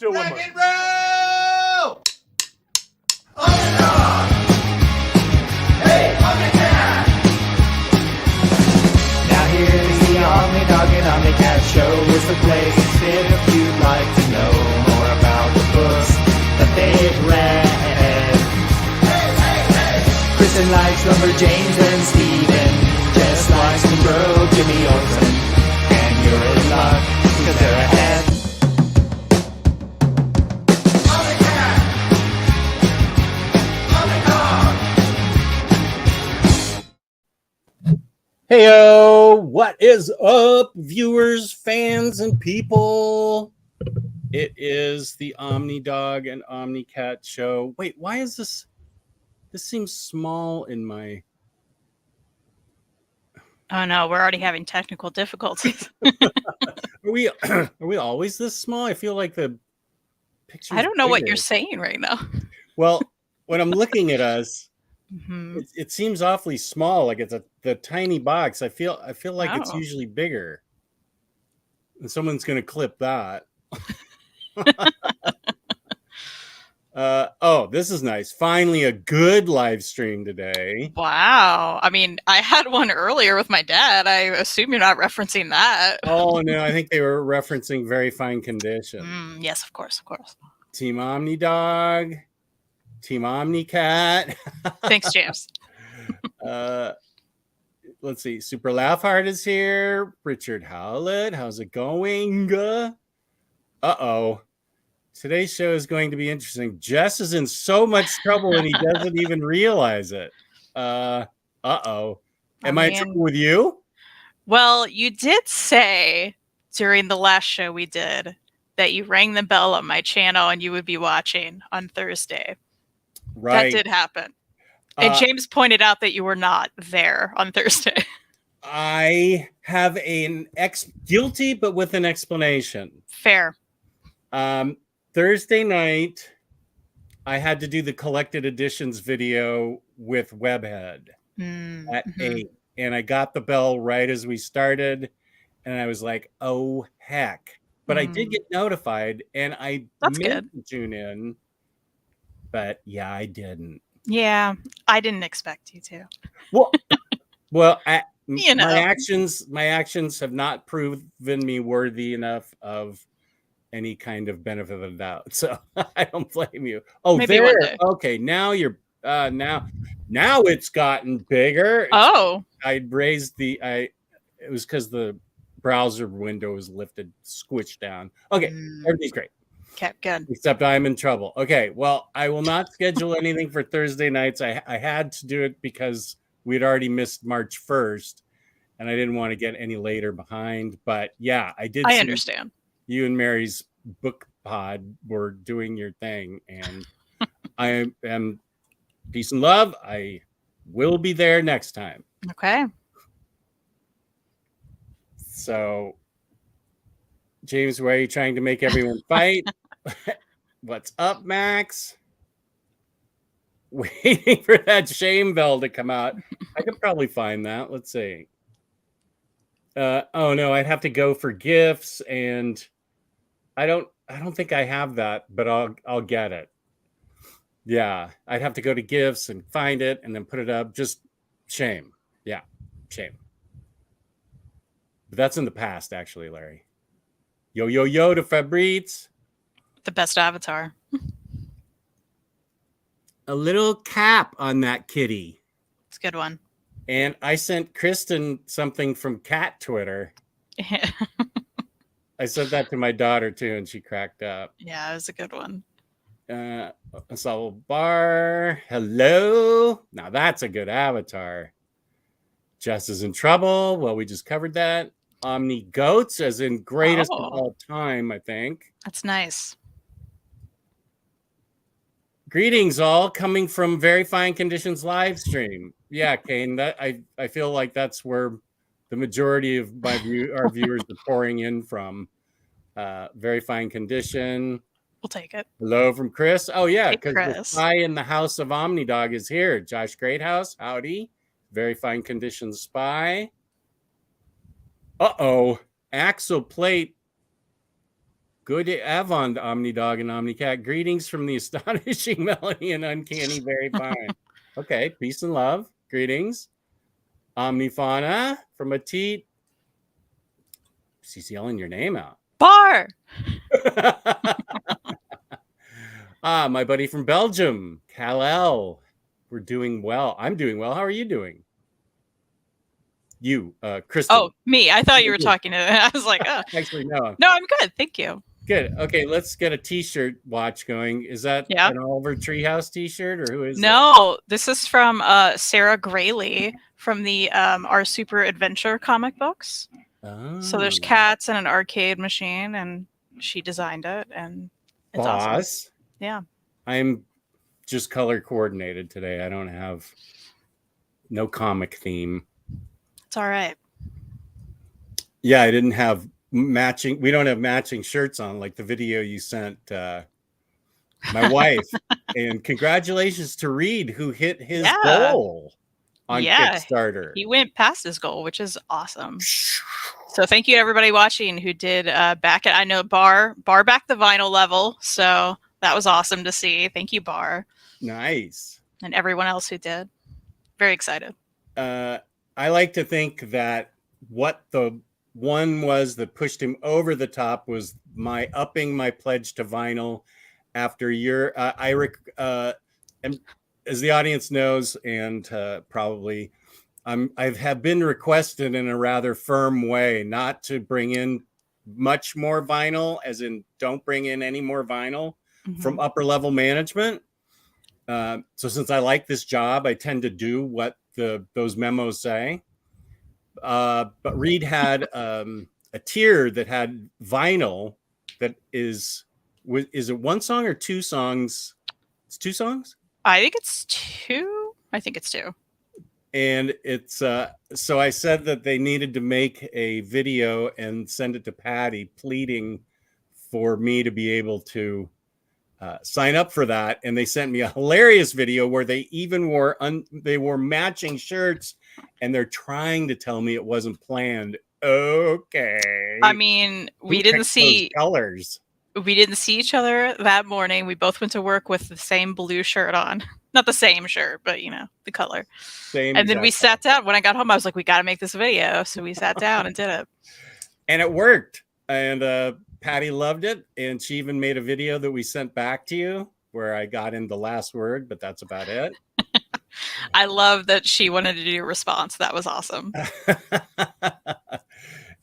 do one Rock more. and roll! OmniDog! Hey, OmniCat! Now here's the OmniDog and OmniCat show. It's the place to sit if you'd like to know more about the books that they've read. Kristen likes Lumber, James and Steven. Jess likes the bro, Jimmy Olsen. And you're in luck, because they're ahead. OmniCat! OmniDog! Heyo, what is up, viewers, fans, and people? It is the OmniDog and OmniCat show. Wait, why is this? This seems small in my. Oh no, we're already having technical difficulties. Are we always this small? I feel like the picture. I don't know what you're saying right now. Well, when I'm looking at us, Mm-hmm. it seems awfully small. Like it's the tiny box. I feel like it's Oh. usually bigger. And someone's gonna clip that. Oh, this is nice. Finally, a good live stream today. Wow. I mean, I had one earlier with my dad. I assume you're not referencing that. Oh no, I think they were referencing Very Fine Condition. Yes, of course, of course. Team OmniDog, Team OmniCat. Thanks, James. Let's see. Super Laugh Heart is here. Richard Howlett, how's it going? Uh-oh. Today's show is going to be interesting. Jess is in so much trouble and he doesn't even realize it. Uh-oh. Am I in trouble with you? Well, you did say during the last show we did that you rang the bell on my channel and you would be watching on Thursday. Right. That did happen. And James pointed out that you were not there on Thursday. I have an guilty, but with an explanation. Fair. Thursday night, I had to do the collected editions video with Webhead at 8. And I got the bell right as we started. And I was like, oh, heck. But I did get notified and I meant to tune in. But yeah, I didn't. Yeah, I didn't expect you to. Well, You know. my actions have not proven me worthy enough of any kind of benefit of the doubt, so I don't blame you. Oh, maybe there. Okay, now you're now it's gotten bigger. I raised it was because the browser window was lifted, squished down. Okay, everything's great. Okay, good. Except I'm in trouble. Okay, well, I will not schedule anything for Thursday nights. I had to do it because we'd already missed March 1st, and I didn't want to get any later behind. But yeah, I did. I understand. You and Mary's book pod were doing your thing, and I am peace and love. I will be there next time. Okay. So, James, why are you trying to make everyone fight? What's up, Max? Waiting for that shame bell to come out. I could probably find that. Let's see. Oh no, I'd have to go for gifts, and I don't think I have that, but I'll get it. Yeah, I'd have to go to gifts and find it and then put it up. Just shame. Yeah, shame. But that's in the past, actually, Larry. Yo yo yo to Fabrice. The best avatar. A little cap on that kitty. It's a good one. And I sent Kristen something from Cat Twitter. I sent that to my daughter too, and she cracked up. Yeah, it was a good one. Ensemble Bar. Hello. Now that's a good avatar. Jess is in trouble. Well, we just covered that. Omni Goats, as in greatest of all time, I think. That's nice. Greetings, all coming from Very Fine Conditions live stream. Yeah, Kane, that I feel like that's where the majority of our viewers are pouring in from. Very Fine Condition. We'll take it. Hello from Chris. Oh yeah, because Hey, the spy in the house of OmniDog is here. Josh Greathouse, howdy. Very Fine Condition spy. Uh-oh. Axle plate Good Avon, OmniDog and OmniCat. Greetings from the astonishing Melanie and uncanny very fine. Okay, peace and love. Greetings. Omnifauna from a teat. She's yelling your name out. Bar. My buddy from Belgium, Kal-El. We're doing well. I'm doing well. How are you doing? You, Kristen. Oh, me. I thought you were talking to. I was like, oh. Actually, no. No, I'm good. Thank you. Good. Okay, let's get a T-shirt watch going. Is that an Oliver Treehouse T-shirt, or who is it? No, this is from Sarah Grayley from the Our Super Adventure comic books. Oh. So there's cats and an arcade machine, and she designed it, and it's awesome. Yeah. I'm just color coordinated today. I don't have no comic theme. It's all right. Yeah, I didn't have matching. We don't have matching shirts on like the video you sent my wife. And congratulations to Reed, who hit his goal on Kickstarter. He went past his goal, which is awesome. So thank you to everybody watching who did back it. I know Bar backed the vinyl level, so that was awesome to see. Thank you, Bar. Nice. And everyone else who did. Very excited. I like to think that what the one was that pushed him over the top was my upping my pledge to vinyl after your and as the audience knows, and probably I have been requested in a rather firm way not to bring in much more vinyl, as in don't bring in any more vinyl from upper level management. So since I like this job, I tend to do what those memos say. But Reed had a tier that had vinyl that is it one song or two songs? It's two songs? I think it's two. And it's so I said that they needed to make a video and send it to Patty pleading for me to be able to sign up for that. And they sent me a hilarious video where they even wore matching shirts, and they're trying to tell me it wasn't planned. Okay. I mean, we didn't see colors. We didn't see each other that morning. We both went to work with the same blue shirt on. Not the same shirt, but the color. Same. And then we sat down. When I got home, I was like, we got to make this video. So we sat down and did it. And it worked. And Patty loved it. And she even made a video that we sent back to you where I got in the last word, but that's about it. I love that she wanted to do a response. That was awesome.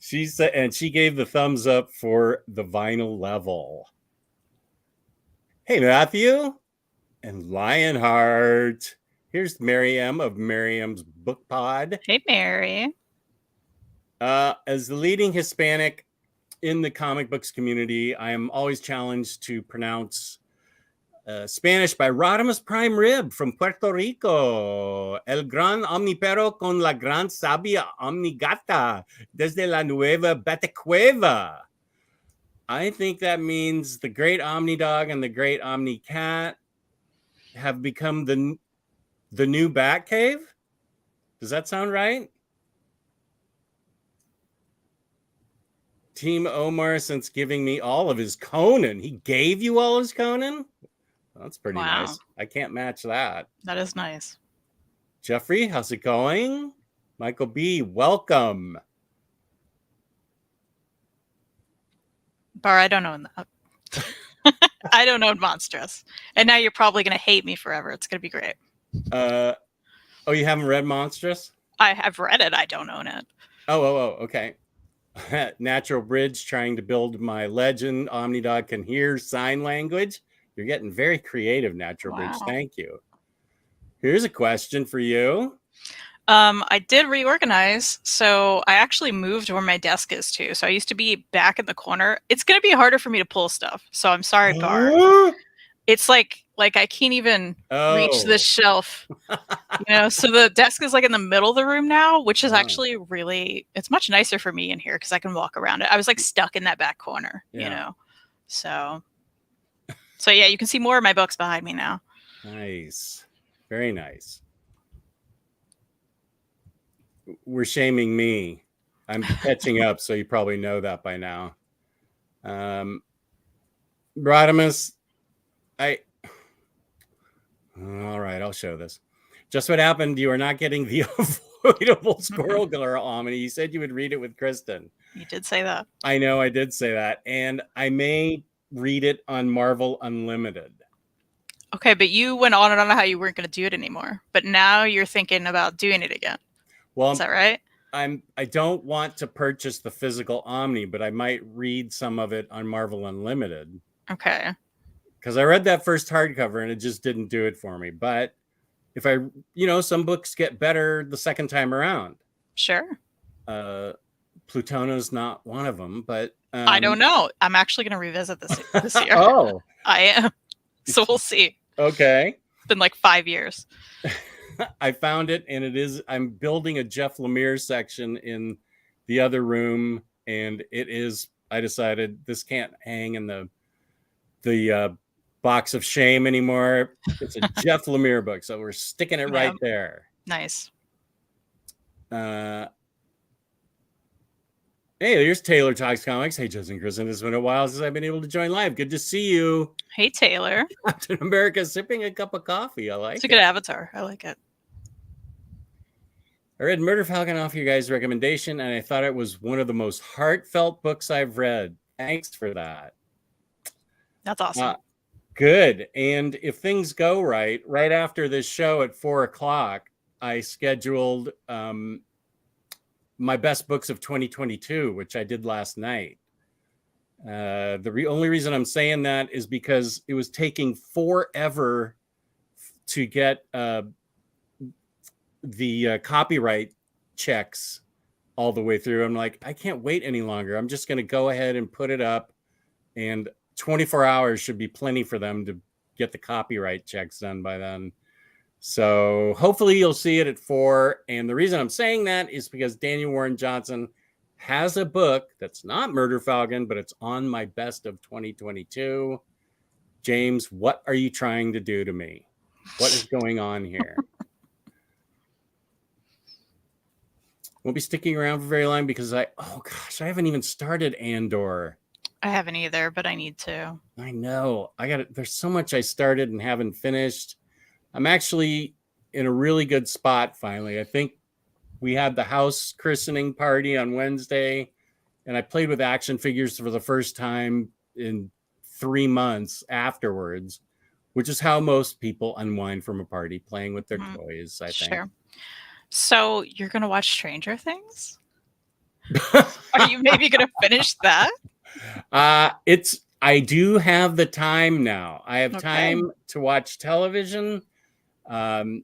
She said, and she gave the thumbs up for the vinyl level. Hey, Matthew and Lionheart. Here's Miriam of Miriam's Book Pod. Hey, Mary. As the leading Hispanic in the comic books community, I am always challenged to pronounce Spanish by Rodimus Prime Rib from Puerto Rico. El gran omnipero con la gran sabia omnigata desde la nueva Batacueva. I think that means the great OmniDog and the great OmniCat have become the new Batcave. Does that sound right? Team Omar, since giving me all of his Conan. He gave you all his Conan? That's pretty nice. I can't match that. That is nice. Jeffrey, how's it going? Michael B, welcome. Bar, I don't own that. I don't own Monstrous. And now you're probably going to hate me forever. It's going to be great. Oh, you haven't read Monstrous? I have read it. I don't own it. Oh, okay. Natural Bridge trying to build my legend. OmniDog can hear sign language. You're getting very creative, Natural Bridge. Thank you. Here's a question for you. I did reorganize, so I actually moved where my desk is too. So I used to be back in the corner. It's going to be harder for me to pull stuff. So I'm sorry, Bar. It's like I can't even reach this shelf. So the desk is like in the middle of the room now, which is actually it's much nicer for me in here because I can walk around it. I was like stuck in that back corner, So yeah, you can see more of my books behind me now. Nice. Very nice. We're shaming me. I'm catching up, so you probably know that by now. Rodimus, all right, I'll show this. Just what happened. You are not getting the avoidable squirrel girl, Omni. You said you would read it with Kristen. You did say that. I know I did say that. And I may read it on Marvel Unlimited. Okay, but you went on and on how you weren't going to do it anymore. But now you're thinking about doing it again. Well, is that right? I don't want to purchase the physical Omni, but I might read some of it on Marvel Unlimited. Okay. Because I read that first hardcover and it just didn't do it for me. But if I, some books get better the second time around. Sure. Plutona's not one of them, but I don't know. I'm actually going to revisit this year. Oh, I am. So we'll see. Okay. It's been like 5 years. I found it, and I'm building a Jeff Lemire section in the other room, and I decided this can't hang in the box of shame anymore. It's a Jeff Lemire book, so we're sticking it right there. Nice. Hey, there's Taylor Talks Comics. Hey, Justin Kristen, it's been a while since I've been able to join live. Good to see you. Hey, Taylor. Captain America sipping a cup of coffee. I like it. It's a good avatar. I like it. I read Murder Falcon off your guys' recommendation, and I thought it was one of the most heartfelt books I've read. Thanks for that. That's awesome. Good. And if things go right after this show at 4:00, I scheduled my best books of 2022, which I did last night. The only reason I'm saying that is because it was taking forever to get the copyright checks all the way through. I'm like, I can't wait any longer. I'm just going to go ahead and put it up, and 24 hours should be plenty for them to get the copyright checks done by then. So hopefully you'll see it at 4. And the reason I'm saying that is because Daniel Warren Johnson has a book that's not Murder Falcon, but it's on my best of 2022. James, what are you trying to do to me? What is going on here? Won't be sticking around for very long because I haven't even started Andor. I haven't either, but I need to. I know. There's so much I started and haven't finished. I'm actually in a really good spot finally. I think we had the house christening party on Wednesday, and I played with action figures for the first time in 3 months afterwards, which is how most people unwind from a party, playing with their toys, I think. Sure. So you're going to watch Stranger Things? Are you maybe going to finish that? I do have the time now. I have time to watch television. I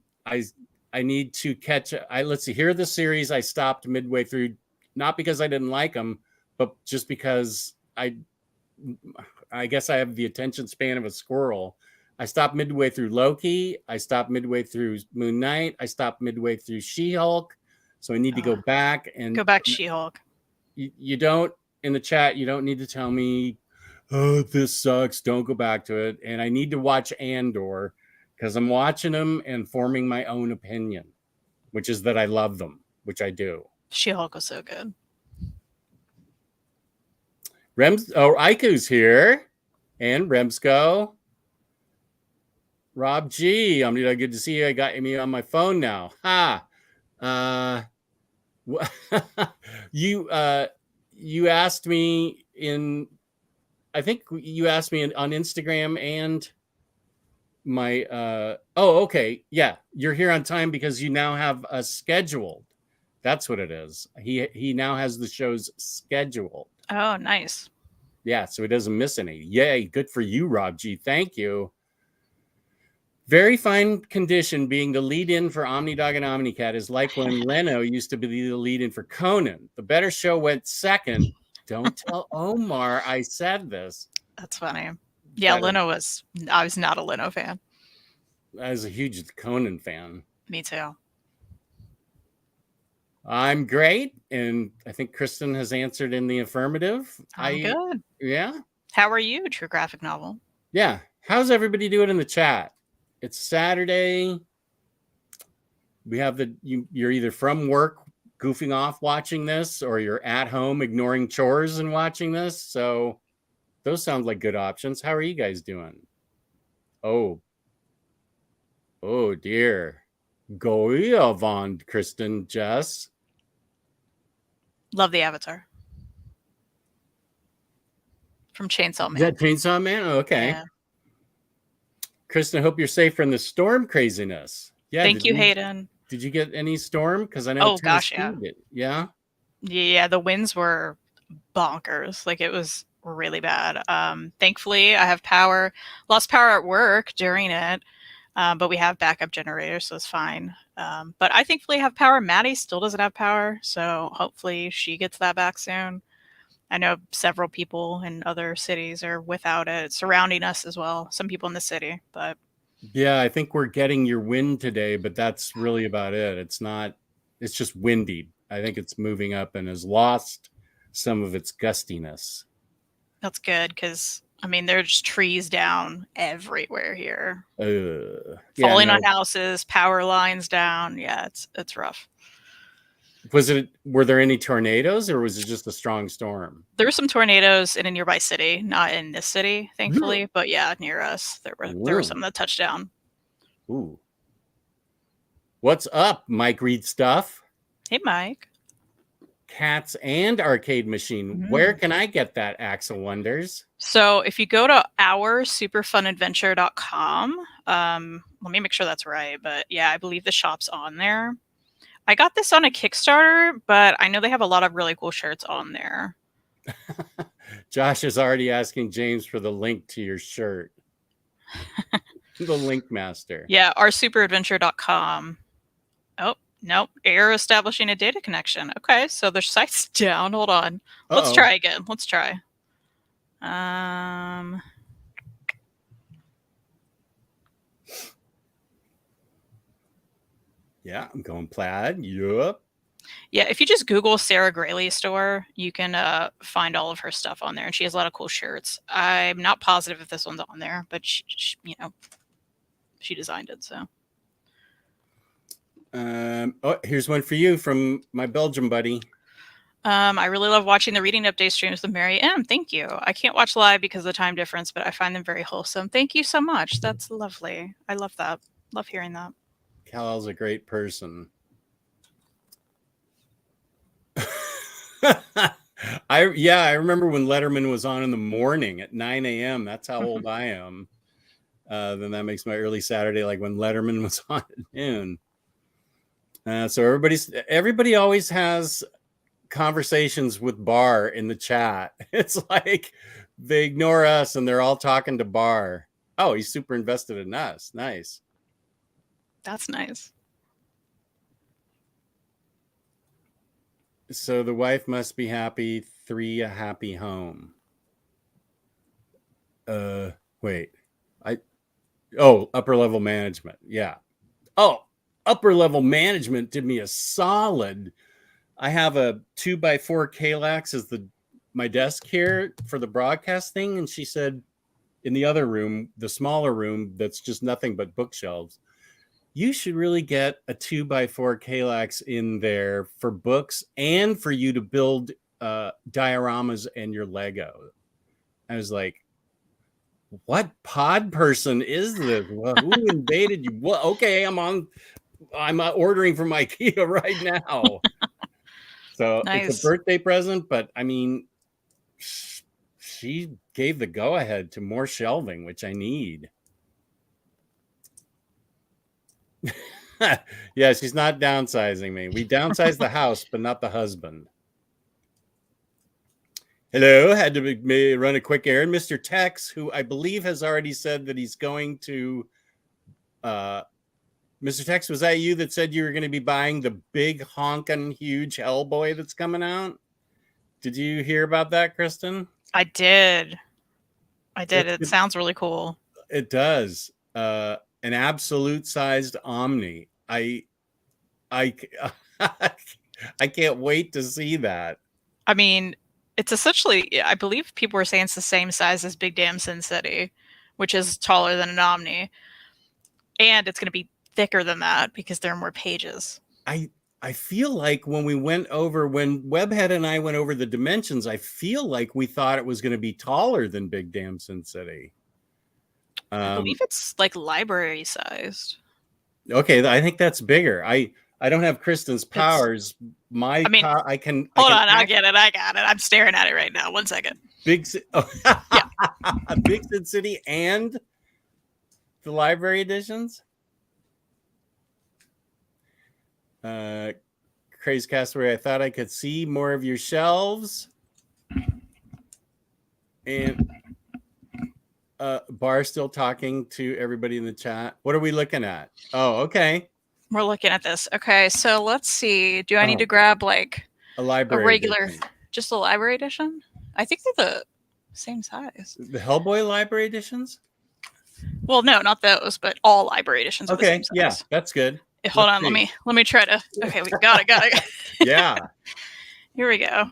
need to catch. Let's see. Here are the series I stopped midway through, not because I didn't like them, but just because I guess I have the attention span of a squirrel. I stopped midway through Loki. I stopped midway through Moon Knight. I stopped midway through She-Hulk. So I need to go back and go back to She-Hulk. You don't, in the chat, you don't need to tell me, oh, this sucks. Don't go back to it. And I need to watch Andor because I'm watching them and forming my own opinion, which is that I love them, which I do. She-Hulk was so good. Aiku's here. And Remsco. Rob G. OmniDog, good to see you. I got me on my phone now. You asked me I think you asked me on Instagram and my okay. Yeah, you're here on time because you now have us scheduled. That's what it is. He now has the shows scheduled. Oh, nice. Yeah, so he doesn't miss any. Yay, good for you, Rob G. Thank you. Very fine condition being the lead-in for OmniDog and OmniCat is like when Leno used to be the lead-in for Conan. The better show went second. Don't tell Omar I said this. That's funny. Yeah, I was not a Leno fan. I was a huge Conan fan. Me too. I'm great, and I think Kristen has answered in the affirmative. I'm good. Yeah. How are you, True Graphic Novel? Yeah. How's everybody doing in the chat? It's Saturday. We have you're either from work goofing off watching this, or you're at home ignoring chores and watching this. So Those sound like good options. How are you guys doing? Oh dear. Goya von Kristen Jess. Love the avatar from Chainsaw Is that Man. Chainsaw Man? Oh, okay. Yeah. Kristen, hope you're safe from the storm craziness. Yeah. Thank you, Hayden. Did you get any storm? Because I know Oh gosh, Tennessee yeah. did. Yeah. Yeah, the winds were bonkers. Like it was really bad. Thankfully, I have power. Lost power at work during it, but we have backup generators, so it's fine. But I thankfully have power. Maddie still doesn't have power, so hopefully she gets that back soon. I know several people in other cities are without it, surrounding us as well. Some people in the city, but Yeah, I think we're getting your wind today, but that's really about it. It's just windy. I think it's moving up and has lost some of its gustiness. that's good because I mean there's trees down everywhere here, falling on houses, power lines down. Yeah, it's rough. Were there any tornadoes or was it just a strong storm? There were some tornadoes in a nearby city, not in this city, thankfully, but yeah, near us there were some that touched down. Ooh. What's up, Mike Reed stuff? Hey, Mike. Cats and arcade machine. Where can I get that, Axel Wonders? So if you go to oursuperfunadventure.com, let me make sure that's right, but yeah, I believe the shop's on there. I got this on a Kickstarter, but I know they have a lot of really cool shirts on there. Josh is already asking James for the link to your shirt. The link master. Yeah, oursuperadventure.com. Oh, nope. Error establishing a data connection. Okay, so their site's down. Hold on. Let's try again. Let's try. Yeah, I'm going plaid. Yup. Yeah, if you just Google Sarah Grayley store, you can find all of her stuff on there, and she has a lot of cool shirts. I'm not positive if this one's on there, but she designed it. So, here's one for you from my Belgium buddy. I really love watching the reading update streams with Mary M. Thank you. I can't watch live because of the time difference, but I find them very wholesome. Thank you so much. That's lovely. I love that. Love hearing that. Cal-El's a great person. I remember when Letterman was on in the morning at 9 a.m. That's how old I am. Then that makes my early Saturday like when Letterman was on at noon. So everybody always has conversations with Bar in the chat. It's like they ignore us and they're all talking to Bar. Oh, he's super invested in us. Nice. That's nice. So the wife must be happy. 3, a happy home. Wait. Upper level management. Yeah. Oh, upper level management did me a solid. I have a 2x4 Kallax as my desk here for the broadcast thing. And she said in the other room, the smaller room, that's just nothing but bookshelves, you should really get a 2x4 Kallax in there for books and for you to build dioramas and your Lego. I was like, what pod person is this? Well, who invaded you? Well, okay, I'm ordering from IKEA right now. So nice. It's a birthday present, but I mean, she gave the go ahead to more shelving, which I need. Yeah, she's not downsizing me. We downsized the house, but not the husband. Hello, had to run a quick errand. Mr. Tex, who I believe has already said that he's going to. Mr. Tex, was that you that said you were going to be buying the big honkin' huge Hellboy that's coming out? Did you hear about that, Kristen? I did. It sounds really cool. It does. An absolute sized Omni. I can't wait to see that. I mean, it's essentially, I believe people were saying it's the same size as Big Damn Sin City, which is taller than an Omni. And it's going to be thicker than that because there are more pages. I I feel like when Webhead and I went over the dimensions, I feel like we thought it was going to be taller than Big Damn Sin City. I believe it's like library sized. Okay, I think that's bigger. I don't have Kristen's powers. I can. Hold on, I get it. I got it. I'm staring at it right now. 1 second. Yeah. Big Sin City and the library editions. Crazy Castaway, I thought I could see more of your shelves. And Bar still talking to everybody in the chat. What are we looking at? Oh, okay. We're looking at this. Okay, so let's see. Do I need to grab like a library regular edition? Just a library edition? I think they're the same size. The Hellboy library editions? Well, no, not those, but all library editions are the same size. Yeah, that's good. Hold on, let me try to. Okay, we got it. Yeah. Here we go.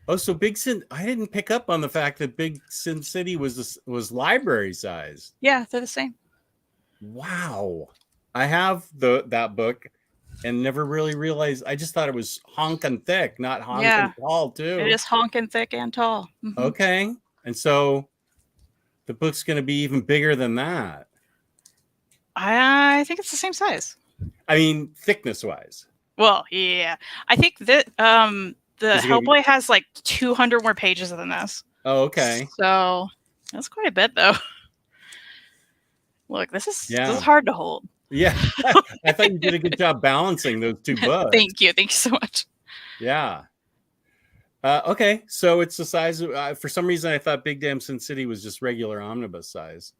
Oh, so Big Sin, I didn't pick up on the fact that Big Sin City was library size. Yeah, they're the same. Wow. I have that book and never really realized. I just thought it was honking thick, not honking tall too. It is honking thick and tall. Mm-hmm. Okay. And so the book's going to be even bigger than that. I think it's the same size. I mean, thickness wise. Well, yeah. I think that the Hellboy has like 200 more pages than this. Oh, okay. So that's quite a bit, though. Look, this is hard to hold. Yeah, I thought you did a good job balancing those two books. Thank you so much. Yeah. Okay, so it's the size of. For some reason, I thought Big Damn Sin City was just regular omnibus size.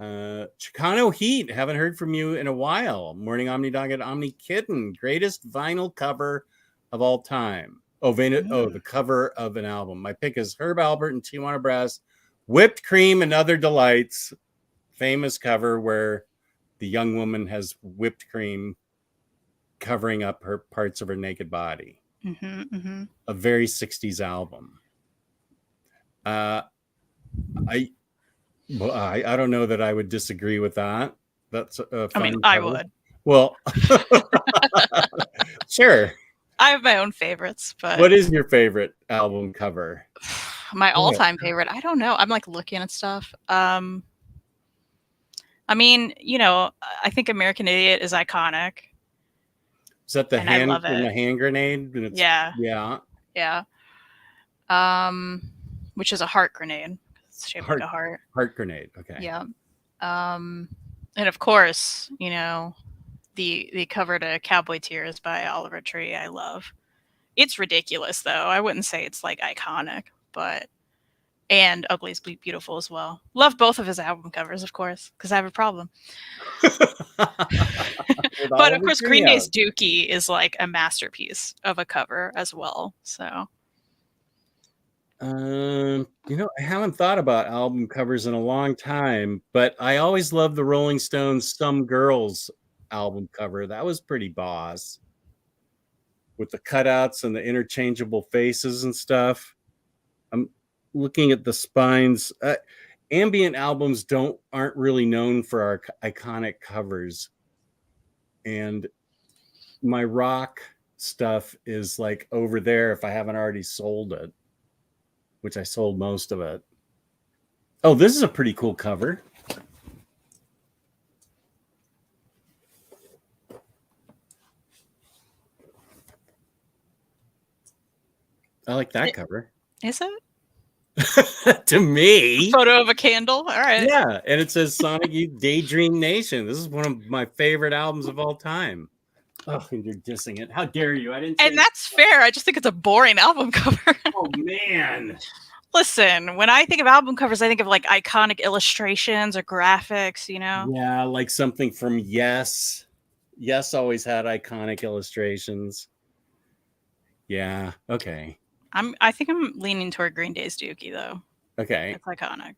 Chicano Heat, haven't heard from you in a while. Morning OmniDog at OmniKitten, greatest vinyl cover of all time. The cover of an album. My pick is Herb Alpert and Tijuana Brass, Whipped Cream and Other Delights. Famous cover where the young woman has whipped cream covering up her parts of her naked body. A very 60s album. I don't know that I would disagree with that. That's I would. Well, sure. I have my own favorites, but what is your favorite album cover? My all-time favorite? I don't know. I'm like looking at stuff. I mean, I think American Idiot is iconic. Is that the hand grenade? Yeah. Which is a heart grenade. It's shaped like a heart. Heart grenade. Okay. Yeah. And of course, the cover to Cowboy Tears by Oliver Tree, I love. It's ridiculous, though. I wouldn't say it's like iconic, and Ugly's Beautiful as well. Love both of his album covers, of course, because I have a problem. But of course, Green Day's Dookie is like a masterpiece of a cover as well. So, I haven't thought about album covers in a long time, but I always loved the Rolling Stones' Some Girls album cover. That was pretty boss, with the cutouts and the interchangeable faces and stuff. I'm looking at the spines. Ambient albums aren't really known for our iconic covers, and my rock stuff is like over there if I haven't already sold it, which I sold most of it. Oh, this is a pretty cool cover. I like that cover. Is it? To me. Photo of a candle. All right. Yeah. And it says Sonic Youth Daydream Nation. This is one of my favorite albums of all time. Oh, and you're dissing it. How dare you? I didn't. And that's fair. I just think it's a boring album cover. Oh, man. Listen, when I think of album covers, I think of like iconic illustrations or graphics, Yeah, like something from Yes. Yes always had iconic illustrations. Yeah. Okay. I think I'm leaning toward Green Day's Dookie, though. Okay. It's iconic.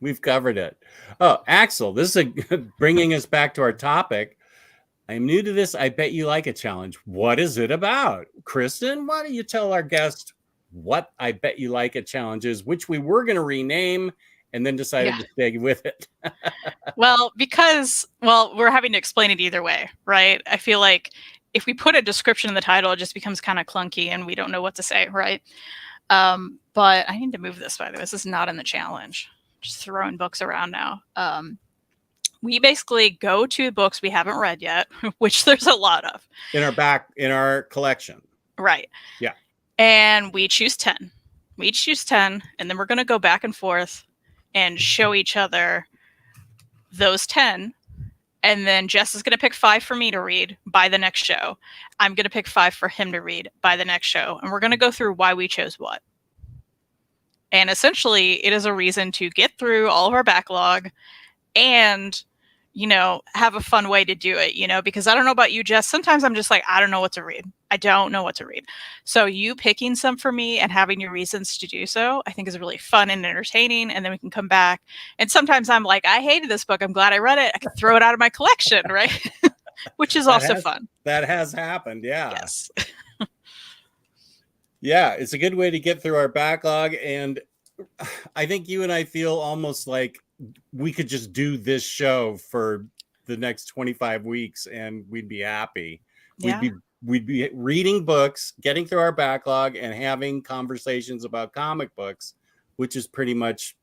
We've covered it. Oh, Axel, this is bringing us back to our topic. I'm new to this. I bet you like a challenge. What is it about? Kristen, why don't you tell our guest what I bet you like a challenge is, which we were going to rename and then decided Yeah. to stay with it. Well, we're having to explain it either way, right? I feel like if we put a description in the title, it just becomes kind of clunky and we don't know what to say, right? But I need to move this, by the way. This is not in the challenge. Just throwing books around now. We basically go to books we haven't read yet, which there's a lot of. In our collection. Right. Yeah. And we choose 10. We each choose 10, and then we're going to go back and forth and show each other those 10. And then Jess is going to pick 5 for me to read by the next show. I'm going to pick 5 for him to read by the next show. And we're going to go through why we chose what. And essentially, it is a reason to get through all of our backlog and, have a fun way to do it, because I don't know about you, Jess. Sometimes I'm just like, I don't know what to read. I don't know what to read. So you picking some for me and having your reasons to do so, I think is really fun and entertaining. And then we can come back. And sometimes I'm like, I hated this book. I'm glad I read it. I can throw it out of my collection, right? Which is also fun. That has happened. Yeah. Yes. Yeah. It's a good way to get through our backlog. And I think you and I feel almost like we could just do this show for the next 25 weeks and we'd be happy. Yeah. We'd be reading books, getting through our backlog, and having conversations about comic books, which is pretty much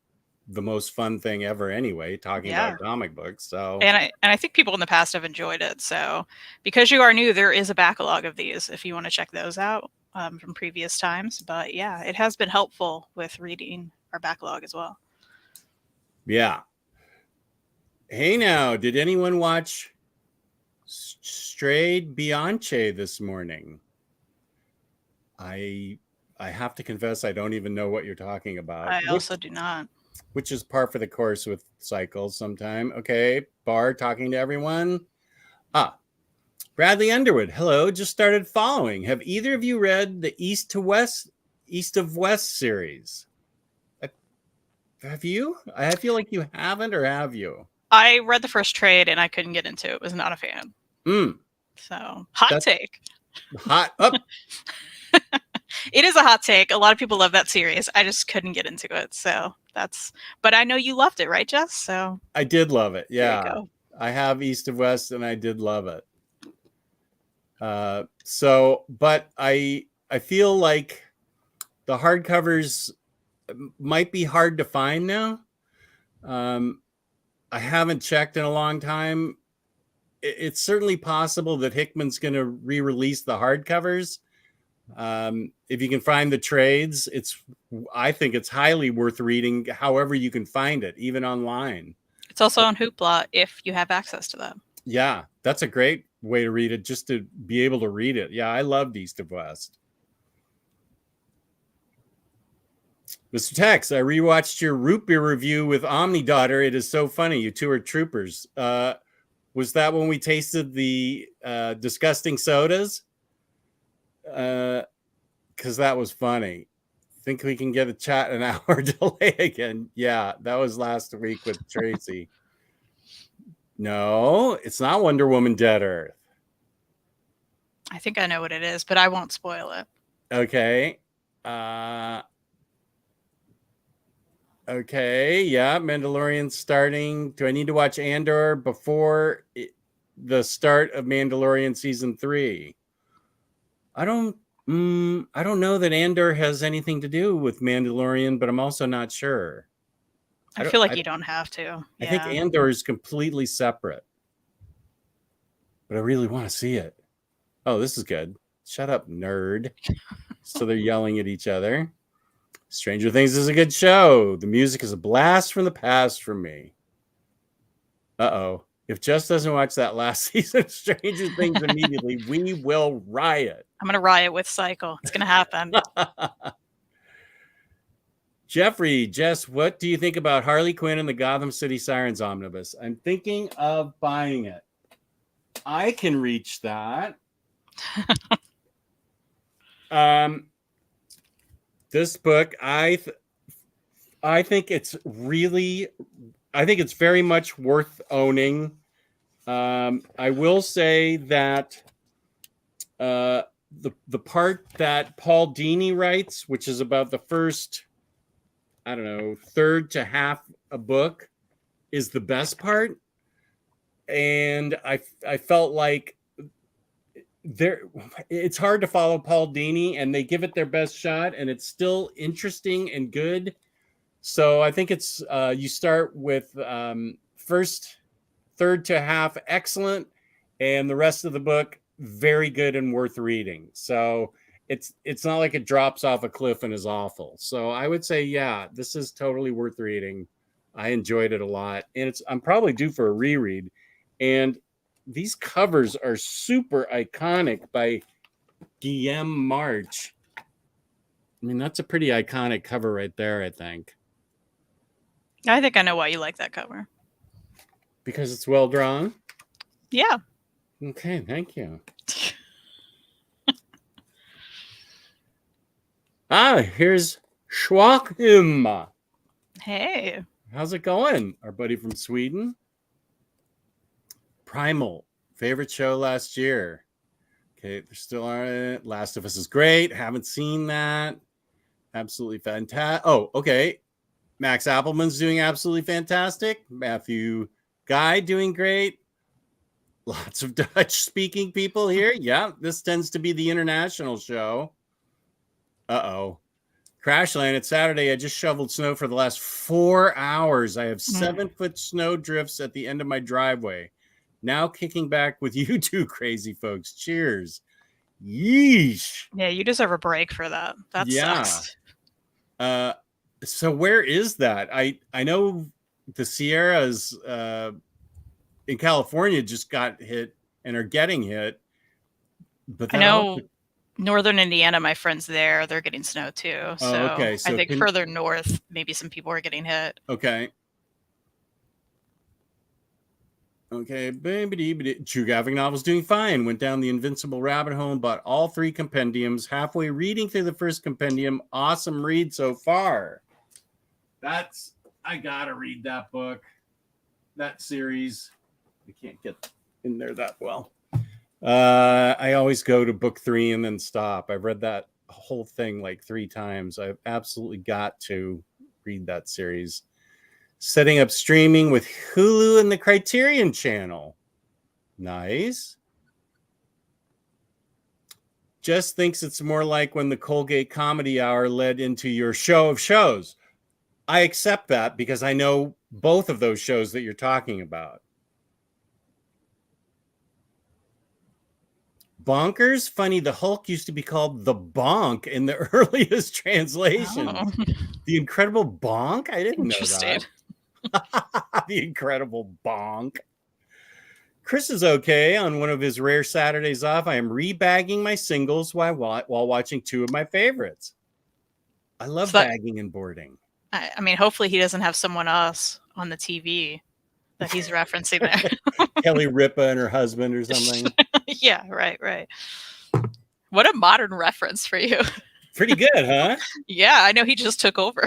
the most fun thing ever anyway, talking about comic books. So and I think people in the past have enjoyed it. So because you are new, there is a backlog of these if you want to check those out from previous times. But yeah, it has been helpful with reading our backlog as well. Yeah. Hey, now, did anyone watch Strayed Bianche this morning? I have to confess, I don't even know what you're talking about. I also do not. Which is par for the course with cycles sometime. Okay, Bar talking to everyone. Bradley Underwood, hello, just started following. Have either of you read the East of West series? Have you? I feel like you haven't, or have you? I read the first trade and I couldn't get into it. Was not a fan. So That's take. Hot up. It is a hot take. A lot of people love that series. I just couldn't get into it. So but I know you loved it, right, Jess? So I did love it. Yeah. There you go. I have East of West and I did love it. But I feel like the hardcovers might be hard to find now. I haven't checked in a long time. It's certainly possible that Hickman's going to re-release the hardcovers. If you can find the trades, I think it's highly worth reading however you can find it, even online. It's also on Hoopla if you have access to that. Yeah, that's a great way to read it, just to be able to read it. Yeah, I loved East of West. Mr. Tex, I rewatched your root beer review with OmniDaughter. It is so funny. You two are troopers. Was that when we tasted the disgusting sodas? Because that was funny. Think we can get a chat an hour delay again? Yeah, that was last week with Tracy. No, it's not Wonder Woman Dead Earth. I think I know what it is, but I won't spoil it. Okay. Okay, yeah, Mandalorian's starting. Do I need to watch Andor before the start of Mandalorian season 3? I don't know that Andor has anything to do with Mandalorian, but I'm also not sure. I feel like you don't have to. I think Andor is completely separate, but I really want to see it. Oh, this is good. Shut up, nerd. So they're yelling at each other. Stranger Things is a good show. The music is a blast from the past for me. Uh-oh. If Jess doesn't watch that last season of Stranger Things immediately, we will riot. I'm going to riot with Cycle. It's going to happen. Jeffrey, Jess, what do you think about Harley Quinn and the Gotham City Sirens omnibus? I'm thinking of buying it. I can reach that. This book, I think it's very much worth owning. I will say that the part that Paul Dini writes, which is about the first I don't know, third to half a book is the best part. And I felt like it's hard to follow Paul Dini, and they give it their best shot, and it's still interesting and good. So I think it's you start with first third to half excellent, and the rest of the book very good and worth reading. So it's not like it drops off a cliff and is awful. So I would say, yeah, this is totally worth reading. I enjoyed it a lot, and I'm probably due for a reread. And these covers are super iconic by Guillaume March. I mean, that's a pretty iconic cover right there, I think. I think I know why you like that cover. Because it's well drawn? Yeah. Okay, thank you. Here's Schwachim. Hey. How's it going? Our buddy from Sweden. Primal, favorite show last year. Okay, they're still on it. Last of Us is great. Haven't seen that. Absolutely fantastic. Oh, okay. Max Appleman's doing absolutely fantastic. Matthew Guy doing great. Lots of Dutch-speaking people here. Yeah, this tends to be the international show. Uh-oh. Crashland, it's Saturday. I just shoveled snow for the last 4 hours. I have 7-foot snow drifts at the end of my driveway. Now kicking back with you two crazy folks. Cheers. Yeesh. Yeah, you deserve a break for that. That sucks. So where is that? I know the Sierras in California just got hit and are getting hit. But I know Northern Indiana, my friends there, they're getting snow too. So, okay. So I think further north, maybe some people are getting hit. Okay. Okay, True graphic novel's doing fine. Went down the Invincible rabbit hole and bought all 3 compendiums. Halfway reading through the first compendium. Awesome read so far. I gotta read that book, that series. I can't get in there that well. I always go to book 3 and then stop. I've read that whole thing like 3 times. I've absolutely got to read that series. Setting up streaming with Hulu and the Criterion Channel. Nice. Jess thinks it's more like when the Colgate Comedy Hour led into your show of shows. I accept that because I know both of those shows that you're talking about. Bonkers? Funny, the Hulk used to be called the Bonk in the earliest translation. Oh. The Incredible Bonk? I didn't know that. The Incredible Bonk. Chris is okay on one of his rare Saturdays off. I am rebagging my singles while watching 2 of my favorites. I love bagging and boarding. I mean, hopefully he doesn't have someone else on the TV that he's referencing there. Kelly Ripa and her husband or something. Yeah, right. What a modern reference for you. Pretty good, huh? Yeah, I know he just took over.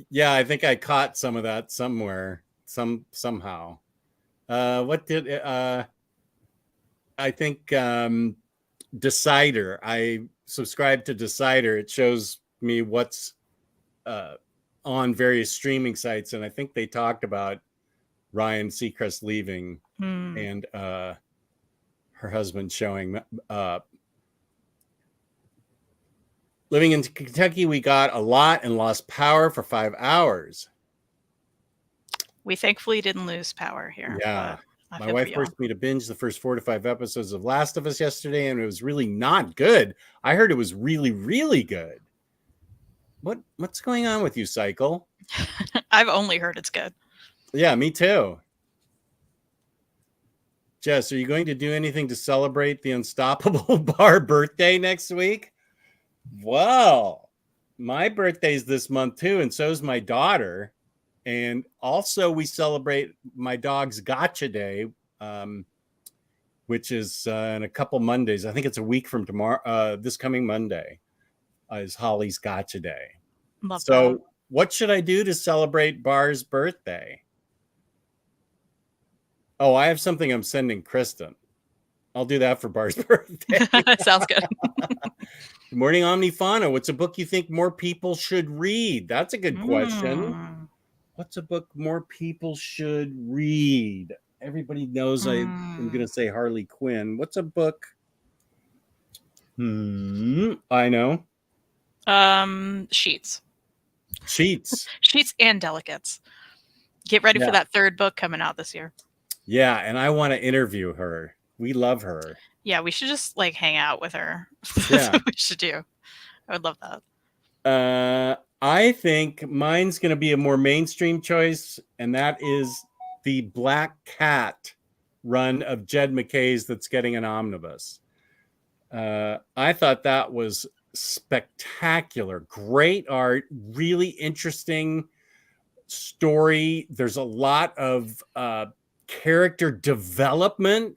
Yeah, I think I caught some of that somewhere, somehow. What did I think Decider. I subscribe to Decider. It shows me what's on various streaming sites, and I think they talked about Ryan Seacrest leaving and her husband showing up. Living in Kentucky, we got a lot and lost power for 5 hours. We thankfully didn't lose power here. Yeah. My wife forced me to binge the first 4 to 5 episodes of Last of Us yesterday, and it was really not good. I heard it was really, really good. What's going on with you, Cycle? I've only heard it's good. Yeah, me too. Jess, are you going to do anything to celebrate the Unstoppable Bar birthday next week? Well, my birthday's this month too, and so's my daughter. And also we celebrate my dog's Gotcha Day, which is in a couple Mondays. I think it's a week from tomorrow. This coming Monday is Holly's Gotcha Day. Love so that. What should I do to celebrate Bar's birthday? Oh, I have something I'm sending Kristen. I'll do that for Bar's birthday. Sounds good. Good morning, Omnifauna. What's a book you think more people should read? That's a good question. What's a book more people should read? Everybody knows I am going to say Harley Quinn. What's a book? I know. Sheets. Sheets and Delicates. Get ready for that third book coming out this year. Yeah, and I want to interview her. We love her. Yeah, we should just like hang out with her. That's Yeah. what we should do. I would love that. I think mine's going to be a more mainstream choice, and that is the Black Cat run of Jed McKay's that's getting an omnibus. I thought that was spectacular. Great art, really interesting story. There's a lot of character development.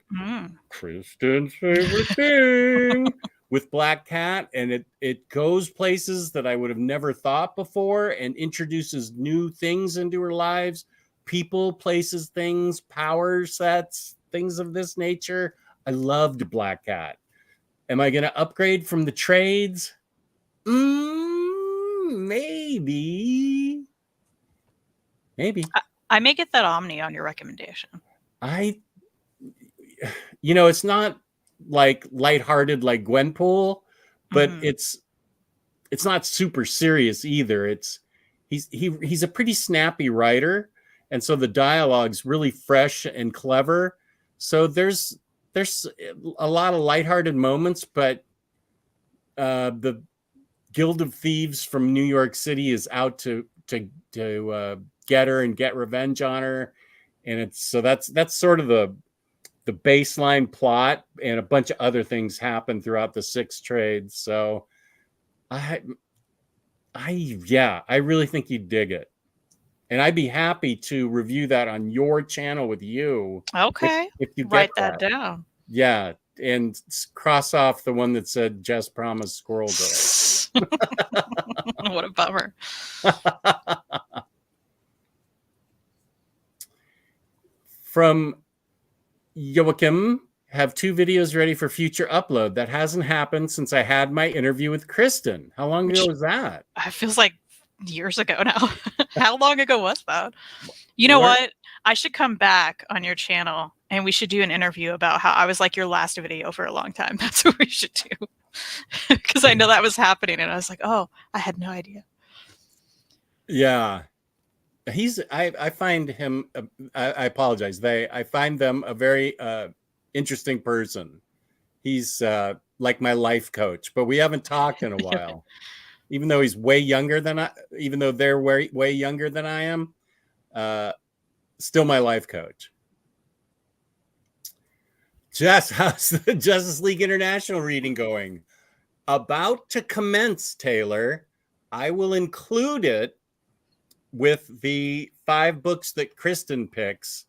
Kristen's favorite thing with Black Cat, and it goes places that I would have never thought before and introduces new things into her lives, people, places, things, power sets, things of this nature. I loved Black Cat. Am I going to upgrade from the trades? Maybe. I may get that Omni on your recommendation. It's not like lighthearted like Gwenpool, but it's not super serious either. He's a pretty snappy writer, and so the dialogue's really fresh and clever. So there's a lot of lighthearted moments, but the Guild of Thieves from New York City is out to get her and get revenge on her, and that's sort of the baseline plot, and a bunch of other things happen throughout the 6 trades. So I really think you'd dig it. And I'd be happy to review that on your channel with you. Okay. If you write that down. Yeah. And cross off the one that said Jess promised Squirrel Girl. What a bummer. From Joachim, have 2 videos ready for future upload. That hasn't happened since I had my interview with Kristen. How long ago was that? It feels like years ago now. How long ago was that? You know what? I should come back on your channel and we should do an interview about how I was like your last video for a long time. That's what we should do. Because I know that was happening and I was like, oh, I had no idea. Yeah. I find him, I apologize. I find them a very interesting person. He's like my life coach, but we haven't talked in a while. Even though he's way younger than even though they're way younger than I am, still my life coach. Jess, how's the Justice League International reading going? About to commence, Taylor. I will include it with the 5 books that Kristen picks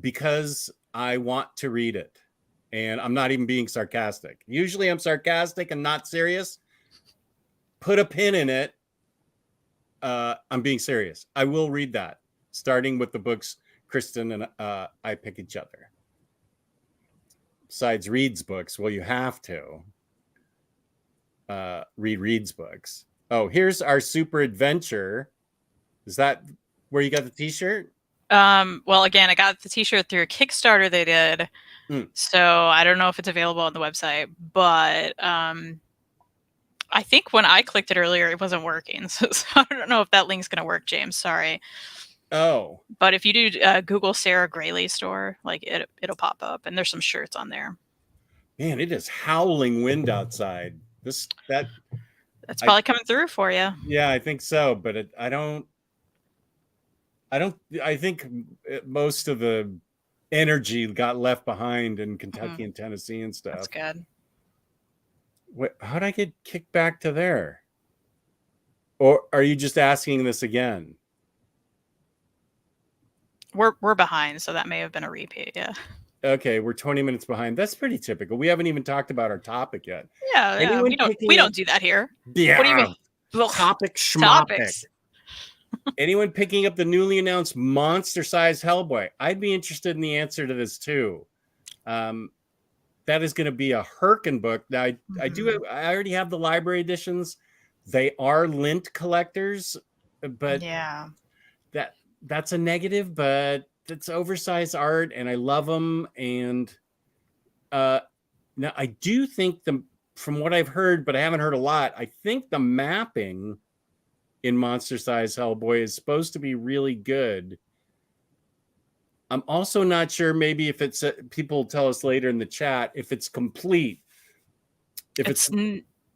because I want to read it. And I'm not even being sarcastic. Usually I'm sarcastic and not serious. Put a pin in it. I'm being serious. I will read that, starting with the books Kristen and I pick each other. Besides Reed's books, well, you have to read Reed's books. Oh, here's our super adventure. Is that where you got the t-shirt? Well, again, I got the t-shirt through a Kickstarter they did. So I don't know if it's available on the website, but I think when I clicked it earlier, it wasn't working. So I don't know if that link's going to work, James. Sorry. Oh. But if you do Google Sarah Grayley store, like it'll pop up, and there's some shirts on there. Man, it is howling wind outside. That's probably coming through for you. Yeah, I think so. But I think most of the energy got left behind in Kentucky and Tennessee and stuff. That's good. How'd I get kicked back to there? Or are you just asking this again? We're behind, so that may have been a repeat. Yeah. Okay, we're 20 minutes behind. That's pretty typical. We haven't even talked about our topic yet. Yeah, we don't do that here. Yeah. What do you mean? Topic schmopic. Anyone picking up the newly announced monster-sized Hellboy? I'd be interested in the answer to this too. That that is going to be a Herkin book. Now, I already have the library editions. They are lint collectors, but Yeah. That's a negative, but it's oversized art and I love them. And now I do think from what I've heard, but I haven't heard a lot, I think the mapping in Monster Size Hellboy is supposed to be really good. I'm also not sure, maybe if it's people tell us later in the chat if it's complete. If it's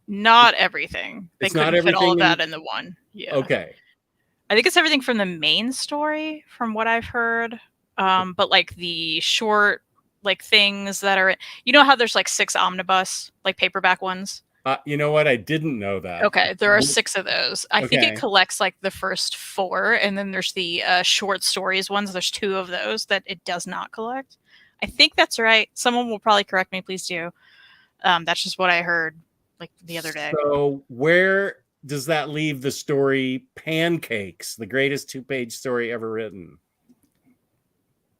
not everything. They couldn't fit all of that in the one. Yeah. Okay. I think it's everything from the main story, from what I've heard. But like the short, like things that are, you know how there's like 6 omnibus, like paperback ones. You know what? I didn't know that. Okay, there are 6 of those. I think it collects like the first 4, and then there's the short stories ones. There's 2 of those that it does not collect. I think that's right. Someone will probably correct me. Please do. That's just what I heard like the other day. So where does that leave the story Pancakes, the greatest 2-page story ever written?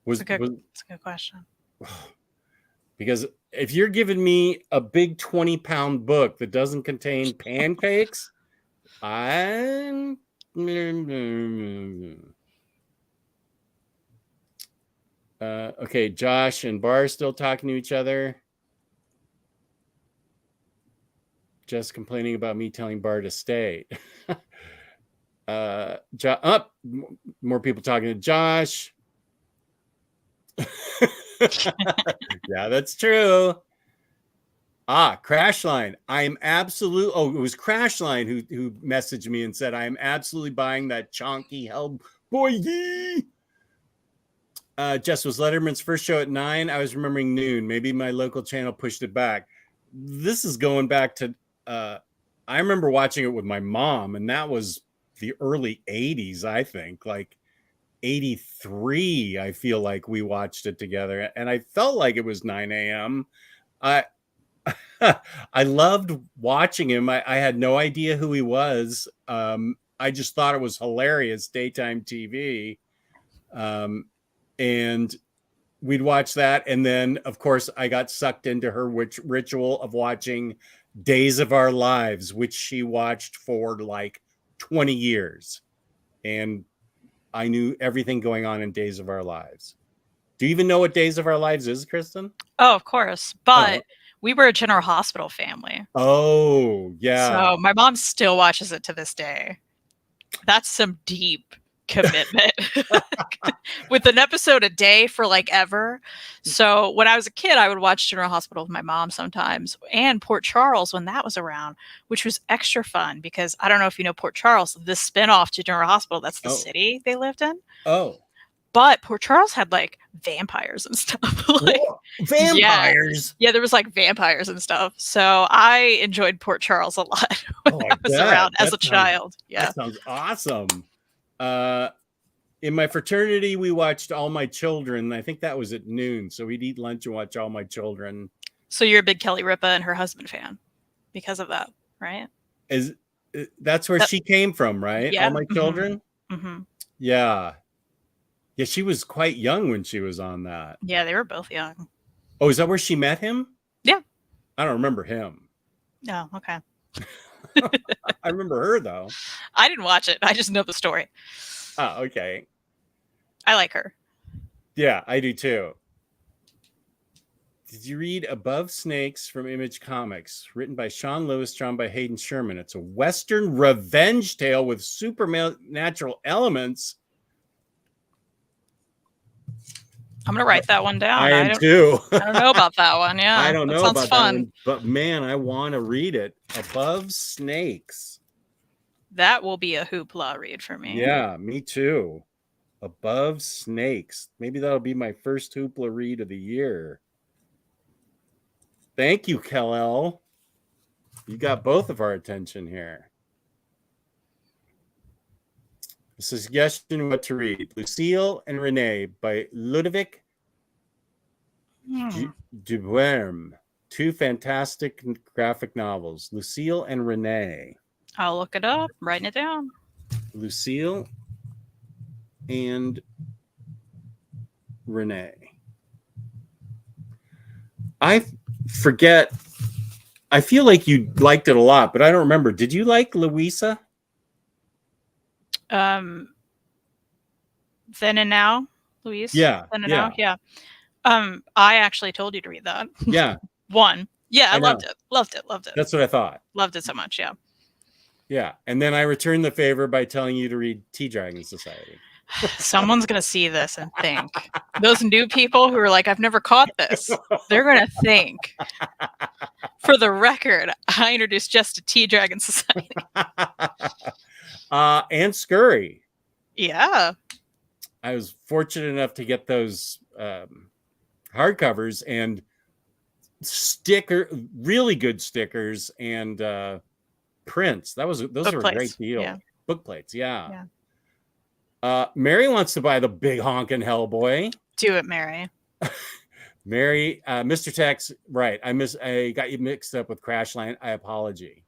That's a good question. Because if you're giving me a big 20-pound book that doesn't contain pancakes, I'm okay. Josh and Bar still talking to each other. Just complaining about me telling Bar to stay. More people talking to Josh. Yeah, that's true. Crashline. I'm absolute. Oh, it was Crashline who messaged me and said I am absolutely buying that chonky Hellboy. Jess, was Letterman's first show at 9? I was remembering noon. Maybe my local channel pushed it back. This is going back to. I remember watching it with my mom, and that was the early 80s. I think like 83. I feel like we watched it together, and I felt like it was 9 a.m. I loved watching him. I had no idea who he was. I just thought it was hilarious daytime TV. And we'd watch that. And then, of course, I got sucked into her ritual of watching Days of Our Lives, which she watched for like 20 years. And I knew everything going on in Days of Our Lives. Do you even know what Days of Our Lives is, Kristen? Oh, of course. But we were a General Hospital family. Oh, yeah. So my mom still watches it to this day. That's some deep commitment with an episode a day for like ever. So when I was a kid, I would watch General Hospital with my mom sometimes, and Port Charles when that was around, which was extra fun because I don't know if you know Port Charles, the spinoff to General Hospital. That's the city they lived in. Oh. But Port Charles had like vampires and stuff. Like, vampires? Yeah, there was like vampires and stuff. So I enjoyed Port Charles a lot when I was around as a child. Yeah. That sounds awesome. In my fraternity, we watched All My Children. I think that was at noon. So we'd eat lunch and watch All My Children. So you're a big Kelly Ripa and her husband fan because of that, right? That's where she came from, right? Yeah. All My Children? Mm-hmm. Yeah. Yeah, she was quite young when she was on that. Yeah, they were both young. Oh, is that where she met him? Yeah. I don't remember him. Oh, okay. I remember her, though. I didn't watch it. I just know the story. Oh, okay. I like her. Yeah, I do, too. Did you read Above Snakes from Image Comics? Written by Sean Lewis, drawn by Hayden Sherman. It's a Western revenge tale with supernatural elements. I'm gonna write that one down. I am too. I don't know about that one. Yeah, I don't know sounds about fun. that one, but man, I want to read it. Above Snakes. That will be a hoopla read for me. Yeah, me too. Above Snakes. Maybe that'll be my first hoopla read of the year. Thank you, Kel-El. You got both of our attention here. A suggestion what to read. Lucille and Renee by Ludovic Duberme. 2 fantastic graphic novels. Lucille and Renee. I'll look it up. Writing it down. Lucille and Renee. forget. I feel like you liked it a lot, but I don't remember. Did you like Louisa? Then and Now, Louise. Yeah, Then and yeah, Now, yeah. I actually told you to read that. yeah. One. Yeah, I I know. loved it. Loved it. Loved it. That's what I thought. Loved it so much. Yeah. Yeah, and then I returned the favor by telling you to read Tea Dragon Society. Someone's gonna see this and think, those new people who are like, I've never caught this, they're gonna think, for the record, I introduced Jess to Tea Dragon Society. And Scurry. Yeah. I was fortunate enough to get those hardcovers and really good stickers and prints. Those Book were plates. a great deal. Yeah. Book plates, yeah. Mary wants to buy the big honkin' Hellboy. Do it, Mary. Mary, Mr. Tex, right? I got you mixed up with Crashline. I apologize.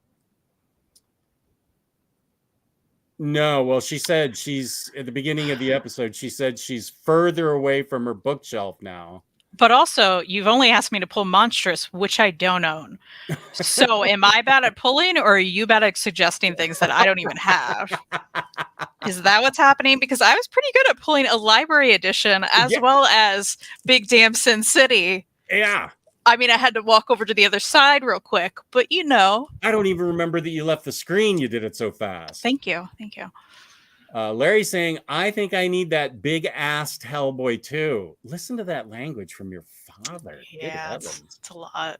No, well, she said she's at the beginning of the episode. She said she's further away from her bookshelf now. But also, you've only asked me to pull Monstrous, which I don't own. So, am I bad at pulling, or are you bad at suggesting things that I don't even have? Is that what's happening? Because I was pretty good at pulling a library edition as well as Big Damn Sin City. Yeah. I mean, I had to walk over to the other side real quick, but you know. I don't even remember that you left the screen. You did it so fast. Thank you. Thank you. Larry's saying, I think I need that big-assed Hellboy too. Listen to that language from your father. Yeah, it's a lot.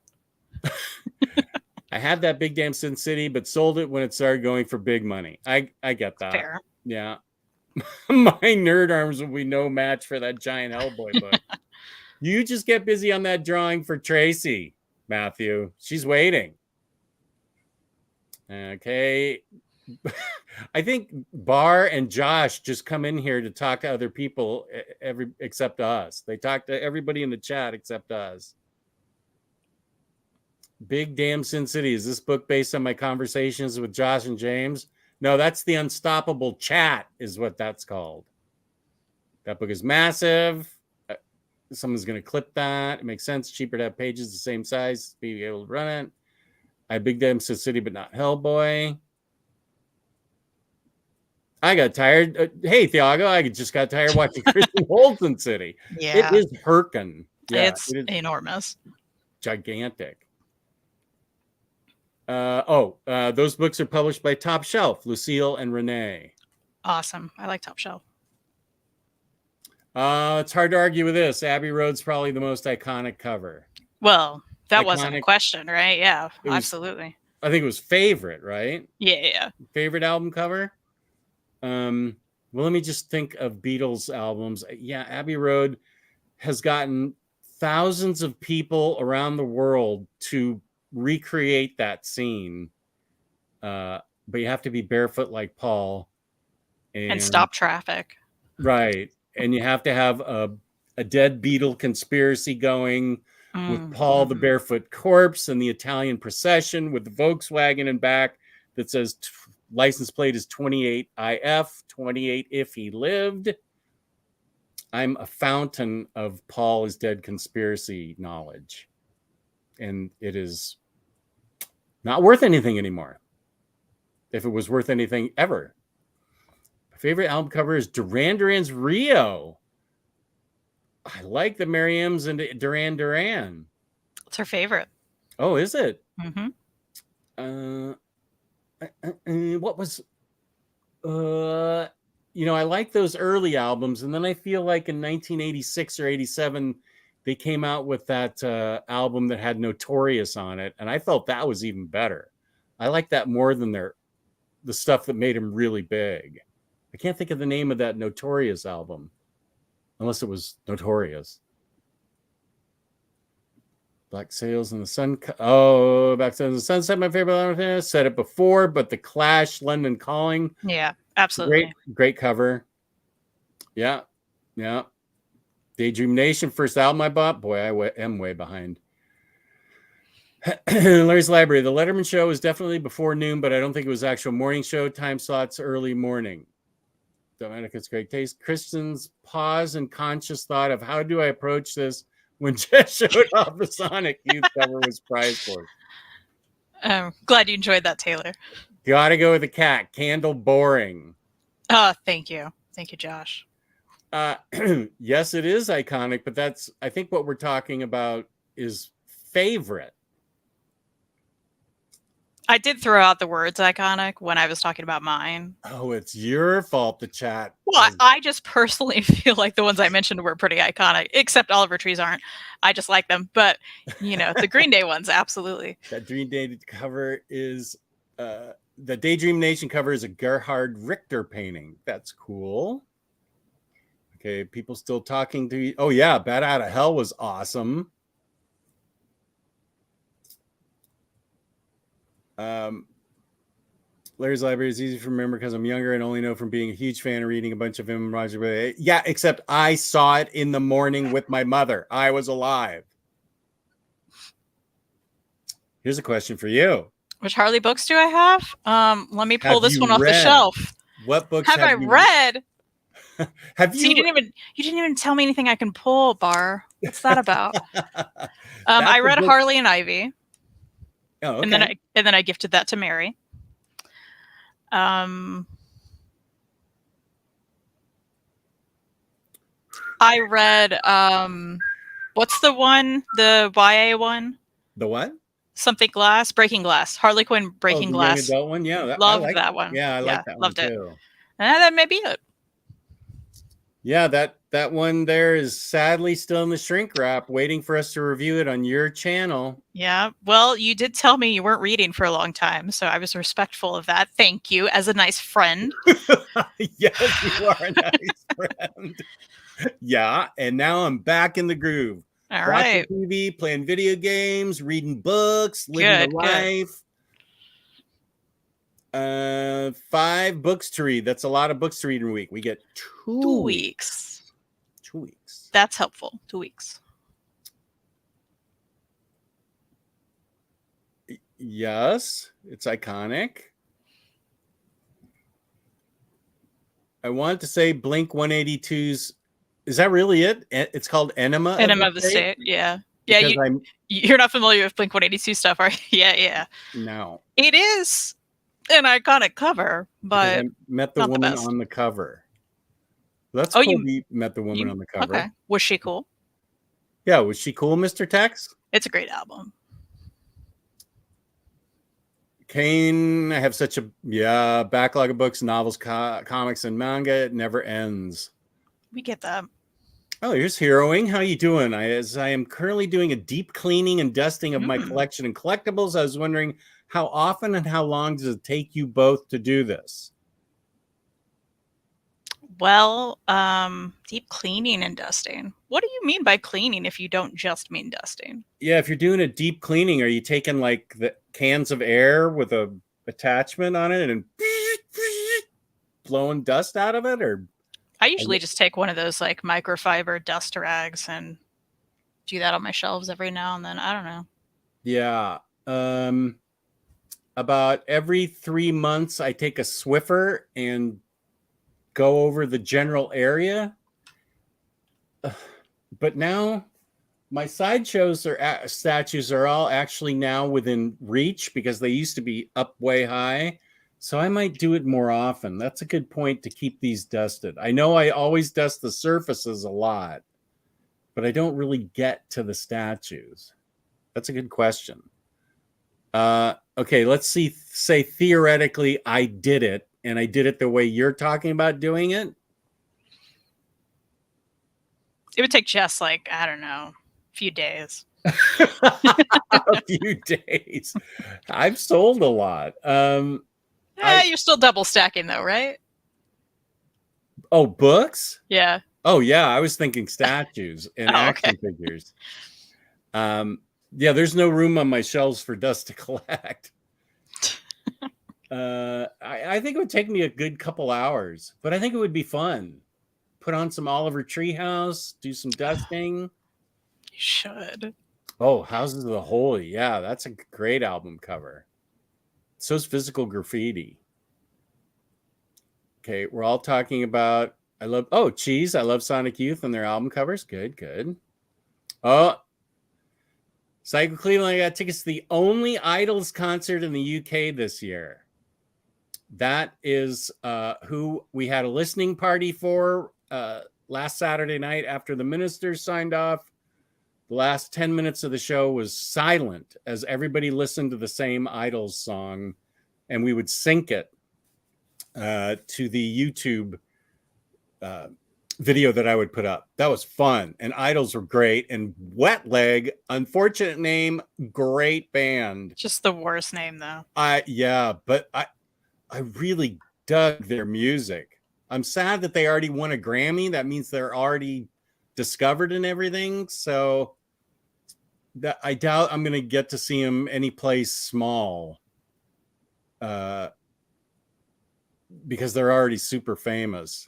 I had that Big Damn Sin City, but sold it when it started going for big money. I get that. Fair. Yeah. My nerd arms will be no match for that giant Hellboy book. You just get busy on that drawing for Tracy, Matthew. She's waiting. Okay. I think Bar and Josh just come in here to talk to other people except us. They talk to everybody in the chat except us. Big Damn Sin City. Is this book based on my conversations with Josh and James? No, that's the Unstoppable Chat is what that's called. That book is massive. Someone's going to clip that. It makes sense. Cheaper to have pages the same size to be able to run it. I had Big Damn Sin City, but not Hellboy. I got tired. Hey, Thiago, I just got tired watching Christian Holden City. Yeah. It is Herkin. Yeah, it's it is enormous. Gigantic. Those books are published by Top Shelf, Lucille and Renee. Awesome. I like Top Shelf. It's hard to argue with this. Abbey Road's probably the most iconic cover. Well, that wasn't a question, right? Yeah, absolutely. I think it was favorite, right? Yeah. Favorite album cover? Well, let me just think of Beatles albums. Yeah, Abbey Road has gotten thousands of people around the world to recreate that scene. But you have to be barefoot like Paul. And stop traffic. Right. And you have to have a dead Beatle conspiracy going with Paul the barefoot corpse and the Italian procession with the Volkswagen in back that says license plate is 28IF, 28 if he lived. I'm a fountain of Paul is dead conspiracy knowledge. And it is not worth anything anymore. If it was worth anything ever. My favorite album cover is Duran Duran's Rio. I like the Mary M's and Duran Duran. It's her favorite. Oh, is it? Mm-hmm. What was I like those early albums, and then I feel like in 1986 or 87 they came out with that album that had Notorious on it, and I felt that was even better. I like that more than the stuff that made him really big. I can't think of the name of that Notorious album unless it was Notorious. Black Sails in the Sun. Black Sails in the Sunset, my favorite. Said it before, but The Clash, London Calling. Yeah, absolutely. Great cover. Yeah. Daydream Nation, first album I bought. Boy, I am way behind. Larry's Library. The Letterman Show was definitely before noon, but I don't think it was actual morning show. Time slots early morning. Dominica's great taste. Kristen's pause and conscious thought of how do I approach this when Jess showed off the Sonic Youth cover was priceless. Glad you enjoyed that, Taylor. Gotta go with the cat. Candle boring. Oh, thank you. Thank you, Josh. Yes, it is iconic, but I think what we're talking about is favorite. I did throw out the words iconic when I was talking about mine. Oh, it's your fault, the chat. Well, I just personally feel like the ones I mentioned were pretty iconic, except Oliver Trees aren't. I just like them. But, the Green Day ones, absolutely. That Green Day cover is, the Daydream Nation cover is a Gerhard Richter painting. That's cool. Okay, people still talking to you. Oh, yeah, Bat Out of Hell was awesome. Larry's Library is easy to remember because I'm younger and only know from being a huge fan and reading a bunch of him and Roger. Yeah, except I saw it in the morning with my mother. I was alive. Here's a question for you. Which Harley books do I have? Let me pull this one off the shelf. What books have I read? Have you? So you didn't even tell me anything I can pull, Bar. What's that about? I read Harley and Ivy. Oh, okay. And then I gifted that to Mary. I read what's the one? The YA one? The what? Something Glass, Breaking Glass. Harley Quinn Breaking Glass. Young adult one, yeah. Loved that one. Yeah, I like that loved one it. too. And that may be it. Yeah, that one there is sadly still in the shrink wrap, waiting for us to review it on your channel. Yeah, well, you did tell me you weren't reading for a long time, so I was respectful of that. Thank you, as a nice friend. Yes, you are a nice friend. Yeah, and now I'm back in the groove. All right. Watching TV, playing video games, reading books, living the life. 5 books to read. That's a lot of books to read in a week. We get 2 weeks. 2 weeks. That's helpful. 2 weeks. Yes, it's iconic. I wanted to say Blink 182's. Is that really it? It's called Enema. Enema of the State. Yeah. Yeah. You're not familiar with Blink 182 stuff, are you? Yeah. No. It is an iconic cover, but I met the woman on the cover. That's cool. You met the woman on the cover. Okay. Was she cool? Yeah. Was she cool, Mr. Tex? It's a great album. Kane, I have such a backlog of books, novels, comics, and manga. It never ends. We get that. Oh, here's Heroing. How you doing? As I am currently doing a deep cleaning and dusting of my collection and collectibles, I was wondering how often and how long does it take you both to do this? Well, deep cleaning and dusting. What do you mean by cleaning if you don't just mean dusting? Yeah, if you're doing a deep cleaning, are you taking like the cans of air with a attachment on it and blowing dust out of it, or? I usually just take one of those like microfiber dust rags and do that on my shelves every now and then. I don't know. Yeah. About every 3 months, I take a Swiffer and go over the general area. But now my sideshows statues are all actually now within reach because they used to be up way high. So I might do it more often. That's a good point to keep these dusted. I know I always dust the surfaces a lot, but I don't really get to the statues. That's a good question. Okay, let's say theoretically I did it, and I did it the way you're talking about doing it. It would take Jess like, I don't know, a few days. A few days. I've sold a lot. You're still double stacking though, right? Oh, books? Yeah. Oh, yeah. I was thinking statues and action figures. Yeah, there's no room on my shelves for dust to collect. I think it would take me a good couple hours, but I think it would be fun. Put on some Oliver Treehouse, do some dusting. You should. Oh, Houses of the Holy. Yeah, that's a great album cover. So's Physical Graffiti. Okay, we're all talking about, Cheese. I love Sonic Youth and their album covers. Good. Oh, Psycho Cleveland, I got tickets to the only Idols concert in the UK this year. That is who we had a listening party for last Saturday night after the ministers signed off. The last 10 minutes of the show was silent as everybody listened to the same Idols song, and we would sync it to the YouTube video that I would put up. That was fun, and Idols were great. And Wet Leg, unfortunate name, great band. Just the worst name, though. But I really dug their music. I'm sad that they already won a Grammy. That means they're already discovered and everything. So that I doubt I'm going to get to see them any place small. Because they're already super famous.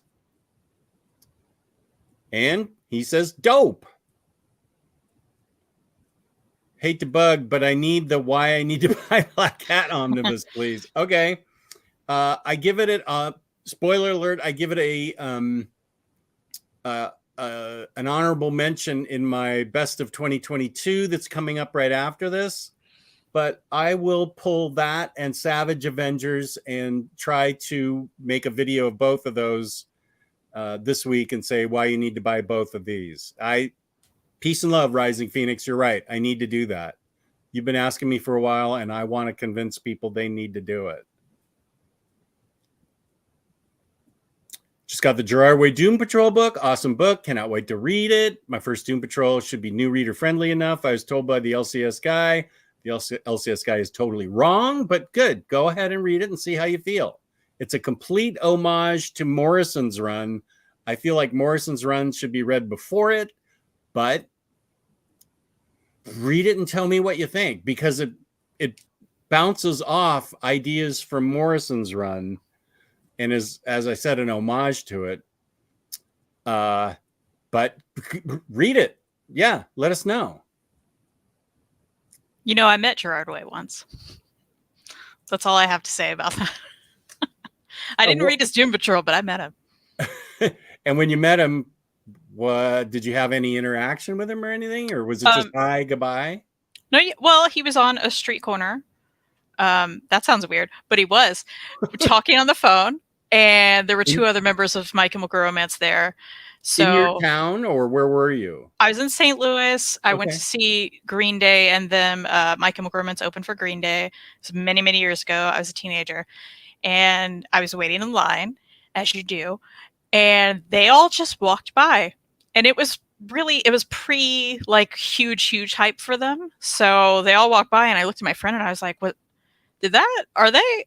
And he says, dope. Hate to bug, but I need the why I need to buy Black Cat omnibus, please. Okay. I give it spoiler alert, I give it an honorable mention in my best of 2022 that's coming up right after this. But I will pull that and Savage Avengers and try to make a video of both of those this week and say why you need to buy both of these. Peace and love, Rising Phoenix. You're right. I need to do that. You've been asking me for a while, and I want to convince people they need to do it. Just got the Gerard Way Doom Patrol book. Awesome book. Cannot wait to read it. My first Doom Patrol should be new reader friendly enough. I was told by the LCS guy. The LCS guy is totally wrong, but good. Go ahead and read it and see how you feel. It's a complete homage to Morrison's run. I feel like Morrison's run should be read before it, but read it and tell me what you think, because it bounces off ideas from Morrison's run and is, as I said, an homage to it. But read it. Yeah, let us know. You know, I met Gerard Way once. That's all I have to say about that. I didn't read his Doom Patrol, but I met him. And when you met him, did you have any interaction with him or anything? Or was it just hi, goodbye? No, well, he was on a street corner. That sounds weird, but he was talking on the phone. And there were two other members of My Chemical Romance there. So, in your town, or where were you? I was in St. Louis. I went to see Green Day, and then My Chemical Romance opened for Green Day. It was many, many years ago. I was a teenager. And I was waiting in line, as you do. And they all just walked by. And it was pre, like, huge hype for them. So they all walked by, and I looked at my friend, and I was like, what? Are they?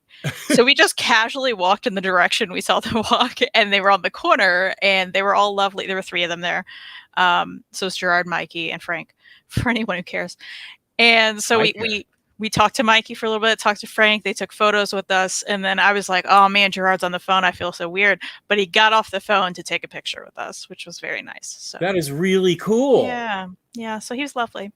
So we just casually walked in the direction we saw them walk, and they were on the corner, and they were all lovely. There were three of them there. So it's Gerard, Mikey, and Frank, for anyone who cares. And so we talked to Mikey for a little bit, talked to Frank. They took photos with us. And then I was like, oh man, Gerard's on the phone. I feel so weird. But he got off the phone to take a picture with us, which was very nice. So that is really cool. Yeah. So he was lovely.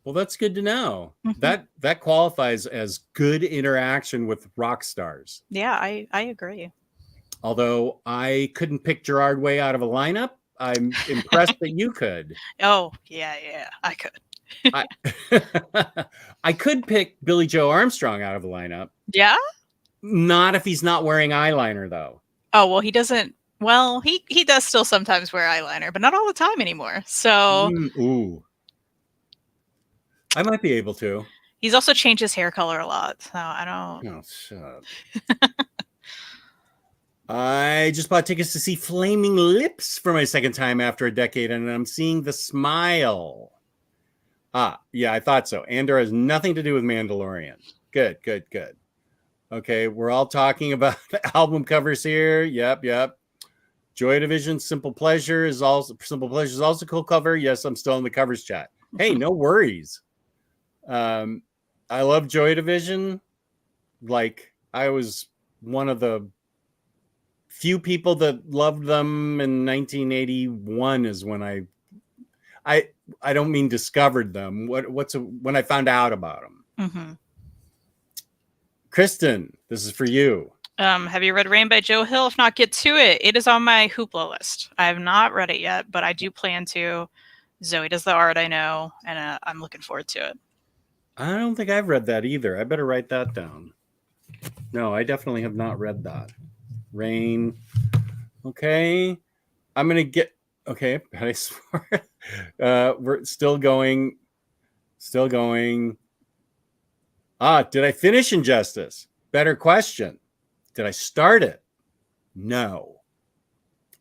Well, that's good to know. Mm-hmm. That qualifies as good interaction with rock stars. Yeah, I agree. Although I couldn't pick Gerard Way out of a lineup, I'm impressed that you could. Oh, yeah, I could. I could pick Billy Joe Armstrong out of a lineup. Yeah? Not if he's not wearing eyeliner, though. Oh, well, he doesn't. Well, he does still sometimes wear eyeliner, but not all the time anymore. So... Ooh. I might be able to. He's also changed his hair color a lot, so I don't... Oh, shut up. I just bought tickets to see Flaming Lips for my second time after a decade, and I'm seeing The Smile. Yeah, I thought so. Andor has nothing to do with Mandalorian. Good. Okay, we're all talking about the album covers here. Yep. Joy Division, Simple Pleasure is also a cool cover. Yes, I'm still in the covers chat. Hey, no worries. I love Joy Division. Like, I was one of the few people that loved them in 1981 is when I don't mean discovered them. When I found out about them. Mm-hmm. Kristen, this is for you. Have you read Rain by Joe Hill? If not, get to it. It is on my Hoopla list. I have not read it yet, but I do plan to. Zoe does the art, I know, and I'm looking forward to it. I don't think I've read that either. I better write that down. No, I definitely have not read that. Rain. Okay. I'm going to get. Okay. I swear. We're still going. Still going. Did I finish Injustice? Better question. Did I start it? No.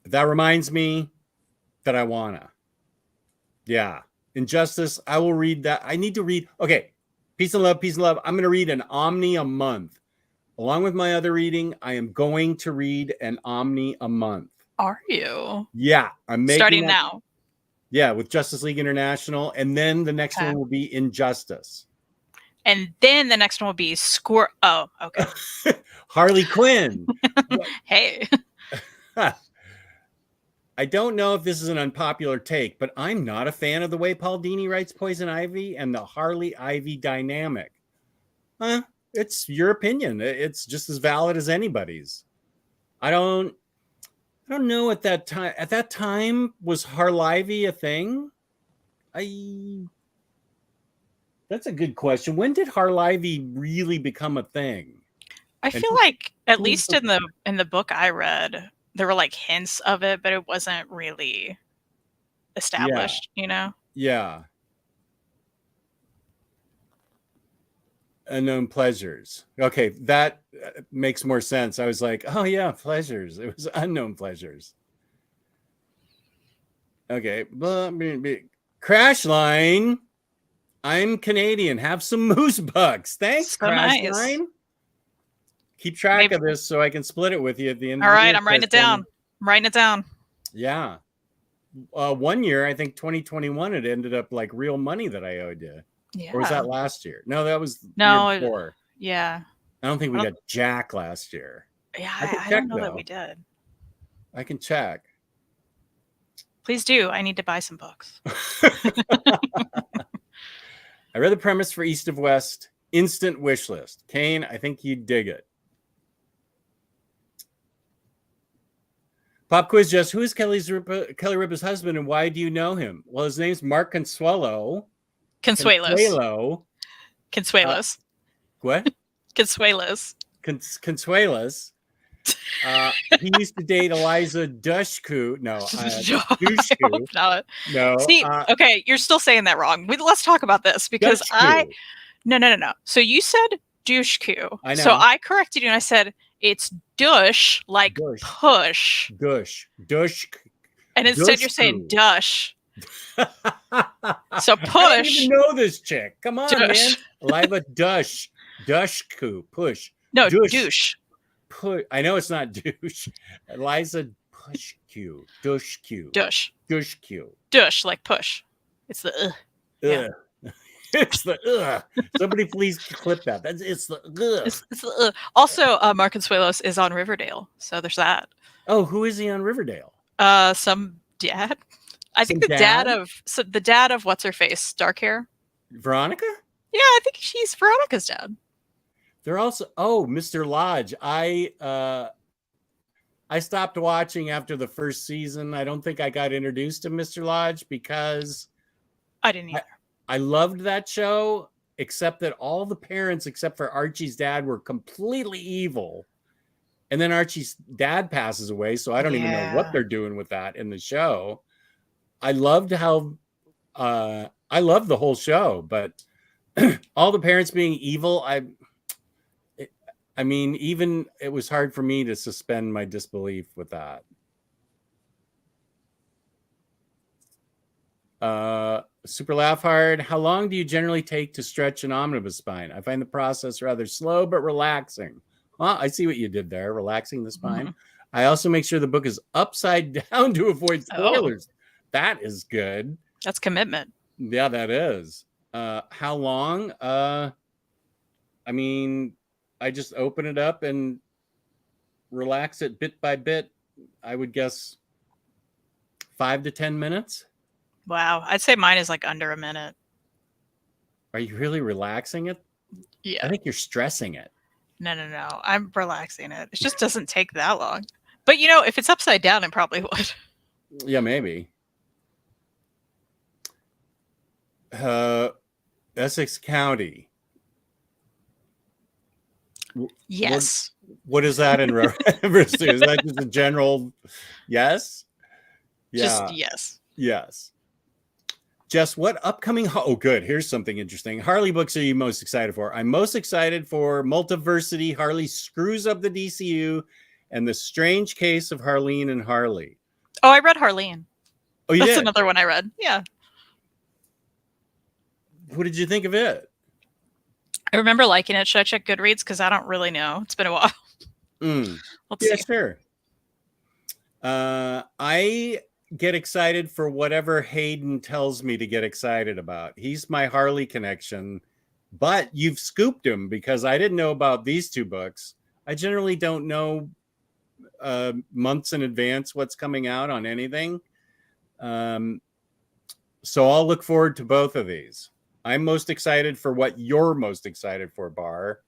That reminds me that I wanna. Yeah. Injustice. I will read that. I need to read. Okay. Peace and love. Peace and love. I'm going to read an Omni a month. Along with my other reading, I am going to read an Omni a month. Are you? Yeah. I'm making starting that, now. Yeah. With Justice League International. And then the next one will be Injustice. And then the next one will be Oh, okay. Harley Quinn. Hey. I don't know if this is an unpopular take, but I'm not a fan of the way Paul Dini writes Poison Ivy and the Harley Ivy dynamic. It's your opinion. It's just as valid as anybody's. I don't know at that time. At that time, was Harley Ivy a thing? That's a good question. When did Harley Ivy really become a thing? I feel like, at least in the book I read, there were like hints of it, but it wasn't really established, you know? Yeah. Unknown Pleasures. Okay, that makes more sense. I was like, oh yeah, Pleasures. It was Unknown Pleasures. Okay. Crash Line. I'm Canadian. Have some moose bucks. Thanks, So Crash nice. Line. Keep track of this so I can split it with you at the end. All right, I'm writing it down. I'm writing it down. Yeah. 1 year, I think 2021, it ended up like real money that I owed you. Yeah. Or was that last year? No, that was the year before. Yeah. I don't think we got Jack last year. Yeah, I don't know that we did. I can check. Please do. I need to buy some books. I read the premise for East of West. Instant wish list. Kane, I think you'd dig it. Pop quiz, Jess. Who is Kelly Ripa's husband and why do you know him? Well, his name's Mark Consuelos. Consuelos. What? Consuelos. Consuelos. He used to date Eliza Dushku. No, Dushku. No. See, okay, you're still saying that wrong. Let's talk about this because Dushku. No. So you said Dushku. I know. So I corrected you and I said it's dush, like dush. Push. Dush. And instead you're saying dush. So push. I don't even know this chick. Come on, man. Eliza Dushku. Push. No, douche. I know it's not douche. Eliza Pushq. Dushq. Dushq. Dush, like push. It's the Yeah. It's the Somebody please clip that. It's the It's the Also, Mark Consuelos is on Riverdale, so there's that. Oh, who is he on Riverdale? Some dad. I think the dad of what's her face, dark hair. Veronica? Yeah, I think she's Veronica's dad. They're also Mr. Lodge. I stopped watching after the first season. I don't think I got introduced to Mr. Lodge because I didn't either. I loved that show, except that all the parents, except for Archie's dad, were completely evil. And then Archie's dad passes away, so I don't even know what they're doing with that in the show. I loved how I loved the whole show, but all the parents being evil, I mean, even it was hard for me to suspend my disbelief with that. Super Laugh Hard. How long do you generally take to stretch an omnibus spine? I find the process rather slow, but relaxing. Well, I see what you did there, relaxing the spine. Mm-hmm. I also make sure the book is upside down to avoid spoilers. That is good. That's commitment. Yeah, that is. How long? I mean, I just open it up and relax it bit by bit. I would guess 5 to 10 minutes. Wow. I'd say mine is like under a minute. Are you really relaxing it? Yeah. I think you're stressing it. No. I'm relaxing it. It just doesn't take that long. But, you know, if it's upside down, it probably would. Yeah, maybe. Essex County. Yes. What is that in reference to? Is that just a general yes? Just Yeah. yes. Yes. Jess, what upcoming... Oh, good. Here's something interesting. Harley books are you most excited for? I'm most excited for Multiversity, Harley Screws Up the DCU, and The Strange Case of Harleen and Harley. Oh, I read Harleen. Oh, you That's did? another one I read. Yeah. What did you think of it? I remember liking it. Should I check Goodreads? Because I don't really know. It's been a while. Let's Yeah, see. sure. I get excited for whatever Hayden tells me to get excited about. He's my Harley connection, but you've scooped him because I didn't know about these two books. I generally don't know months in advance what's coming out on anything. So I'll look forward to both of these. I'm most excited for what you're most excited for, Bar.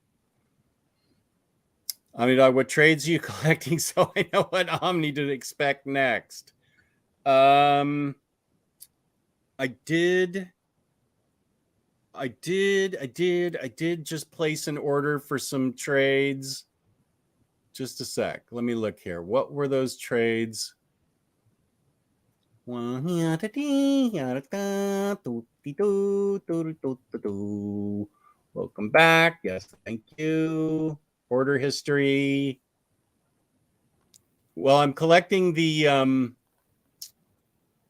OmniDog, what trades are you collecting so I know what Omni to expect next? I did just place an order for some trades. Just a sec. Let me look here. What were those trades? Welcome back. Yes, thank you. Order history. Well, I'm collecting the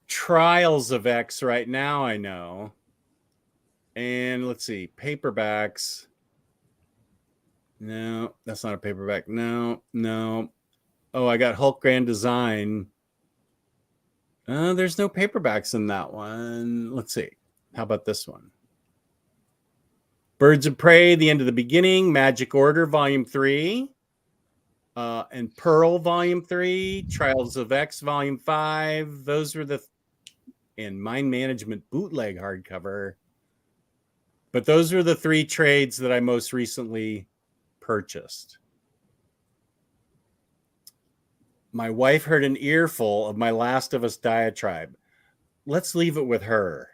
Trials of X right now, I know. And let's see, paperbacks. No, that's not a paperback. No. Oh, I got Hulk Grand Design. There's no paperbacks in that one. Let's see. How about this one? Birds of Prey, The End of the Beginning, Magic Order, Volume 3, and Pearl, Volume 3, Trials of X, Volume 5. Those were and Mind Management bootleg hardcover. But those were the three trades that I most recently purchased. My wife heard an earful of my Last of Us diatribe. Let's leave it with her.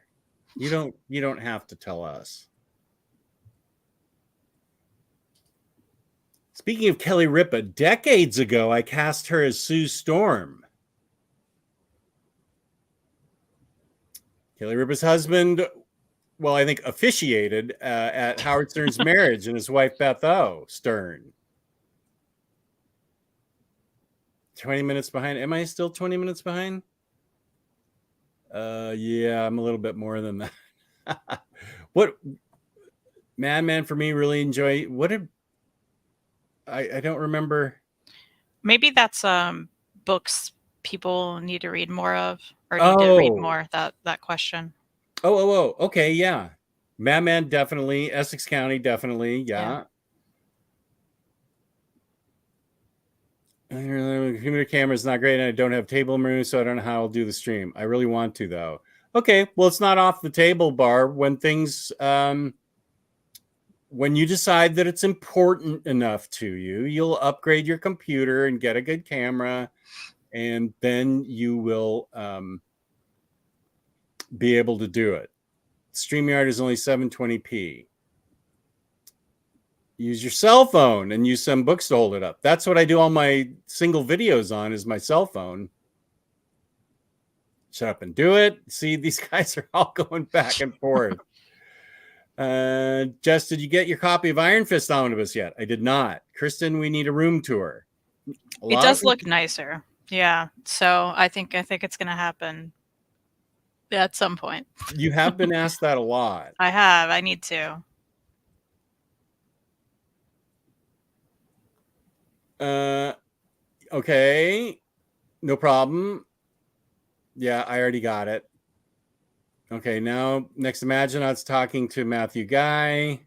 You don't have to tell us. Speaking of Kelly Ripa, decades ago, I cast her as Sue Storm. Kelly Ripa's husband, well, I think officiated at Howard Stern's marriage, and his wife, Beth O. Stern. 20 minutes behind. Am I still 20 minutes behind? Yeah, I'm a little bit more than that. What Madman for me really enjoy. What did I don't remember. Maybe that's books people need to read more of, or need to read more. That question. Oh. Okay, yeah. Madman definitely. Essex County definitely. Yeah. The computer camera is not great, and I don't have table room, so I don't know how I'll do the stream. I really want to, though. Okay, well, it's not off the table, Bar. When things, when you decide that it's important enough to you, you'll upgrade your computer and get a good camera, and then you will be able to do it. StreamYard is only 720p. Use your cell phone and use some books to hold it up. That's what I do all my single videos on, is my cell phone. Shut up and do it. See, these guys are all going back and forth. Jess, did you get your copy of Iron Fist Omnibus yet? I did not. Kristen, we need a room tour. It does look nicer. Yeah. So I think it's going to happen at some point. You have been asked that a lot. I have. I need to. Okay. No problem. Yeah, I already got it. Okay, now next Imaginauts talking to Matthew Guy.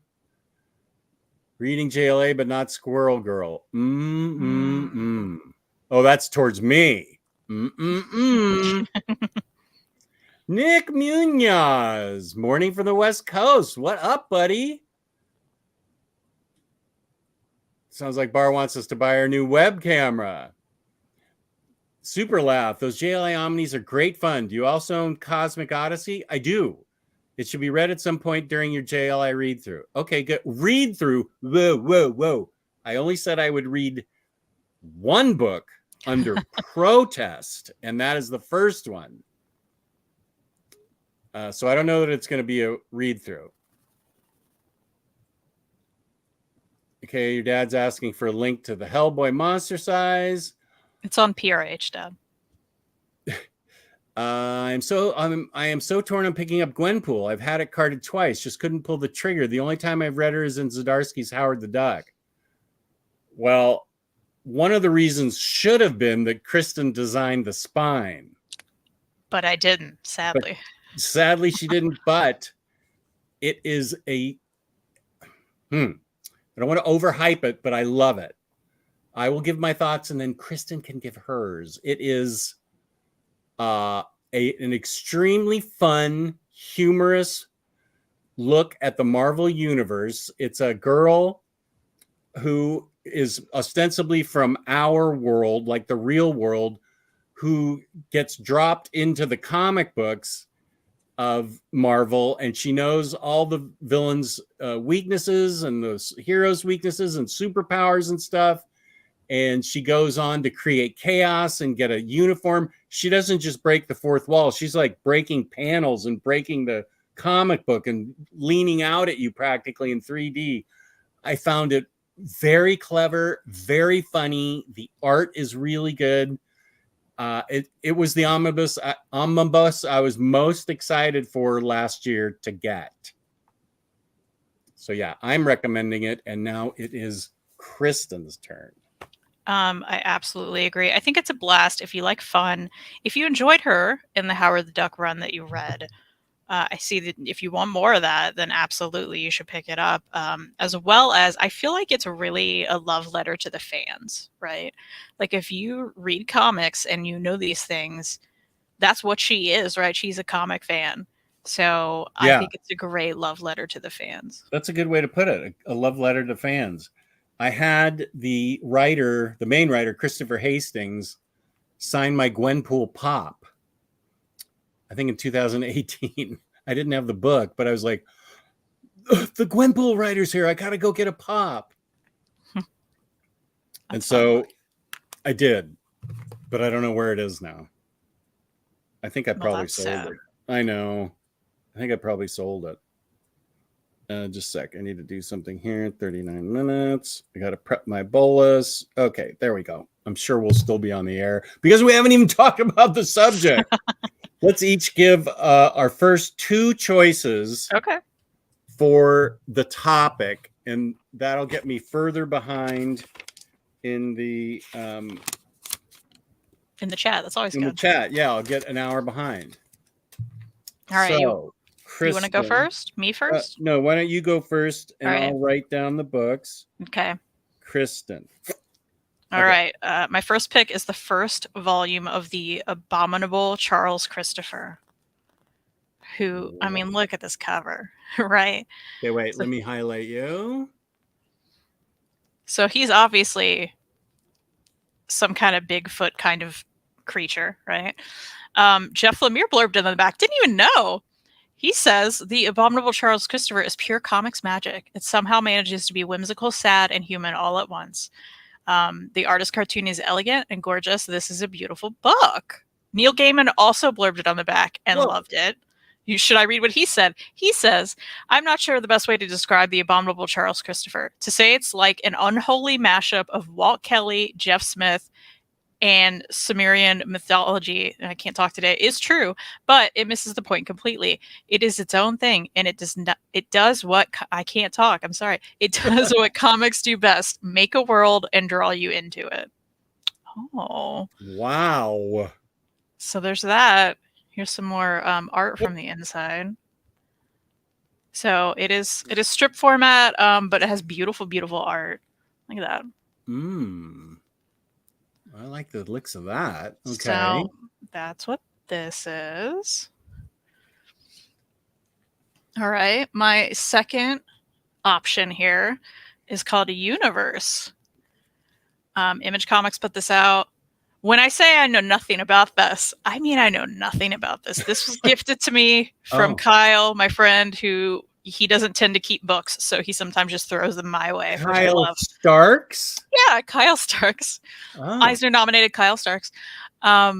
Reading JLA, but not Squirrel Girl. Oh, that's towards me. Nick Munoz, morning from the West Coast. What up, buddy? Sounds like Bar wants us to buy our new web camera. Super laugh. Those JLA Omnis are great fun. Do you also own Cosmic Odyssey? I do. It should be read at some point during your JLI read through. Okay, good. Read through. Whoa, whoa, whoa. I only said I would read one book under protest, and that is the first one. So I don't know that it's going to be a read through. Okay, your dad's asking for a link to the Hellboy Monster Size. It's on PRH, Dad. I am so torn on picking up Gwenpool. I've had it carded twice, just couldn't pull the trigger. The only time I've read her is in Zdarsky's Howard the Duck. Well, one of the reasons should have been that Kristen designed the spine. But I didn't, sadly. Sadly, she didn't, but it is a... I don't want to overhype it, but I love it. I will give my thoughts, and then Kristen can give hers. It is an extremely fun, humorous look at the Marvel Universe. It's a girl who is ostensibly from our world, like the real world, who gets dropped into the comic books of Marvel, and she knows all the villains' weaknesses and the heroes' weaknesses and superpowers and stuff. And she goes on to create chaos and get a uniform. She doesn't just break the fourth wall. She's like breaking panels and breaking the comic book and leaning out at you practically in 3D. I found it very clever, very funny. The art is really good. It was the omnibus I was most excited for last year to get. So yeah, I'm recommending it, and now it is Kristen's turn. I absolutely agree. I think it's a blast if you like fun. If you enjoyed her in the Howard the Duck run that you read, I see that if you want more of that, then absolutely you should pick it up. As well as I feel like it's really a love letter to the fans, right? Like if you read comics and you know these things, that's what she is, right? She's a comic fan. So I think it's a great love letter to the fans. That's a good way to put it. A love letter to fans. I had the main writer, Christopher Hastings, sign my Gwenpool Pop. I think in 2018. I didn't have the book, but I was like, the Gwenpool writer's here. I got to go get a pop. And so I did, but I don't know where it is now. I think I probably sold it. I know. I think I probably sold it. Just a sec. I need to do something here. 39 minutes. I got to prep my bolus. Okay, there we go. I'm sure we'll still be on the air because we haven't even talked about the subject. Let's each give our first two choices for the topic, and that'll get me further behind in the chat. That's always good. In the chat, yeah, I'll get an hour behind. All right, so, you want to go first? Me first? No, why don't you go first, and I'll write down the books. Okay. Kristen. All right. My first pick is the first volume of The Abominable Charles Christopher. Who, I mean, look at this cover, right? Okay, wait, let me highlight you. So he's obviously some kind of Bigfoot kind of creature, right? Jeff Lemire blurbed in the back. Didn't even know. He says, The Abominable Charles Christopher is pure comics magic. It somehow manages to be whimsical, sad, and human all at once. The artist cartoon is elegant and gorgeous. This is a beautiful book. Neil Gaiman also blurbed it on the back and loved it. Should I read what he said? He says, I'm not sure the best way to describe The Abominable Charles Christopher. To say it's like an unholy mashup of Walt Kelly, Jeff Smith, and Sumerian mythology, and I can't talk today, is true, but it misses the point completely. It is its own thing, and it does what I can't talk. I'm sorry. It does what comics do best: make a world and draw you into it. Oh, wow! So there's that. Here's some more art from the inside. So it is strip format, but it has beautiful, beautiful art. Look at that. I like the looks of that. Okay. So that's what this is. All right. My second option here is called a universe. Image Comics put this out. When I say I know nothing about this, I mean I know nothing about this. This was gifted to me from Kyle, my friend, who he doesn't tend to keep books, so he sometimes just throws them my way, which I Kyle love. Starks? Yeah, Kyle Starks. Oh. Eisner-nominated Kyle Starks. Let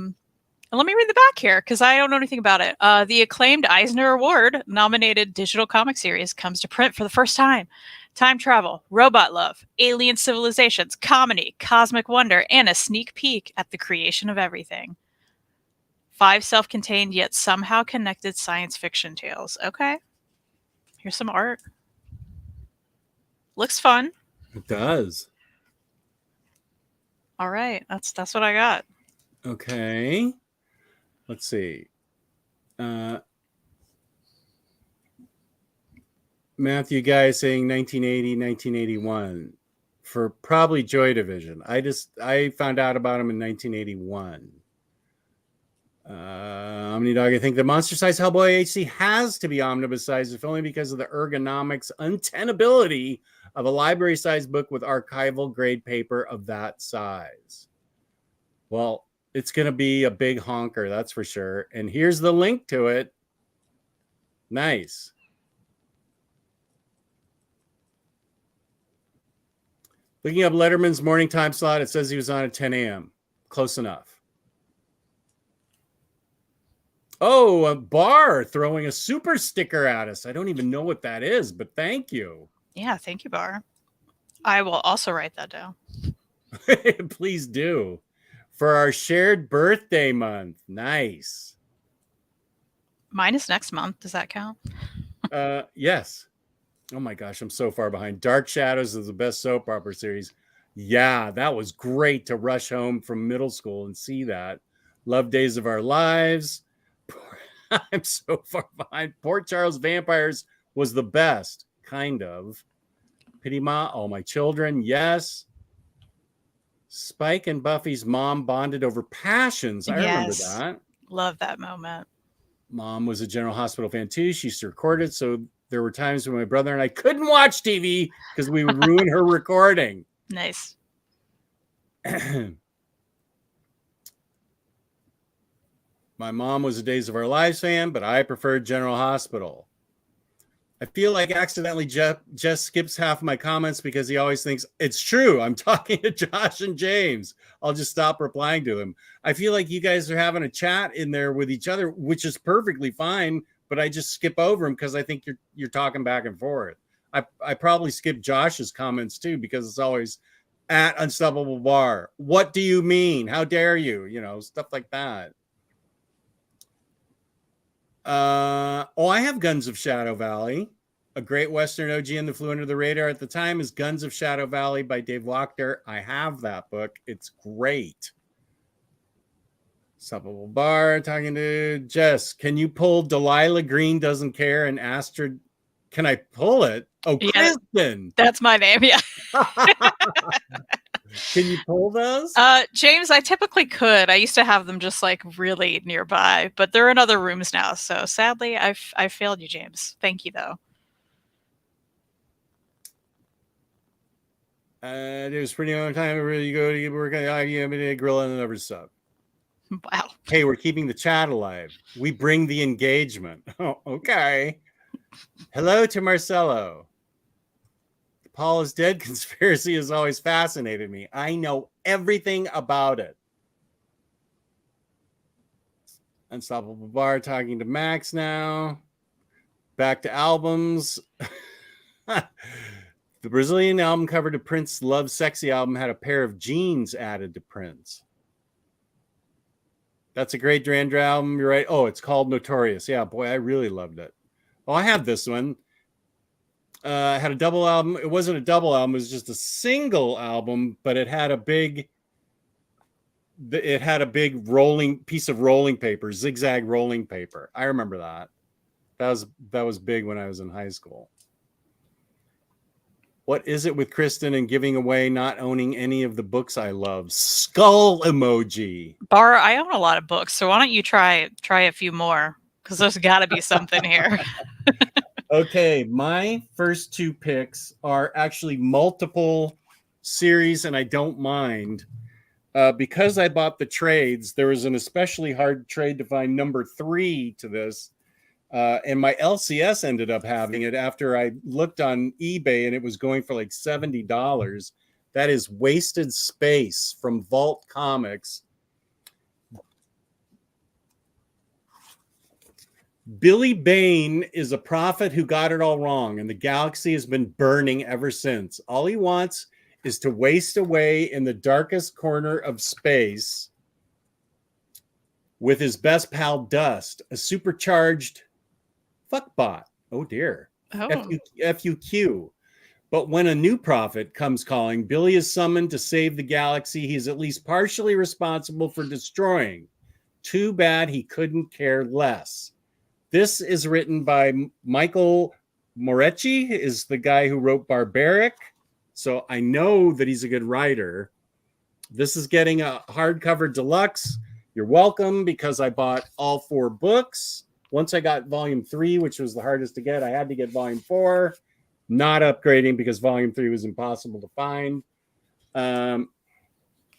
me read the back here because I don't know anything about it. The acclaimed Eisner Award-nominated digital comic series comes to print for the first time. Time travel, robot love, alien civilizations, comedy, cosmic wonder, and a sneak peek at the creation of everything. 5 self-contained yet somehow connected science fiction tales. Okay. Here's some art. Looks fun. It does. All right. That's what I got. Okay. Let's see. Matthew Guy is saying 1980, 1981 for probably Joy Division. I found out about him in 1981. OmniDog, I think the monster size Hellboy HC has to be omnibus size, if only because of the ergonomics untenability of a library size book with archival grade paper of that size. Well, it's going to be a big honker, that's for sure. And here's the link to it. Nice. Looking up Letterman's morning time slot, it says he was on at 10 a.m. Close enough. Oh, a bar throwing a super sticker at us. I don't even know what that is, but thank you. Yeah, thank you, Bar. I will also write that down. Please do. For our shared birthday month. Nice. Mine is next month. Does that count? Yes. Oh my gosh, I'm so far behind. Dark Shadows is the best soap opera series. Yeah, that was great to rush home from middle school and see that. Love Days of Our Lives. I'm so far behind. Port Charles Vampires was the best, kind of. Pity Ma, All My Children, yes. Spike and Buffy's mom bonded over passions. I remember that. Love that moment. Mom was a General Hospital fan too. She used to record it, so there were times when my brother and I couldn't watch TV because we would ruin her recording. Nice. My mom was a Days of Our Lives fan, but I preferred General Hospital. I feel like accidentally Jeff skips half of my comments because he always thinks it's true. I'm talking to Josh and James. I'll just stop replying to them. I feel like you guys are having a chat in there with each other, which is perfectly fine, but I just skip over them because I think you're talking back and forth. I probably skip Josh's comments too because it's always at Unstoppable Bar. What do you mean? How dare you? You know, stuff like that. I have Guns of Shadow Valley, a great Western OG and that flew under the radar at the time is Guns of Shadow Valley by Dave Wachter. I have that book. It's great. Unstoppable Bar, talking to Jess. Can you pull Delilah Green Doesn't Care and Astrid? Can I pull it? Oh, Yeah, Kristen. That's my name, yeah. Can you pull those? James, I typically could. I used to have them just like really nearby, but they're in other rooms now. So sadly, I failed you, James. Thank you, though. It was pretty long time. Really go to work on the IBM grill and other stuff. Wow. Hey, we're keeping the chat alive. We bring the engagement. Oh, okay. Hello to Marcelo. Paul is dead conspiracy has always fascinated me. I know everything about it. Unstoppable Bar talking to Max now. Back to albums. The Brazilian album cover to Prince's Love Sexy album had a pair of jeans added to Prince. That's a great Duran Duran album. You're right. Oh, it's called Notorious. Yeah, boy, I really loved it. Oh, I have this one. It had a double album. It wasn't a double album. It was just a single album, but it had a big rolling piece of rolling paper, zigzag rolling paper. I remember that. That was big when I was in high school. What is it with Kristen and giving away not owning any of the books I love? Skull emoji. Bar, I own a lot of books, so why don't you try a few more? Because there's got to be something here. Okay, my first 2 picks are actually multiple series, and I don't mind. because I bought the trades, there was an especially hard trade to find number 3 to this. And my LCS ended up having it after I looked on eBay and it was going for like $70. That is Wasted Space from Vault Comics. Billy Bane is a prophet who got it all wrong, and the galaxy has been burning ever since. All he wants is to waste away in the darkest corner of space with his best pal Dust, a supercharged fuckbot. Oh dear. Oh. FUQ. But when a new prophet comes calling, Billy is summoned to save the galaxy he's at least partially responsible for destroying. Too bad he couldn't care less. This is written by Michael Morecci, is the guy who wrote Barbaric. So I know that he's a good writer. This is getting a hardcover deluxe. You're welcome, because I bought all 4 books. Once I got volume 3, which was the hardest to get, I had to get volume 4. Not upgrading because volume 3 was impossible to find.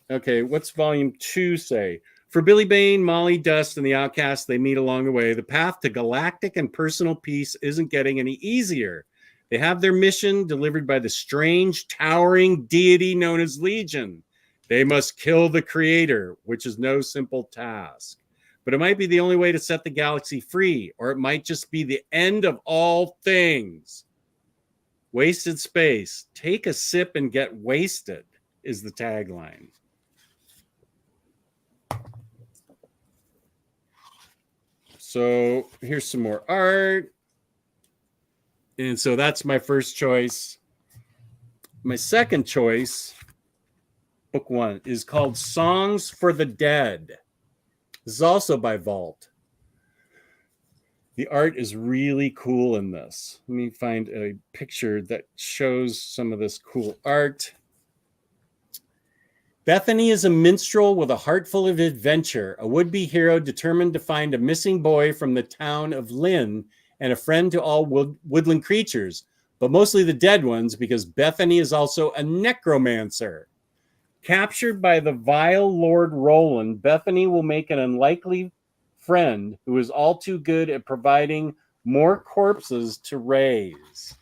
Okay, what's volume 2 say? For Billy Bane, Molly, Dust, and the Outcasts they meet along the way, the path to galactic and personal peace isn't getting any easier. They have their mission delivered by the strange, towering deity known as Legion. They must kill the creator, which is no simple task. But it might be the only way to set the galaxy free, or it might just be the end of all things. Wasted Space. Take a sip and get wasted is the tagline. So here's some more art. And so that's my first choice. My second choice, book 1, is called Songs for the Dead. This is also by Vault. The art is really cool in this. Let me find a picture that shows some of this cool art. Bethany is a minstrel with a heart full of adventure, a would-be hero determined to find a missing boy from the town of Lynn and a friend to all woodland creatures, but mostly the dead ones, because Bethany is also a necromancer. Captured by the vile Lord Roland, Bethany will make an unlikely friend who is all too good at providing more corpses to raise.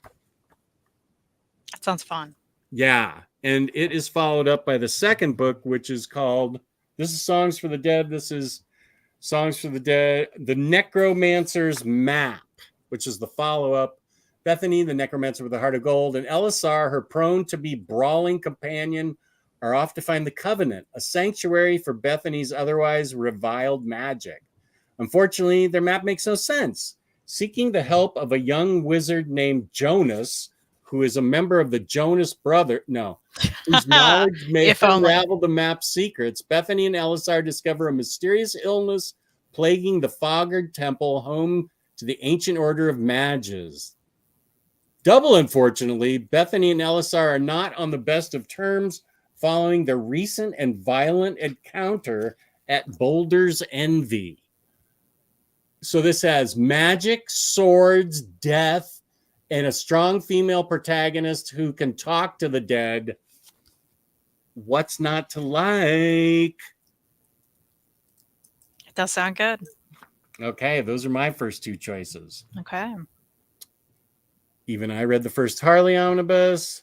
That sounds fun. Yeah. And it is followed up by the second book, which is called, this is Songs for the Dead. This is Songs for the Dead, The Necromancer's Map, which is the follow-up. Bethany, the necromancer with the heart of gold, and Elisar, her prone-to-be brawling companion, are off to find the Covenant, a sanctuary for Bethany's otherwise reviled magic. Unfortunately, their map makes no sense. Seeking the help of a young wizard named Jonas, who is a member of the Jonas whose knowledge may unravel the map's secrets, Bethany and Elisar discover a mysterious illness plaguing the Foggard Temple, home to the ancient order of mages. Double unfortunately, Bethany and Elisar are not on the best of terms following their recent and violent encounter at Boulder's Envy. So this has magic, swords, death, and a strong female protagonist who can talk to the dead. What's not to like? It does sound good. Okay, those are my first 2 choices. Okay. Even I read the first Harley omnibus.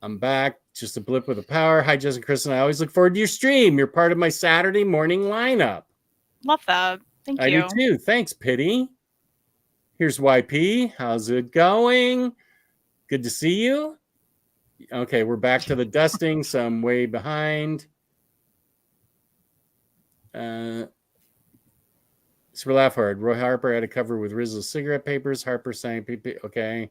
I'm back. Just a blip with the power. Hi, Jessica, Chris, and I always look forward to your stream. You're part of my Saturday morning lineup. Love that. Thank you. I do too. Thanks, Pity. Here's YP. How's it going? Good to see you. Okay, we're back to the dusting, so I'm way behind. Super laugh hard. Roy Harper had a cover with Rizzo's cigarette papers. Harper saying, okay.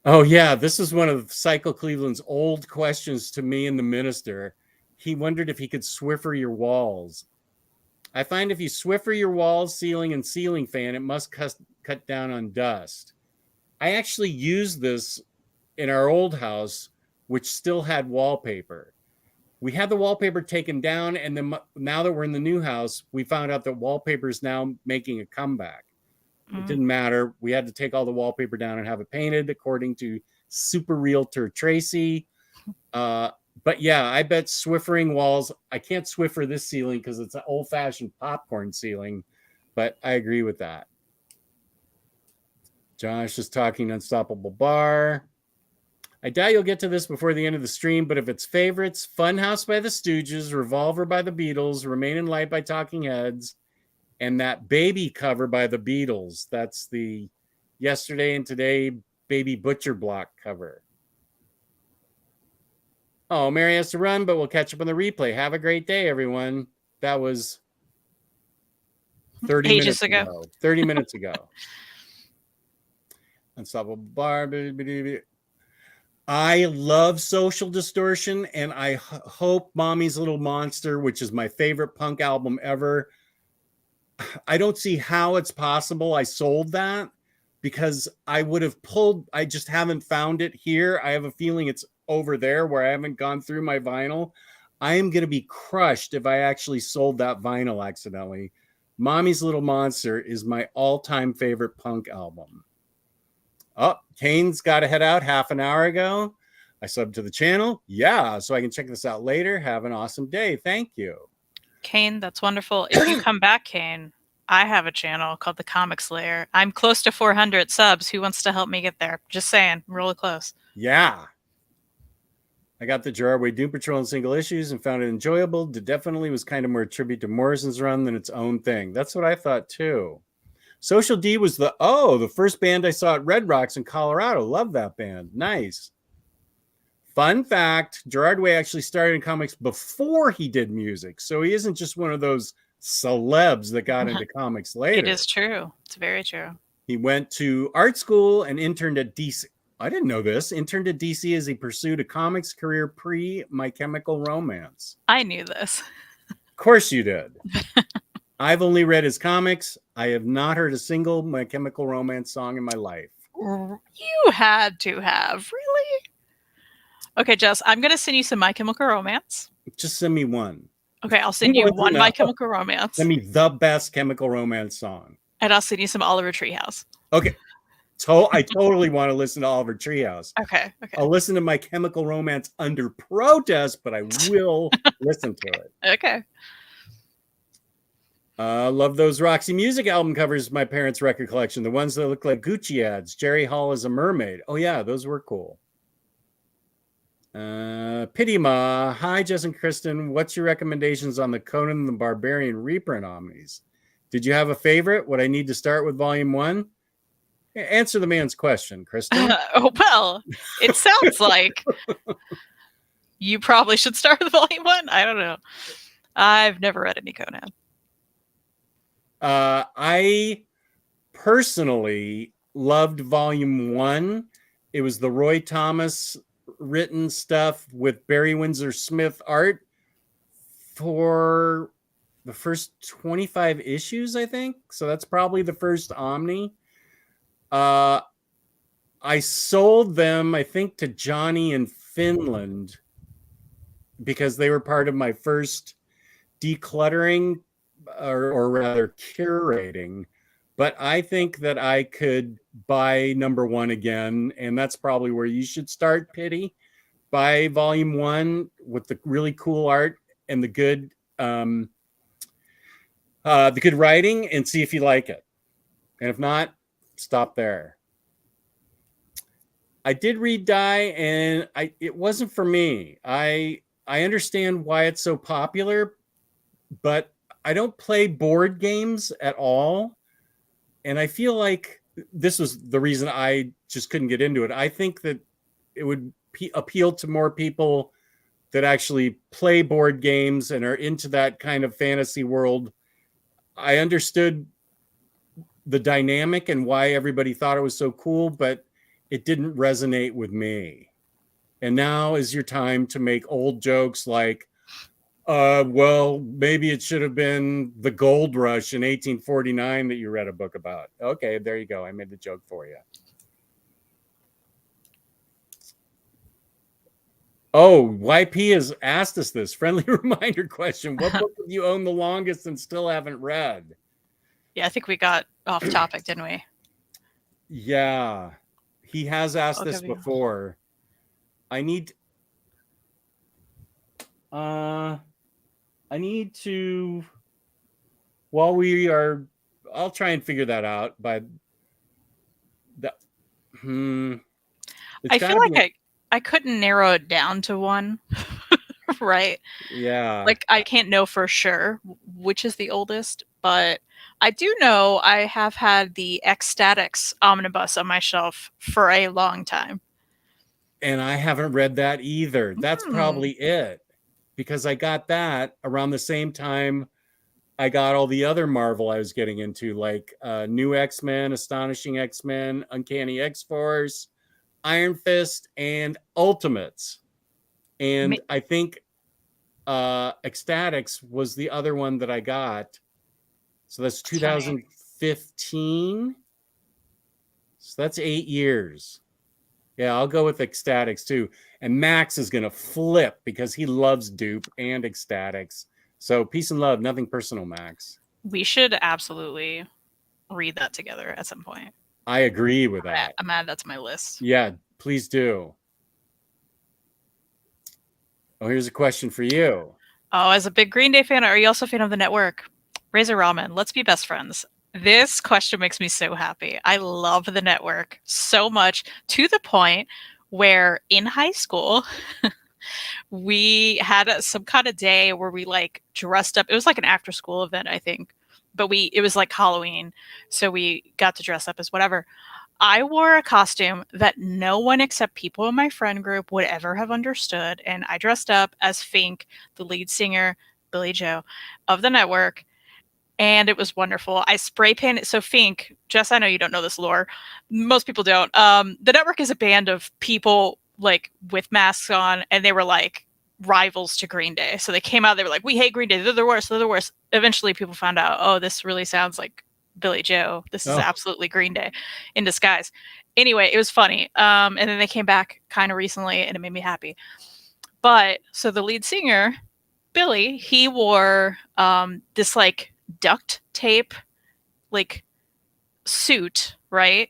Oh, yeah, this is one of Cycle Cleveland's old questions to me and the minister. He wondered if he could Swiffer your walls. I find if you Swiffer your walls, ceiling, and ceiling fan, it must cut down on dust. I actually used this in our old house, which still had wallpaper. We had the wallpaper taken down, and then now that we're in the new house, we found out that wallpaper is now making a comeback. It didn't matter. We had to take all the wallpaper down and have it painted, according to super realtor Tracy. But But yeah, I bet Swiffering walls. I can't Swiffer this ceiling because it's an old-fashioned popcorn ceiling. But I agree with that. Josh is talking Unstoppable Bar. I doubt you'll get to this before the end of the stream, but if it's favorites, Funhouse by the Stooges, Revolver by the Beatles, Remain in Light by Talking Heads, and that Baby cover by the Beatles. That's the Yesterday and Today Baby Butcher Block cover. Oh, Mary has to run, but we'll catch up on the replay. Have a great day, everyone. That was 30 Ages minutes ago. 30 minutes ago. Unstoppable Bar. I love Social Distortion, and I hope Mommy's Little Monster, which is my favorite punk album ever. I don't see how it's possible I sold that, because I would have pulled. I just haven't found it here. I have a feeling it's over there where I haven't gone through my vinyl. I am going to be crushed if I actually sold that vinyl accidentally. Mommy's Little Monster is my all-time favorite punk album. Oh, Kane's got to head out half an hour ago. I subbed to the channel. Yeah, so I can check this out later. Have an awesome day. Thank you. Kane, that's wonderful. If you come back, Kane, I have a channel called The Comic Slayer. I'm close to 400 subs. Who wants to help me get there? Just saying. I'm really close. Yeah. I got the Gerard Way Doom Patrol in single issues and found it enjoyable. It definitely was kind of more a tribute to Morrison's run than its own thing. That's what I thought too. Social D was the first band I saw at Red Rocks in Colorado. Love that band. Nice. Fun fact, Gerard Way actually started in comics before he did music. So he isn't just one of those celebs that got into comics later. It is true. It's very true. He went to art school and interned at DC. I didn't know this. Interned at DC as he pursued a comics career pre My Chemical Romance. I knew this. Of course you did. I've only read his comics. I have not heard a single My Chemical Romance song in my life. You had to have. Really? Okay, Jess, I'm going to send you some My Chemical Romance. Just send me one. Okay, I'll send you one My Chemical Romance. Send me the best Chemical Romance song. And I'll send you some Oliver Treehouse. Okay. So I totally want to listen to Oliver Treehouse. Okay. I'll listen to My Chemical Romance under protest, but I will listen to it. Okay. Love those Roxy Music album covers, my parents' record collection. The ones that look like Gucci ads. Jerry Hall as a mermaid. Oh, yeah, those were cool. Pity Ma. Hi, Jess and Kristen. What's your recommendations on the Conan the Barbarian reprint omnis? Did you have a favorite? Would I need to start with volume 1? Answer the man's question, Kristen. Well, it sounds like you probably should start with volume 1. I don't know. I've never read any Conan. I personally loved volume 1. It was the Roy Thomas written stuff with Barry Windsor Smith art for the first 25 issues, I think. So that's probably the first Omni. I sold them, I think, to Johnny in Finland because they were part of my first decluttering or rather curating. But I think that I could buy number 1 again, and that's probably where you should start, Pity. Buy volume 1 with the really cool art and the good writing, and see if you like it. And if not, stop there. I did read Die, and it wasn't for me. I understand why it's so popular, but I don't play board games at all. And I feel like this was the reason I just couldn't get into it. I think that it would appeal to more people that actually play board games and are into that kind of fantasy world. I understood the dynamic and why everybody thought it was so cool, but it didn't resonate with me. And now is your time to make old jokes like, well, maybe it should have been the gold rush in 1849 that you read a book about. Okay, there you go. I made the joke for you. Oh, YP has asked us this friendly reminder question. What book have you owned the longest and still haven't read? Yeah, I think we got off topic, didn't we? Yeah, he has asked this before. I need to. While we are, I'll try and figure that out. But that, it's I got feel to like be. I couldn't narrow it down to one, right? Yeah, Like I can't know for sure which is the oldest, but I do know I have had the Ecstatics omnibus on my shelf for a long time. and I haven't read that either. That's Hmm. probably it, because I got that around the same time I got all the other Marvel I was getting into, like New X-Men, Astonishing X-Men, Uncanny X-Force, Iron Fist, and Ultimates. And I think Ecstatics was the other one that I got. So that's That's funny. 2015. So that's 8 years. Yeah, I'll go with Ecstatics too. And Max is going to flip because he loves Dupe and Ecstatics. So peace and love, nothing personal, Max. We should absolutely read that together at some point. I agree with that. I'm add that to my list. Yeah, please do. Oh, here's a question for you. Oh, as a big Green Day fan, are you also a fan of the network? Razor Ramen, let's be best friends. This question makes me so happy. I love the network so much to the point where in high school, we had some kind of day where we like dressed up. It was like an after school event, I think, but it was like Halloween. So we got to dress up as whatever. I wore a costume that no one except people in my friend group would ever have understood. And I dressed up as Fink, the lead singer, Billy Joe, of the network. And it was wonderful. I spray painted. So Fink, Jess, I know you don't know this lore. Most people don't. The network is a band of people like with masks on, and they were like rivals to Green Day. So they came out, they were like, we hate Green Day. They're the worst. They're the worst. Eventually people found out, oh, this really sounds like Billy Joe. This is Oh, absolutely Green Day in disguise. Anyway, it was funny. And then they came back kind of recently and it made me happy. But so the lead singer, Billy, he wore this like duct tape like suit, right?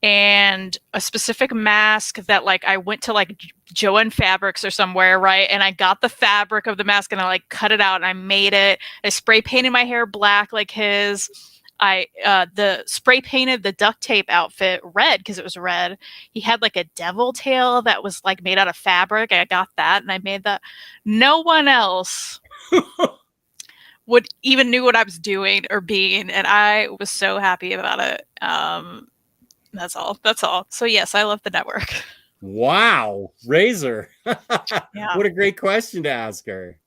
And a specific mask that like I went to like Joann Fabrics or somewhere, right? And I got the fabric of the mask and I like cut it out and I made it. I spray painted my hair black like his. I the spray painted the duct tape outfit red because it was red. He had like a devil tail that was like made out of fabric. I got that and I made that. No one else would even knew what I was doing or being, and I was so happy about it. That's all. That's all. So yes, I love the network. wow. Razor. Yeah. What a great question to ask her.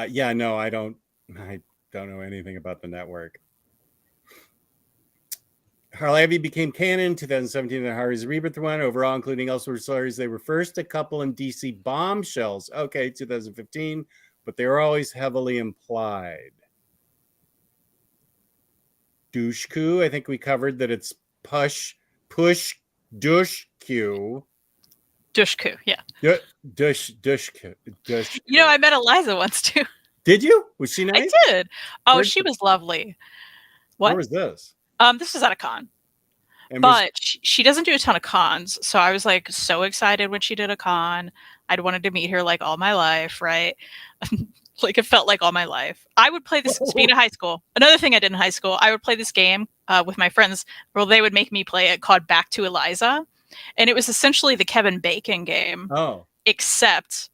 Yeah, no, I don't know anything about the network. Harley Ivy became canon in 2017 in Harry's Rebirth one. Overall, including Elseworld stories, they were first a couple in DC Bombshells. Okay, 2015, but they were always heavily implied. Douche-Q, I think we covered that it's push, douche-Q. Dushku, yeah. Douche-Q. You know, I met Eliza once too. Did you? Was she nice? I did. Oh, she was lovely. Where What? was this? This was at a con. And But she doesn't do a ton of cons, so I was like so excited when she did a con. I'd wanted to meet her like all my life, right? Like it felt like all my life. I would play this. Speaking of high school, another thing I did in high school, I would play this game with my friends. Well, they would make me play it called Back to Eliza, and it was essentially the Kevin Bacon game. Oh, Except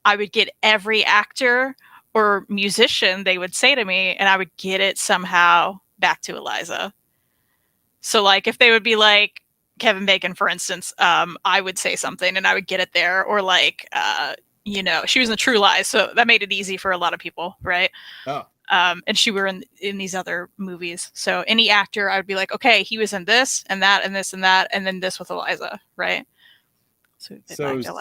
I would get every actor or musician they would say to me, and I would get it somehow back to Eliza. So like if they would be like Kevin Bacon, for instance, I would say something and I would get it there, or like you know, she was in True Lies, so that made it easy for a lot of people, right? oh. And she were in these other movies. So any actor, I would be like, okay, he was in this and that and this and that, and then this with Eliza, right? So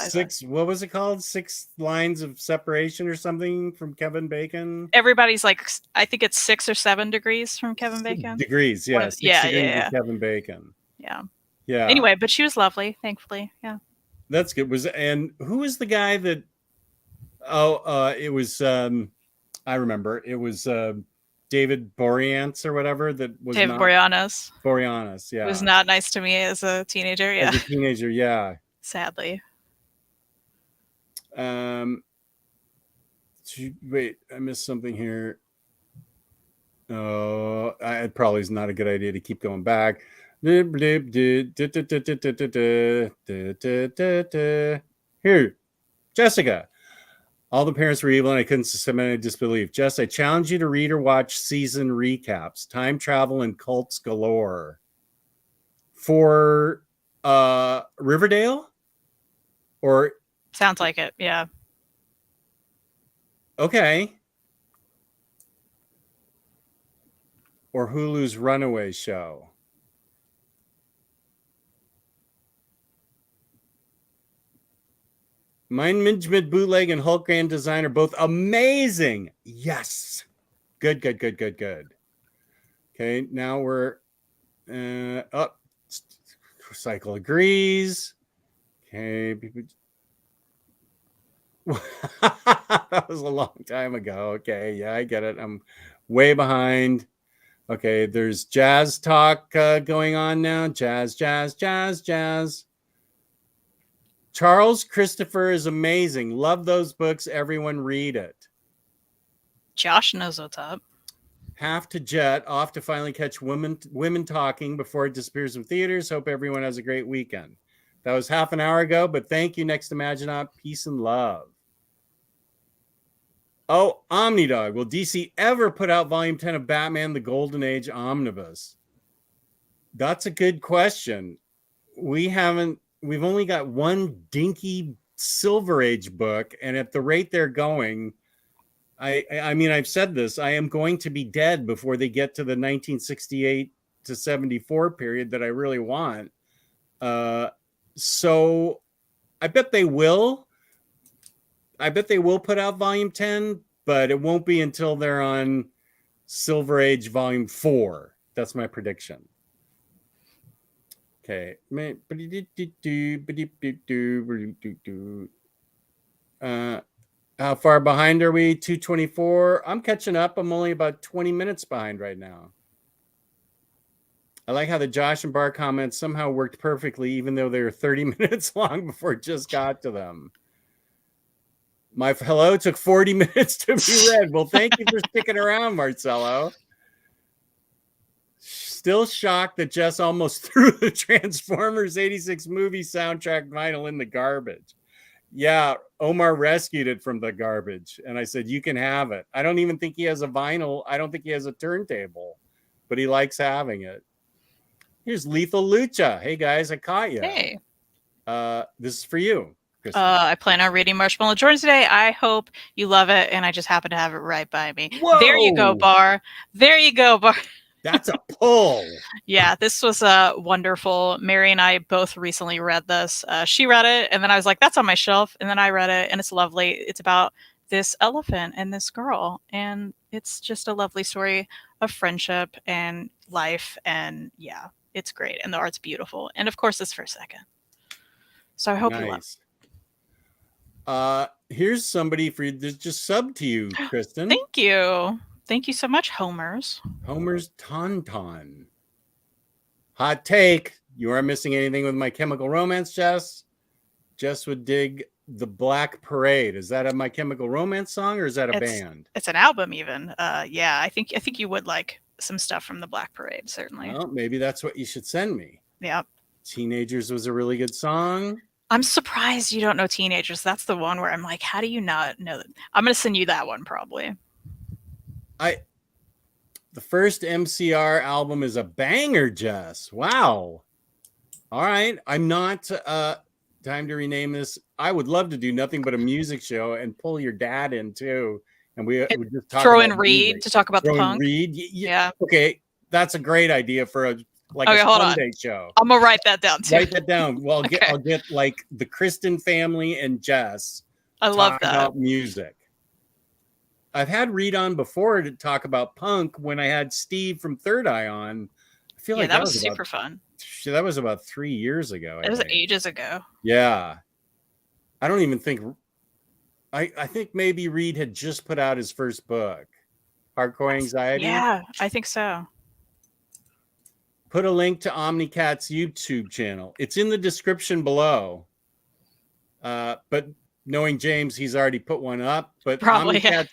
six, what was it called? 6 lines of separation or something from Kevin Bacon? Everybody's like, I think it's 6 or 7 degrees from Kevin Bacon. Degrees, yeah. 6 degrees of Kevin Bacon. Yeah. Yeah. Anyway, but she was lovely, thankfully. Yeah. That's good. And who was the guy that it was I remember. It was David Boreanaz or whatever that was David Boreanaz. Boreanaz, yeah. It was not nice to me as a teenager, yeah. As a teenager, yeah. Sadly. Wait, I missed something here. Oh, it probably is not a good idea to keep going back. Here, Jessica. All the parents were evil and I couldn't suspend any disbelief. Jess, I challenge you to read or watch season recaps. Time travel and cults galore. For Riverdale? Or Sounds like it. Yeah. okay. Or Hulu's Runaway Show. Mind Management Bootleg and Hulk Grand Design are both amazing. Yes. Good. Okay, now we're up. Cycle agrees. Okay. That was a long time ago. Okay, yeah, I get it. I'm way behind. Okay, there's jazz talk going on now. Jazz. Charles Christopher is amazing. Love those books. Everyone read it. Josh knows what's up. Have to jet off to finally catch Women Talking before it disappears from theaters. Hope everyone has a great weekend. That was half an hour ago, but thank you, Next Imaginaut. Peace and love. Oh, OmniDog. Will DC ever put out Volume 10 of Batman, the Golden Age Omnibus? That's a good question. We've only got one dinky Silver Age book, and at the rate they're going, I mean, I've said this, I am going to be dead before they get to the 1968 to 74 period that I really want. So I bet they will. I bet they will put out Volume 10, but it won't be until they're on Silver Age Volume 4. That's my prediction. Okay. How far behind are we? 224. I'm catching up. I'm only about 20 minutes behind right now. I like how the Josh and Bar comments somehow worked perfectly, even though they were 30 minutes long before it just got to them. My hello took 40 minutes to be read. Well, thank you for sticking around, Marcelo. Still shocked that Jess almost threw the Transformers 86 movie soundtrack vinyl in the garbage. Yeah, Omar rescued it from the garbage. And I said, you can have it. I don't even think he has a vinyl. I don't think he has a turntable, but he likes having it. Here's Lethal Lucha. Hey, guys, I caught you. Hey. This is for you. I plan on reading Marshmallow Jordan today. I hope you love it, and I just happen to have it right by me. Whoa! There you go, Bar. There you go, Bar. That's a pull. Yeah, this was wonderful. Mary and I both recently read this. She read it, and then I was like, that's on my shelf. And then I read it, and it's lovely. It's about this elephant and this girl, and it's just a lovely story of friendship and life. And yeah, it's great. And the art's beautiful. And of course, it's for a second. So I hope you love it. Here's somebody for you that just subbed to you, Kristen. Thank you. Thank you so much, Homer's Tauntaun. Hot take. You aren't missing anything with My Chemical Romance, Jess. Jess would dig The Black Parade. Is that a My Chemical Romance song or is that a band? It's an album even. Yeah, I think you would like some stuff from The Black Parade, certainly. Well, maybe that's what you should send me. Yeah. Teenagers was a really good song. I'm surprised you don't know Teenagers. That's the one where I'm like, how do you not know that? I'm going to send you that one probably. The first MCR album is a banger, Jess. Wow. All right. I'm not time to rename this. I would love to do nothing but a music show and pull your dad in too. And we would just talk throw about in Reed music. to talk about throw the punk. Reed. Yeah. Okay. That's a great idea for a Sunday show. I'm gonna write that down too. Write that down. Well, I'll get like the Kristen family and Jess. I love that. About music. I've had Reed on before to talk about punk when I had Steve from Third Eye on. I feel like that was super fun. That was about 3 years ago. It was ages ago. Yeah. I don't even think I think maybe Reed had just put out his first book, Hardcore Anxiety. Yeah, I think so. Put a link to OmniCat's YouTube channel. It's in the description below. But knowing James, he's already put one up. But Probably, yeah. OmniCat's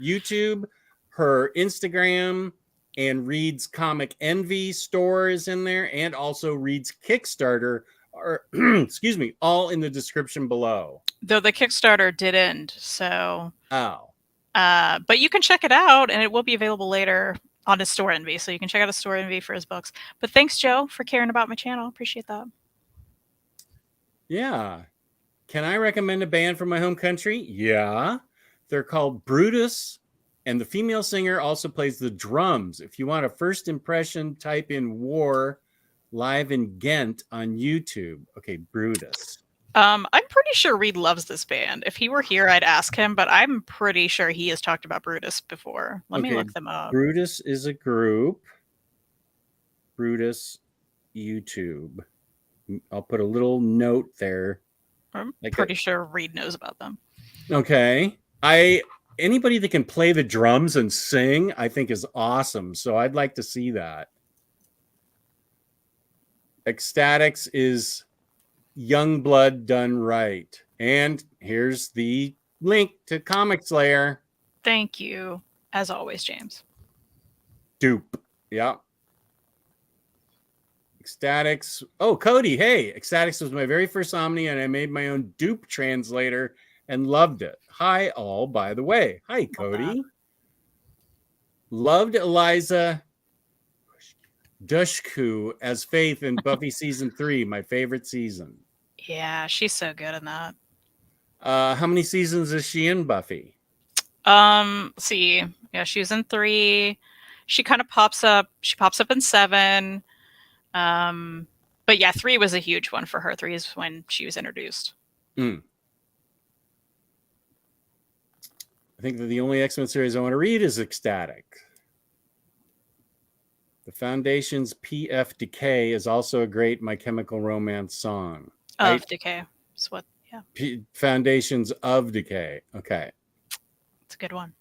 YouTube, her Instagram, and Reed's Comic Envy store is in there, and also Reed's Kickstarter are, excuse me, all in the description below. Though the Kickstarter did end, so. Oh. But you can check it out, and it will be available later on his Store Envy, so you can check out his Store Envy for his books. But thanks, Joe, for caring about my channel. Appreciate that. Yeah. Can I recommend a band from my home country? Yeah. They're called Brutus, and the female singer also plays the drums. If you want a first impression, type in War live in Ghent on YouTube. Okay, Brutus. I'm pretty sure Reed loves this band. If he were here, I'd ask him, but I'm pretty sure he has talked about Brutus before. Let me look them up. Brutus is a group. Brutus YouTube. I'll put a little note there. I'm pretty sure Reed knows about them. Okay. Anybody that can play the drums and sing, I think is awesome. So I'd like to see that. Ecstatics is young blood done right. And here's the link to Comic Slayer. Thank you, as always, James. Dupe. Yeah. Ecstatics. Oh, Cody. Hey, Ecstatics was my very first Omni, and I made my own dupe translator and loved it. Hi, all, by the way. Hi, Cody. Loved Eliza Dushku as Faith in Buffy season 3, my favorite season. Yeah, she's so good in that. How many seasons is she in Buffy? Let's see. Yeah, she's in 3. She kind of pops up. She pops up in 7. But yeah, 3 was a huge one for her. 3 is when she was introduced. I think that the only X-Men series I want to read is Ecstatic. The Foundation's P.F. Decay is also a great My Chemical Romance song. Of Decay. That's what, yeah. Foundations of Decay. Okay. It's a good one.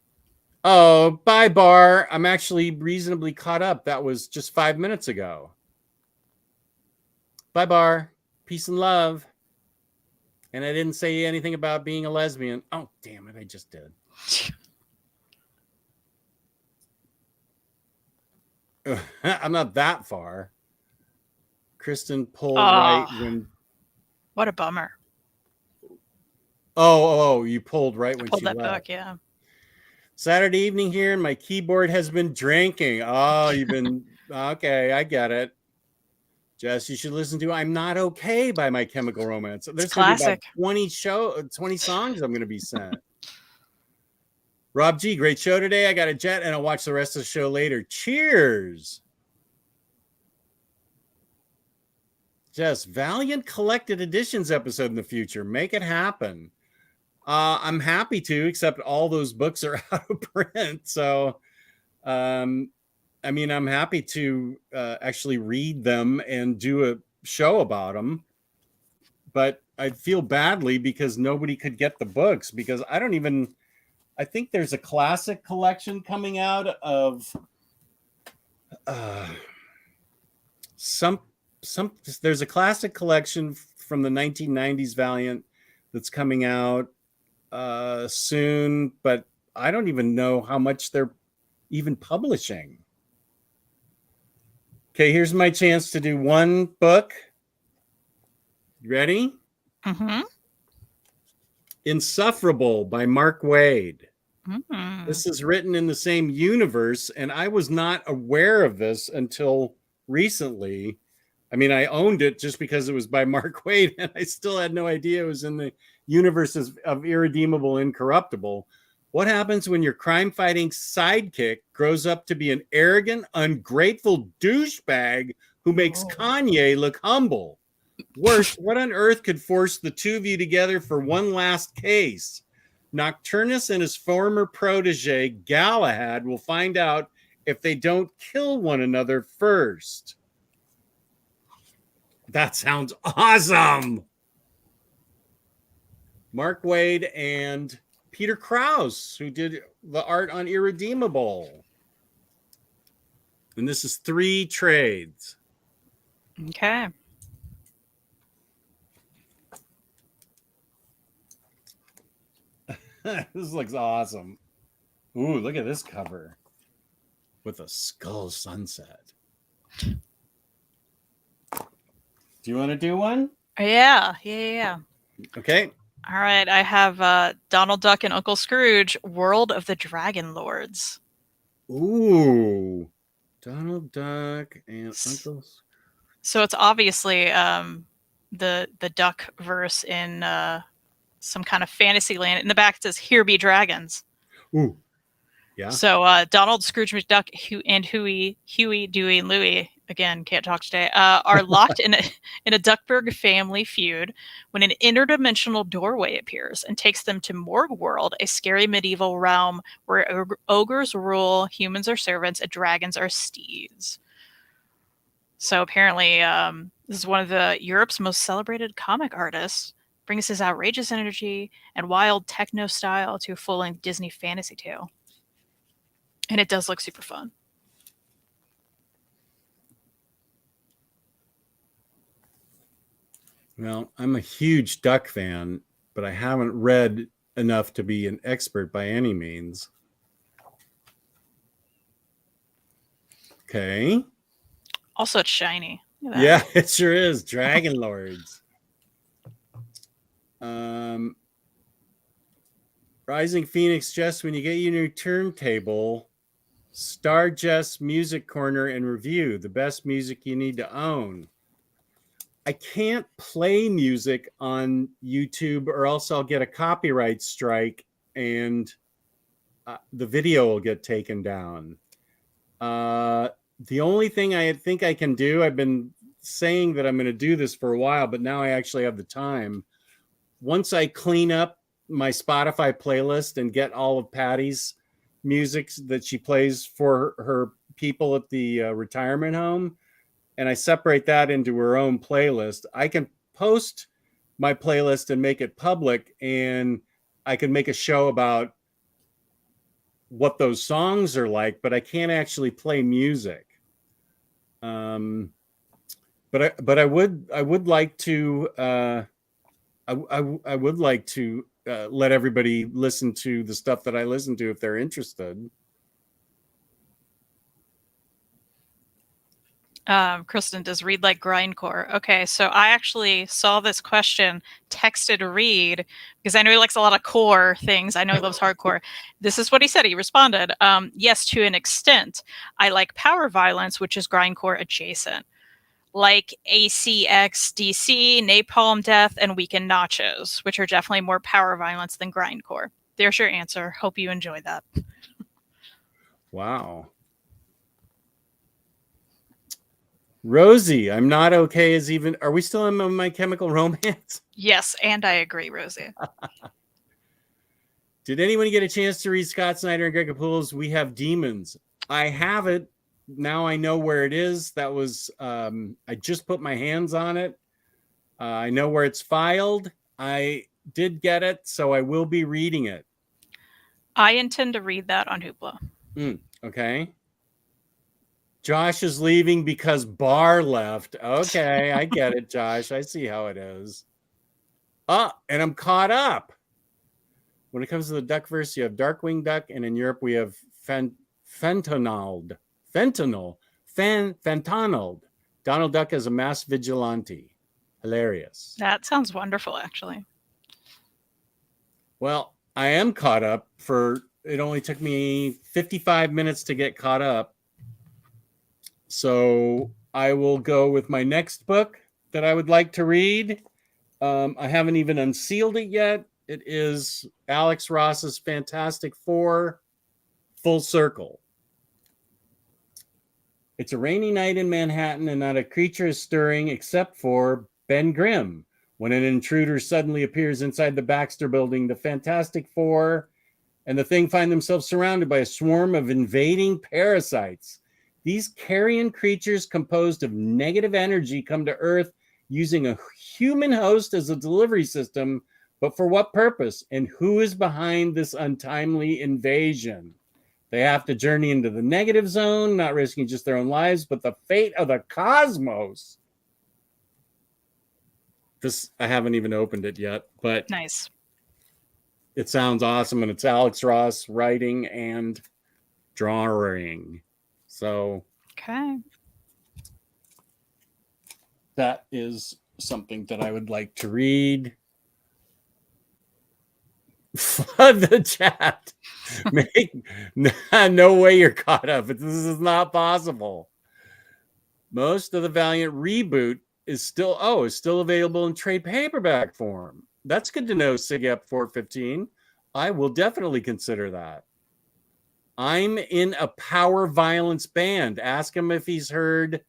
Oh, bye, Bar. I'm actually reasonably caught up. That was just 5 minutes ago. Bye, Bar. Peace and love. And I didn't say anything about being a lesbian. Oh, damn it. I just did. I'm not that far. Kristen pulled right when... What a bummer. Oh, you pulled right when pulled she that left. book, yeah. Saturday evening here, and my keyboard has been drinking. Oh, you've been... Okay, I get it. Jess, you should listen to I'm Not Okay by My Chemical Romance. There's going to be about 20 songs I'm going to be sent. Rob G, great show today. I got a jet, and I'll watch the rest of the show later. Cheers. Jess, Valiant Collected Editions episode in the future. Make it happen. I'm happy to, except all those books are out of print. So, I mean, I'm happy to actually read them and do a show about them. But I feel badly because nobody could get the books, because I think there's a classic collection coming out of there's a classic collection from the 1990s Valiant that's coming out soon, but I don't even know how much they're even publishing. Okay, here's my chance to do one book. You ready? Mm-hmm. Insufferable by Mark Waid. Mm-hmm. This is written in the same universe, and I was not aware of this until recently. I mean, I owned it just because it was by Mark Waid, and I still had no idea it was in the universe of Irredeemable Incorruptible. What happens when your crime-fighting sidekick grows up to be an arrogant, ungrateful douchebag who makes Kanye look humble? Worse, what on earth could force the two of you together for one last case? Nocturnus and his former protege, Galahad, will find out if they don't kill one another first. That sounds awesome. Mark Waid and Peter Krause, who did the art on Irredeemable. And this is 3 trades. Okay. This looks awesome. Ooh, look at this cover with a skull sunset. Do you want to do one? Yeah. Okay. All right, I have Donald Duck and Uncle Scrooge, World of the Dragon Lords. Ooh, Donald Duck and Uncle. So it's obviously the duck verse in some kind of fantasy land. In the back it says "Here be dragons." Ooh, yeah. So Donald, Scrooge McDuck, and Huey, Dewey, and Louie, again, can't talk today, are locked in a Duckburg family feud when an interdimensional doorway appears and takes them to Morgue World, a scary medieval realm where ogres rule, humans are servants, and dragons are steeds. So apparently, this is one of Europe's most celebrated comic artists. Brings his outrageous energy and wild techno style to a full-length Disney fantasy tale. And it does look super fun. Well, I'm a huge Duck fan, but I haven't read enough to be an expert by any means. Okay. Also, it's shiny. Yeah, it sure is. Dragon Lords. Rising Phoenix, Jess, when you get your new turntable, Star Jess Music Corner and Review, the best music you need to own. I can't play music on YouTube or else I'll get a copyright strike and the video will get taken down. The only thing I think I can do, I've been saying that I'm going to do this for a while, but now I actually have the time. Once I clean up my Spotify playlist and get all of Patty's music that she plays for her people at the retirement home, and I separate that into her own playlist, I can post my playlist and make it public, and I can make a show about what those songs are like, but I can't actually play music. But I would like to I would like to let everybody listen to the stuff that I listen to if they're interested. Kristen, does Reed like grindcore? Okay, so I actually saw this question texted Reed because I know he likes a lot of core things. I know he loves hardcore. This is what he said. He responded, yes, to an extent. I like power violence, which is grindcore adjacent. Like ACX, DC, Napalm Death, and Weekend Nachos, which are definitely more power violence than grindcore. There's your answer. Hope you enjoy that. Wow. Rosie, I'm not okay as even. Are we still in My Chemical Romance? Yes, and I agree, Rosie. Did anyone get a chance to read Scott Snyder and Greg Capullo's We Have Demons? I have it. Now I know where it is. That was, I just put my hands on it. I know where it's filed. I did get it, so I will be reading it. I intend to read that on Hoopla. Okay. Josh is leaving because Bar left. Okay, I get it, Josh. I see how it is. And I'm caught up. When it comes to the Duckverse, you have Darkwing Duck, and in Europe we have Fentanyl. Donald Duck as a mass vigilante. Hilarious. That sounds wonderful, actually. Well, I am caught up. It only took me 55 minutes to get caught up. So I will go with my next book that I would like to read. I haven't even unsealed it yet. It is Alex Ross's Fantastic Four, Full Circle. It's a rainy night in Manhattan, and not a creature is stirring except for Ben Grimm. When an intruder suddenly appears inside the Baxter Building, the Fantastic Four and the Thing find themselves surrounded by a swarm of invading parasites. These carrion creatures composed of negative energy come to Earth using a human host as a delivery system, but for what purpose? And who is behind this untimely invasion? They have to journey into the negative zone, not risking just their own lives, but the fate of the cosmos. This, I haven't even opened it yet, but nice. It sounds awesome, and it's Alex Ross writing and drawing. So Okay. that is something that I would like to read. Flood the chat. No way you're caught up. This is not possible. Most of the Valiant reboot is still available in trade paperback form. That's good to know, SIGEP 415. I will definitely consider that. I'm in a power violence band. Ask him if he's heard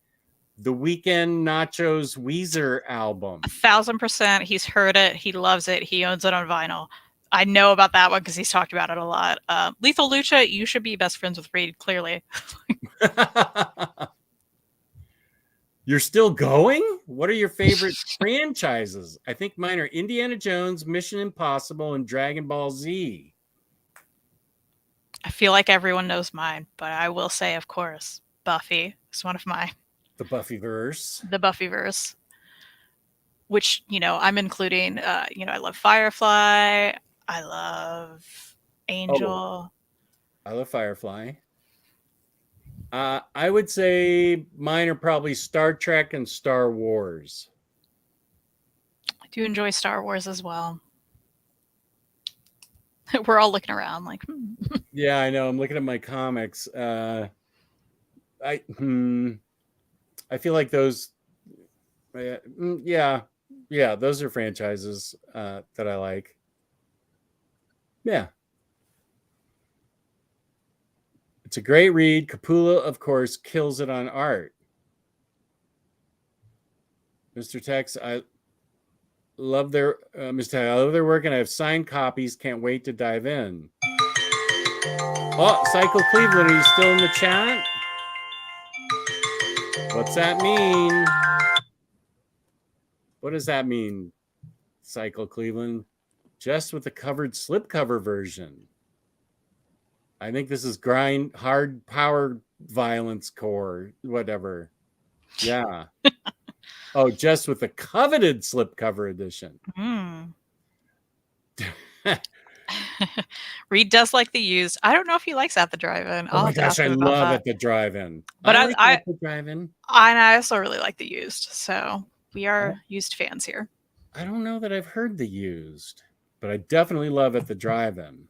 the Weekend Nachos Weezer album. 1,000%. He's heard it. He loves it. He owns it on vinyl. I know about that one because he's talked about it a lot. Lethal Lucha, you should be best friends with Reed, clearly. You're still going? What are your favorite franchises? I think mine are Indiana Jones, Mission Impossible, and Dragon Ball Z. I feel like everyone knows mine, but I will say, of course, Buffy is one of mine. The Buffyverse. The Buffyverse. Which, I'm including, I love Firefly. I love Angel. I love Firefly. I would say mine are probably Star Trek and Star Wars. I do enjoy Star Wars as well. We're all looking around like, Yeah, I know. I'm looking at my comics. I feel like those. Yeah, those are franchises that I like. Yeah. It's a great read. Capullo, of course, kills it on art. Mr. Tex, I love their work, and I have signed copies. Can't wait to dive in. Oh, Cycle Cleveland, are you still in the chat? What's that mean? What does that mean, Cycle Cleveland? Just with the covered slipcover version. I think this is hard power violence core, whatever. Yeah. Oh, just with the coveted slipcover edition. Reed does like the used. I don't know if he likes At the Drive-In. Oh my gosh, I love At the Drive-In. But I like At the Drive-In. I also really like the used. So we are used fans here. I don't know that I've heard the used, but I definitely love At the Drive-In.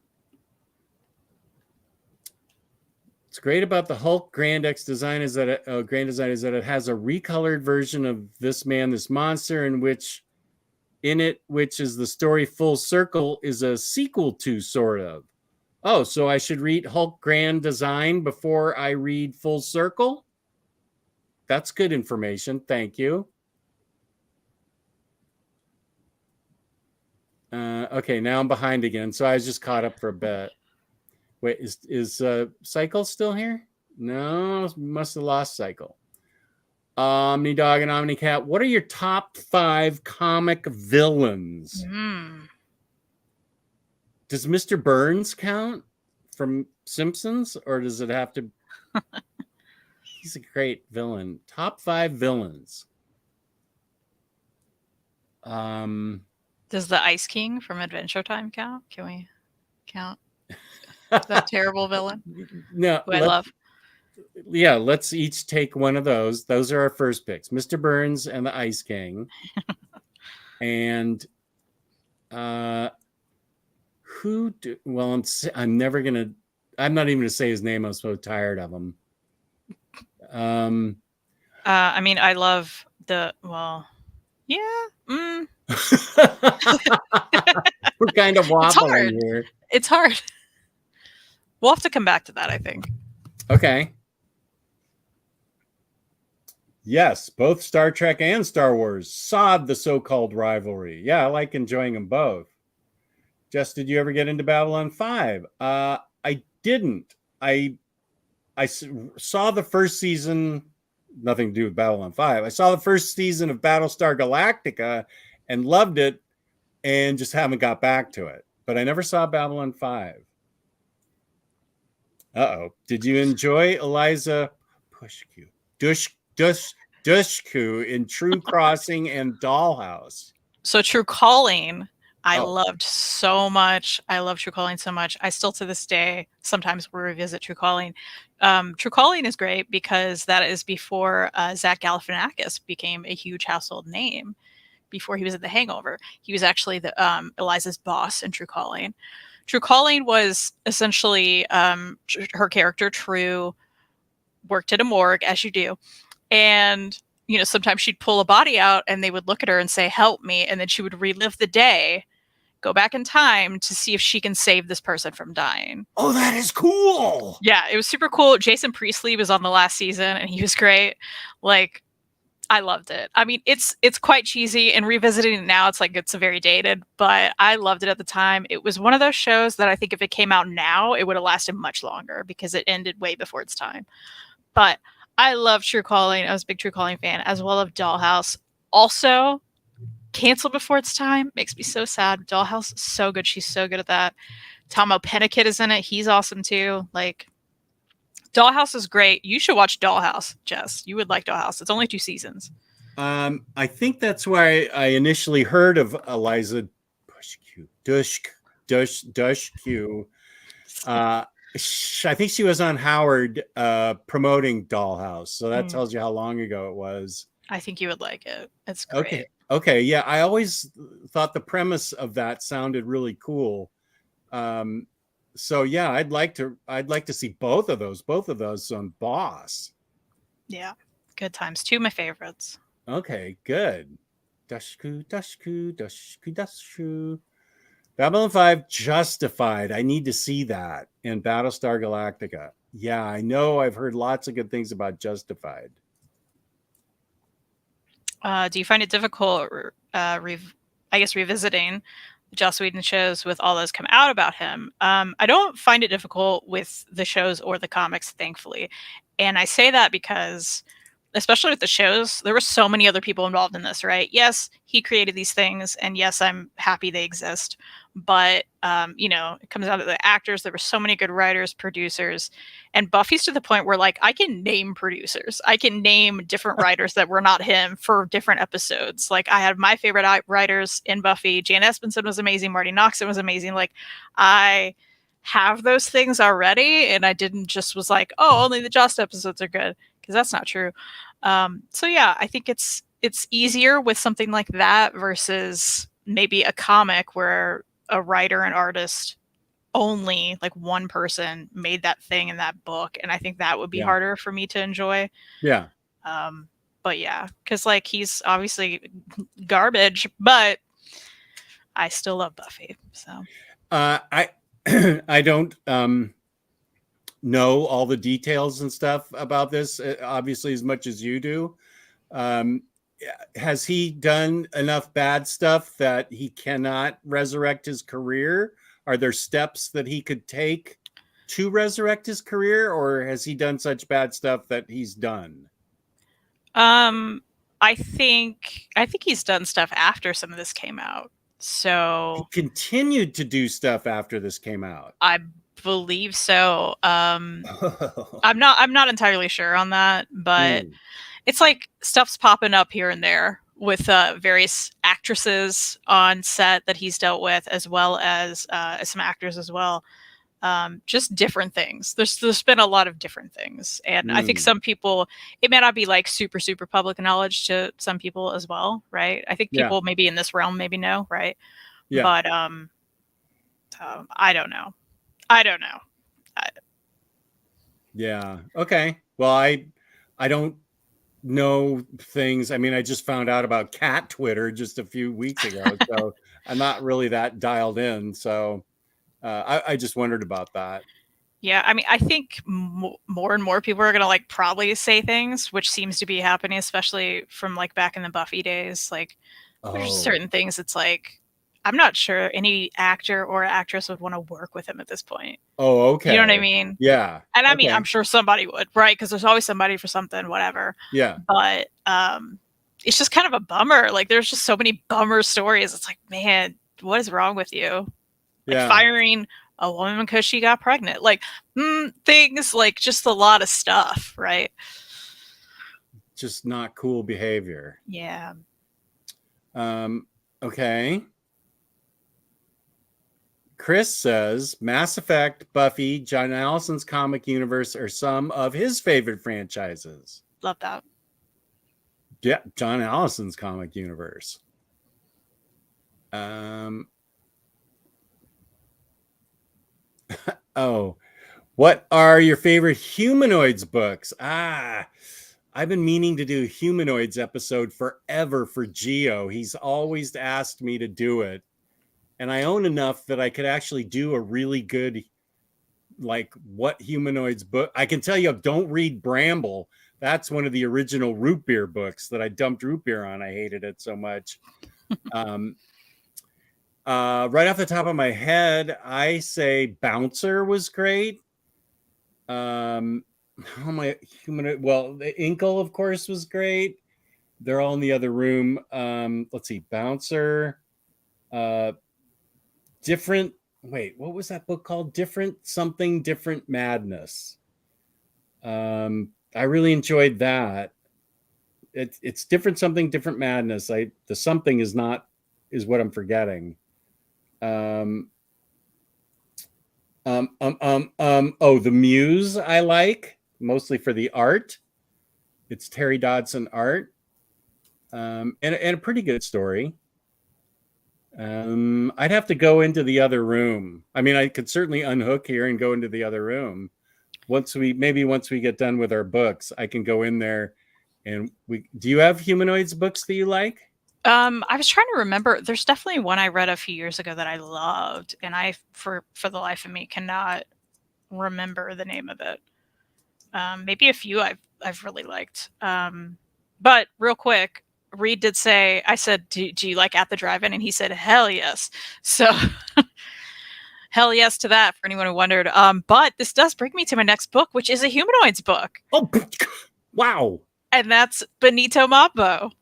What's great about the Hulk Grand X design is that it has a recolored version of This Man, This Monster, which is the story Full Circle, is a sequel to, sort of. Oh, so I should read Hulk Grand Design before I read Full Circle? That's good information. Thank you. Okay, now I'm behind again, so I was just caught up for a bit. Wait, is Cycle still here? No, must have lost Cycle. OmniDog and OmniCat, what are your top 5 comic villains? Does Mr. Burns count from Simpsons, or does it have to? He's a great villain. Top 5 villains. Does the Ice King from Adventure Time count? Can we count that terrible villain? No, who I love. Yeah, let's each take one of those. Those are our first picks: Mr. Burns and the Ice King. And I'm not even gonna say his name. I'm so tired of him. I mean, I love yeah. We're kind of waffling here. It's hard. We'll have to come back to that, I think. Okay. Yes, both Star Trek and Star Wars sod the so-called rivalry. Yeah, I like enjoying them both. Jess, did you ever get into Babylon 5? I didn't. I saw the first season, nothing to do with Babylon 5. I saw the first season of Battlestar Galactica and loved it and just haven't got back to it. But I never saw Babylon 5. Uh-oh. Did you enjoy Eliza Dushku in True Crossing and Dollhouse? So True Calling I Oh, loved so much. I love True Calling so much. I still to this day sometimes will revisit True Calling. True Calling is great because that is before Zach Galifianakis became a huge household name. Before he was in The Hangover, he was actually the Eliza's boss in True Calling. True Calling was essentially her character True worked at a morgue, as you do, and sometimes she'd pull a body out and they would look at her and say, "Help me," and then she would relive the day, go back in time to see if she can save this person from dying. oh, that is cool. Yeah, it was super cool. Jason Priestley was on the last season and he was great. Like, I loved it. I mean, it's quite cheesy, and revisiting it now, it's very dated, but I loved it at the time. It was one of those shows that I think if it came out now, it would have lasted much longer because it ended way before its time. But I love True Calling. I was a big True Calling fan, as well as Dollhouse. Also, canceled before its time. Makes me so sad. Dollhouse is so good. She's so good at that. Tom O'Pennicott is in it. He's awesome too. Like, Dollhouse is great. You should watch Dollhouse, Jess. You would like Dollhouse. It's only 2 seasons. I think that's why I initially heard of Eliza Dushku. I think she was on Howard promoting Dollhouse, so that tells you how long ago it was. I think you would like it. It's great. Okay, yeah. I always thought the premise of that sounded really cool. So yeah, I'd like to see both of those on Boss. Yeah, good times. 2 of my favorites. Okay, good. Babylon 5 Justified. I need to see that in Battlestar Galactica. Yeah, I know. I've heard lots of good things about Justified. Do you find it difficult, revisiting Joss Whedon shows with all those come out about him? I don't find it difficult with the shows or the comics, thankfully. And I say that because, especially with the shows, there were so many other people involved in this, right? Yes, he created these things, and yes, I'm happy they exist. But, it comes out of the actors. There were so many good writers, producers, and Buffy's to the point where, like, I can name producers. I can name different writers that were not him for different episodes. Like, I had my favorite writers in Buffy. Jan Espenson was amazing. Marty Noxon was amazing. Like, I have those things already, and I didn't just was like, oh, only the Just episodes are good, because that's not true. So yeah, I think it's easier with something like that versus maybe a comic where a writer and artist only, like, one person made that thing in that book, and I think that would be harder for me to enjoy. Yeah. But yeah, because, like, he's obviously garbage, but I still love Buffy. So I I don't know all the details and stuff about this, obviously, as much as you do. Has he done enough bad stuff that he cannot resurrect his career? Are there steps that he could take to resurrect his career, or has he done such bad stuff that he's done? I think he's done stuff after some of this came out. So he continued to do stuff after this came out. I believe so. I'm not entirely sure on that, but it's like stuff's popping up here and there with various actresses on set that he's dealt with, as well as some actors as well. Just different things. There's been a lot of different things, and I think some people, it may not be like super public knowledge to some people as well, right? I think people maybe in this realm maybe know, right? Yeah. But I don't know. Yeah. Okay. Well, I don't know things. I mean, I just found out about cat Twitter just a few weeks ago, so I'm not really that dialed in. So I just wondered about that. Yeah, I mean, I think more and more people are going to, like, probably say things, which seems to be happening, especially from, like, back in the Buffy days. Like, there's certain things it's like, I'm not sure any actor or actress would want to work with him at this point. Oh, okay. You know what I mean? Yeah. And I mean, I'm sure somebody would, right? Because there's always somebody for something, whatever. Yeah. But it's just kind of a bummer. Like, there's just so many bummer stories. It's like, man, what is wrong with you? Like, firing a woman because she got pregnant. Like, things, like, just a lot of stuff, right? Just not cool behavior. Yeah. Okay. Chris says Mass Effect, Buffy, John Allison's comic universe are some of his favorite franchises. Love that. Yeah, John Allison's comic universe. Oh, what are your favorite humanoids books? I've been meaning to do a humanoids episode forever for Geo. He's always asked me to do it. And I own enough that I could actually do a really good, like, what humanoids book. I can tell you, don't read Bramble. That's one of the original root beer books that I dumped root beer on. I hated it so much. Right off the top of my head, I say Bouncer was great. How am I humanoid? Well, the Inkle, of course, was great. They're all in the other room. Let's see, Bouncer. Different. Wait, what was that book called? Different something, different madness. I really enjoyed that. It's different something, different madness. The something is what I'm forgetting. Oh, The Muse I like mostly for the art. It's Terry Dodson art, and a pretty good story. I'd have to go into the other room. I mean, I could certainly unhook here and go into the other room. Once we get done with our books, I can go in there. And do you have humanoids books that you like? I was trying to remember. There's definitely one I read a few years ago that I loved, and I, for the life of me, cannot remember the name of it. Maybe a few I've really liked. But real quick, Reed did say, I said, do you like At the Drive-In? And he said, hell yes. So hell yes to that, for anyone who wondered. But this does bring me to my next book, which is a humanoids book. Oh, wow. And that's Benito Mambo.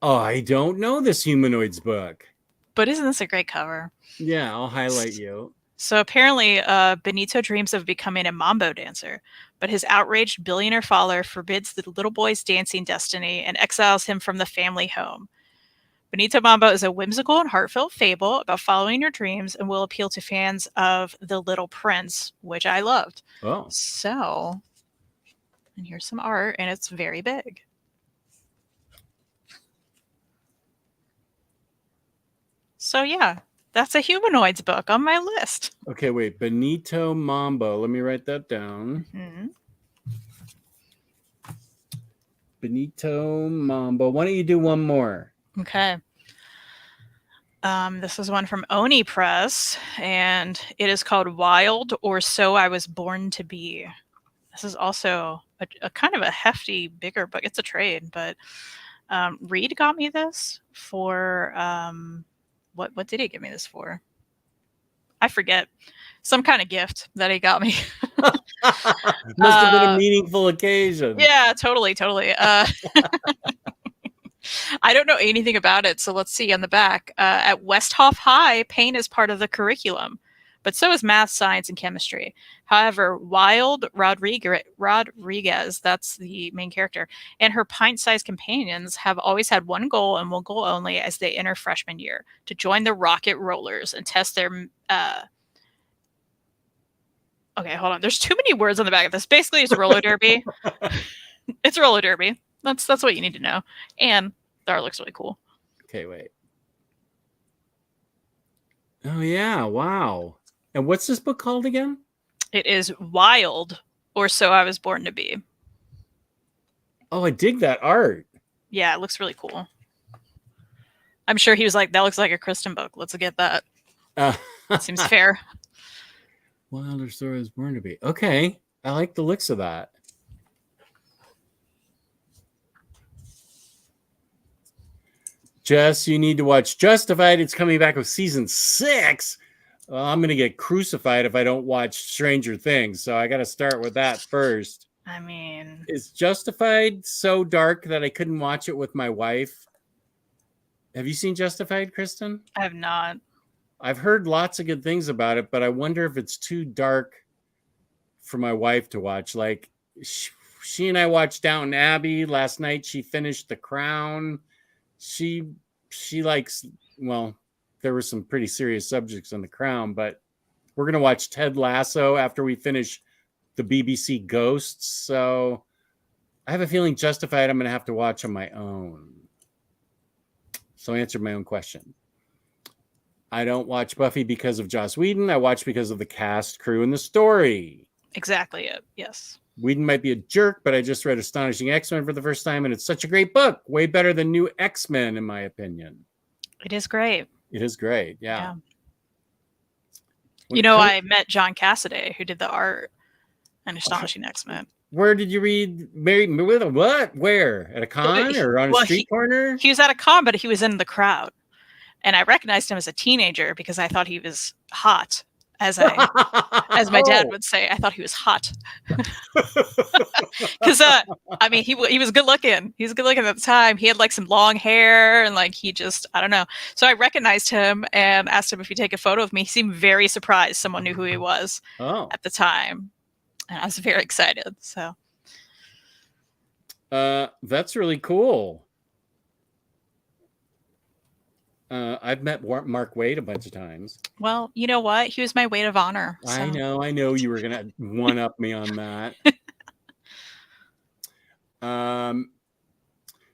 Oh, I don't know this humanoids book. But isn't this a great cover? Yeah, I'll highlight you. So apparently, Benito dreams of becoming a mambo dancer, but his outraged billionaire father forbids the little boy's dancing destiny and exiles him from the family home. Benito Mambo is a whimsical and heartfelt fable about following your dreams and will appeal to fans of The Little Prince, which I loved. Oh. So, and here's some art, and it's very big. So yeah, that's a humanoids book on my list. Okay, wait. Benito Mambo. Let me write that down. Mm-hmm. Benito Mambo. Why don't you do one more? Okay. This is one from Oni Press, and it is called Wild or So I Was Born to Be. This is also a kind of a hefty, bigger book. It's a trade, but Reed got me this for what did he give me this for? I forget. Some kind of gift that he got me. Must have been a meaningful occasion. Yeah, totally. I don't know anything about it, so let's see on the back. At Westhoff High, paint is part of the curriculum, but so is math, science, and chemistry. However, Wild Rodriguez, that's the main character, and her pint-sized companions have always had one goal and one goal only as they enter freshman year: to join the Rocket Rollers and test their... Okay, hold on. There's too many words on the back of this. Basically, it's roller derby. It's roller derby. That's what you need to know. And the art looks really cool. Okay, wait. Oh, yeah. Wow. And what's this book called again? It is Wild or So I Was Born to Be. Oh, I dig that art. Yeah, it looks really cool. I'm sure he was like, that looks like a Kristen book. Let's get that. Seems fair. Wild or So I Was Born to Be. Okay. I like the looks of that. Jess, you need to watch Justified. It's coming back with season 6. Well, I'm going to get crucified if I don't watch Stranger Things. So I got to start with that first. I mean, is Justified so dark that I couldn't watch it with my wife? Have you seen Justified, Kristen? I have not. I've heard lots of good things about it, but I wonder if it's too dark for my wife to watch. Like, she and I watched Downton Abbey last night. She finished The Crown. She likes, well, there were some pretty serious subjects on The Crown, but we're going to watch Ted Lasso after we finish the BBC Ghosts. So I have a feeling Justified I'm going to have to watch on my own. So I answered my own question. I don't watch Buffy because of Joss Whedon. I watch because of the cast, crew, and the story. Exactly it. Yes. Whedon might be a jerk, but I just read Astonishing X-Men for the first time, and it's such a great book. Way better than New X-Men, in my opinion. It is great. It is great, yeah. I met John Cassaday, who did the art and Astonishing X-Men. Where did you read Mary with a what? Where? At a con or on a street corner? He was at a con, but he was in the crowd. And I recognized him as a teenager because I thought he was hot, as my dad would say. I thought he was hot. Because, he was good looking. He was good looking at the time. He had like some long hair and like he just, I don't know. So I recognized him and asked him if he'd take a photo of me. He seemed very surprised someone knew who he was at the time. And I was very excited. So that's really cool. I've met Mark Waid a bunch of times. Well, you know what? He was my weight of honor. So. I know you were gonna one up me on that.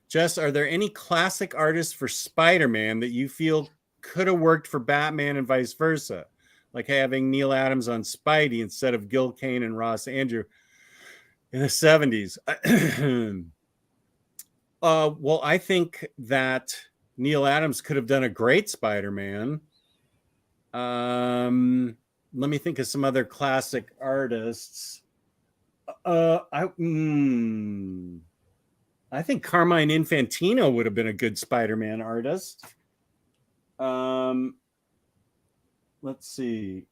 Jess, are there any classic artists for Spider-Man that you feel could have worked for Batman and vice versa? Like having Neil Adams on Spidey instead of Gil Kane and Ross Andrew in the 70s. Well, I think that Neil Adams could have done a great Spider-Man. Let me think of some other classic artists. I think Carmine Infantino would have been a good Spider-Man artist. Let's see.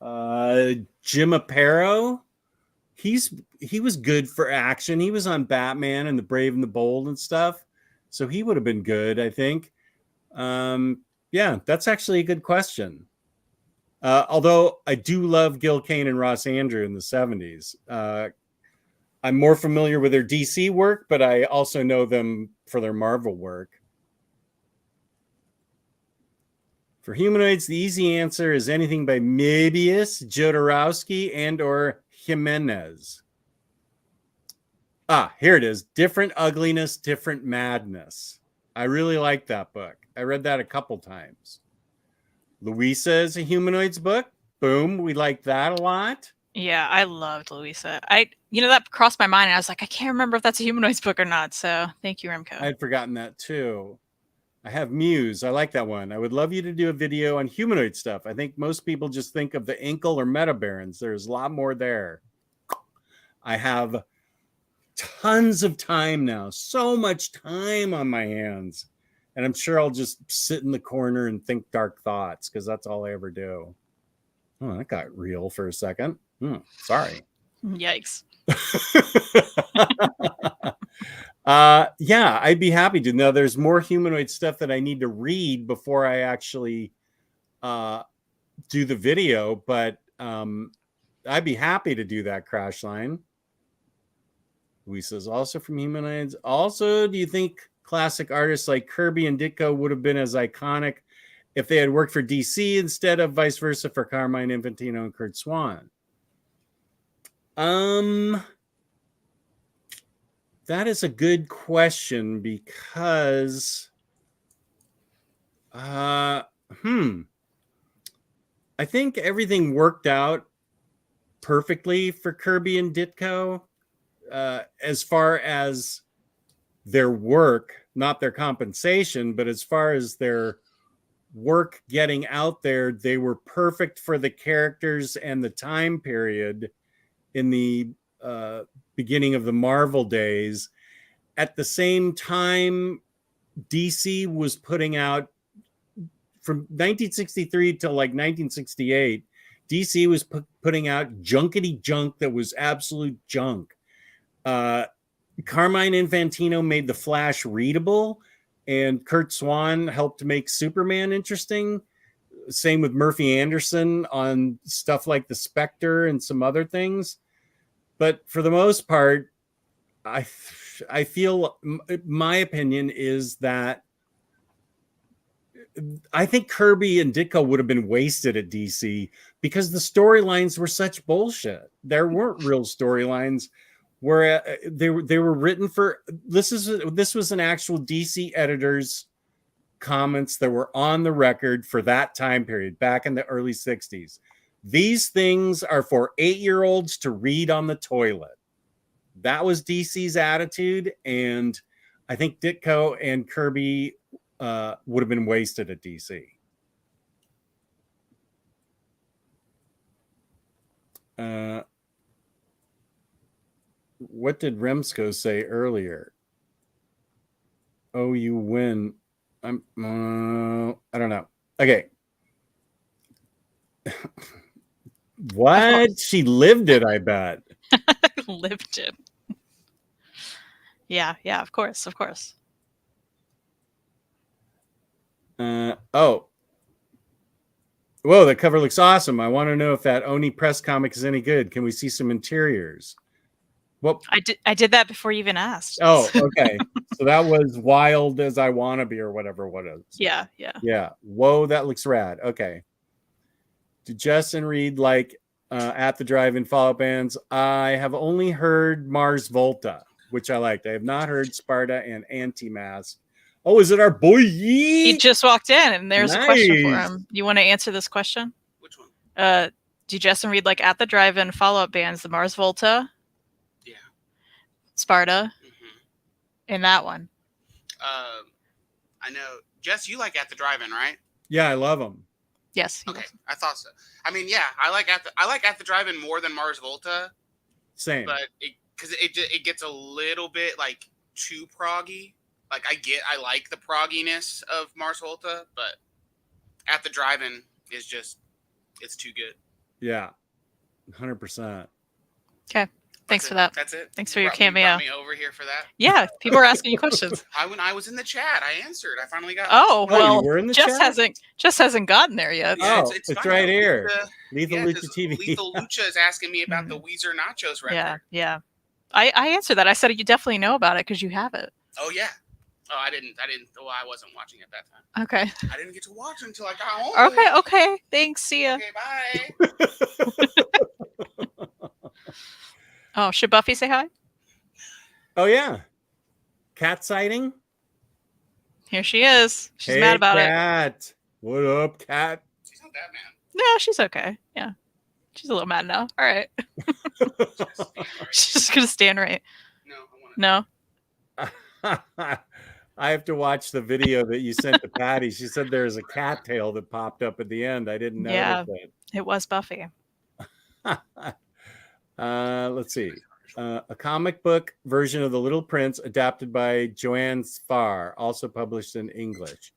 Jim Aparo. He was good for action. He was on Batman and the Brave and the Bold and stuff. So he would have been good, I think. Yeah, that's actually a good question. Although I do love Gil Kane and Ross Andrew in the 70s. I'm more familiar with their DC work, but I also know them for their Marvel work. For humanoids, the easy answer is anything by Möbius, Jodorowsky, and or Jimenez. Here it is. Different Ugliness, Different Madness. I really like that book. I read that a couple times. Louisa is a humanoids book. Boom. We like that a lot. Yeah, I loved Louisa. That crossed my mind and I was like, I can't remember if that's a humanoids book or not. So thank you, Remco. I'd forgotten that too. I have Muse. I like that one. I would love you to do a video on humanoid stuff. I think most people just think of the Inkle or Meta Barons. There's a lot more there. I have tons of time now. So much time on my hands. And I'm sure I'll just sit in the corner and think dark thoughts because that's all I ever do. Oh, that got real for a second. Sorry. Yikes. Yeah, I'd be happy to. Now, there's more humanoid stuff that I need to read before I actually do the video, but I'd be happy to do that, Crashline. Luisa's also from humanoids. Also, do you think classic artists like Kirby and Ditko would have been as iconic if they had worked for DC instead of vice versa for Carmine Infantino and Kurt Swan? That is a good question because I think everything worked out perfectly for Kirby and Ditko as far as their work, not their compensation, but as far as their work getting out there, they were perfect for the characters and the time period in the beginning of the Marvel days. At the same time, DC was putting out from 1963 to like 1968, DC was putting out junkety junk that was absolute junk. Carmine Infantino made the Flash readable, and Kurt Swan helped make Superman interesting. Same with Murphy Anderson on stuff like the Spectre and some other things. But for the most part, I feel my opinion is that I think Kirby and Ditko would have been wasted at DC because the storylines were such bullshit. There weren't real storylines where they were written for. This was an actual DC editor's comments that were on the record for that time period back in the early 60s. These things are for 8-year-olds to read on the toilet. That was DC's attitude, and I think Ditko and Kirby would have been wasted at DC. What did Remsko say earlier? Oh, you win. I don't know. Okay. What? She lived it, I bet. Lived it. Yeah, of course. Oh. Whoa, that cover looks awesome. I want to know if that Oni press comic is any good. Can we see some interiors? Well, I did that before you even asked. Oh, okay. So that was Wild as I Wanna Be or whatever. What is? Yeah. Yeah. Whoa, that looks rad. Okay. Did Justin read like At the Drive-In Follow-Up Bands? I have only heard Mars Volta, which I liked. I have not heard Sparta and Anti-Mask. Oh, is it our boy Yeet? He just walked in, and there's a question for Nice. him. You want to answer this question? Which one? Do Justin read like At the Drive-In Follow-Up Bands, the Mars Volta? Yeah. Sparta? Mm-hmm. And that one? I know. Jess, you like At the Drive-In, right? Yeah, I love him. Yes. Okay, I thought so. I mean, yeah, I like At the Drive-In more than Mars Volta, Same. but because it gets a little bit like too proggy. Like I like the progginess of Mars Volta, but At the Drive-In is just it's too good. Yeah. 100%. Okay. Thanks for that. That's it. Thanks for your You cameo. brought me over here for that. Yeah, people are asking you questions. When I was in the chat, I answered. I finally got. Oh, well, you were in the just chat? hasn't gotten there yet. Yeah, Oh, it's fine. right here. Lethal Lethal Lucha TV. Lethal Lucha is asking me about the Weezer Nachos record. Yeah. I answered that. I said you definitely know about it because you have it. Oh yeah. Oh, I didn't. Well, I wasn't watching at that time. Okay. I didn't get to watch it until I got home. Okay. Thanks. See ya. Okay, bye. Oh, should Buffy say hi? Oh, yeah. Cat sighting? Here she is. She's Hey, mad about it. Cat. What up, Cat? She's not that man. No, she's okay. Yeah. She's a little mad now. All right. She's just going to stand right. No, I want to. No. I have to watch the video that you sent to Patty. She said there's a cattail that popped up at the end. I didn't notice it. It was Buffy. Let's see. A comic book version of The Little Prince adapted by Joanne Spar, also published in English.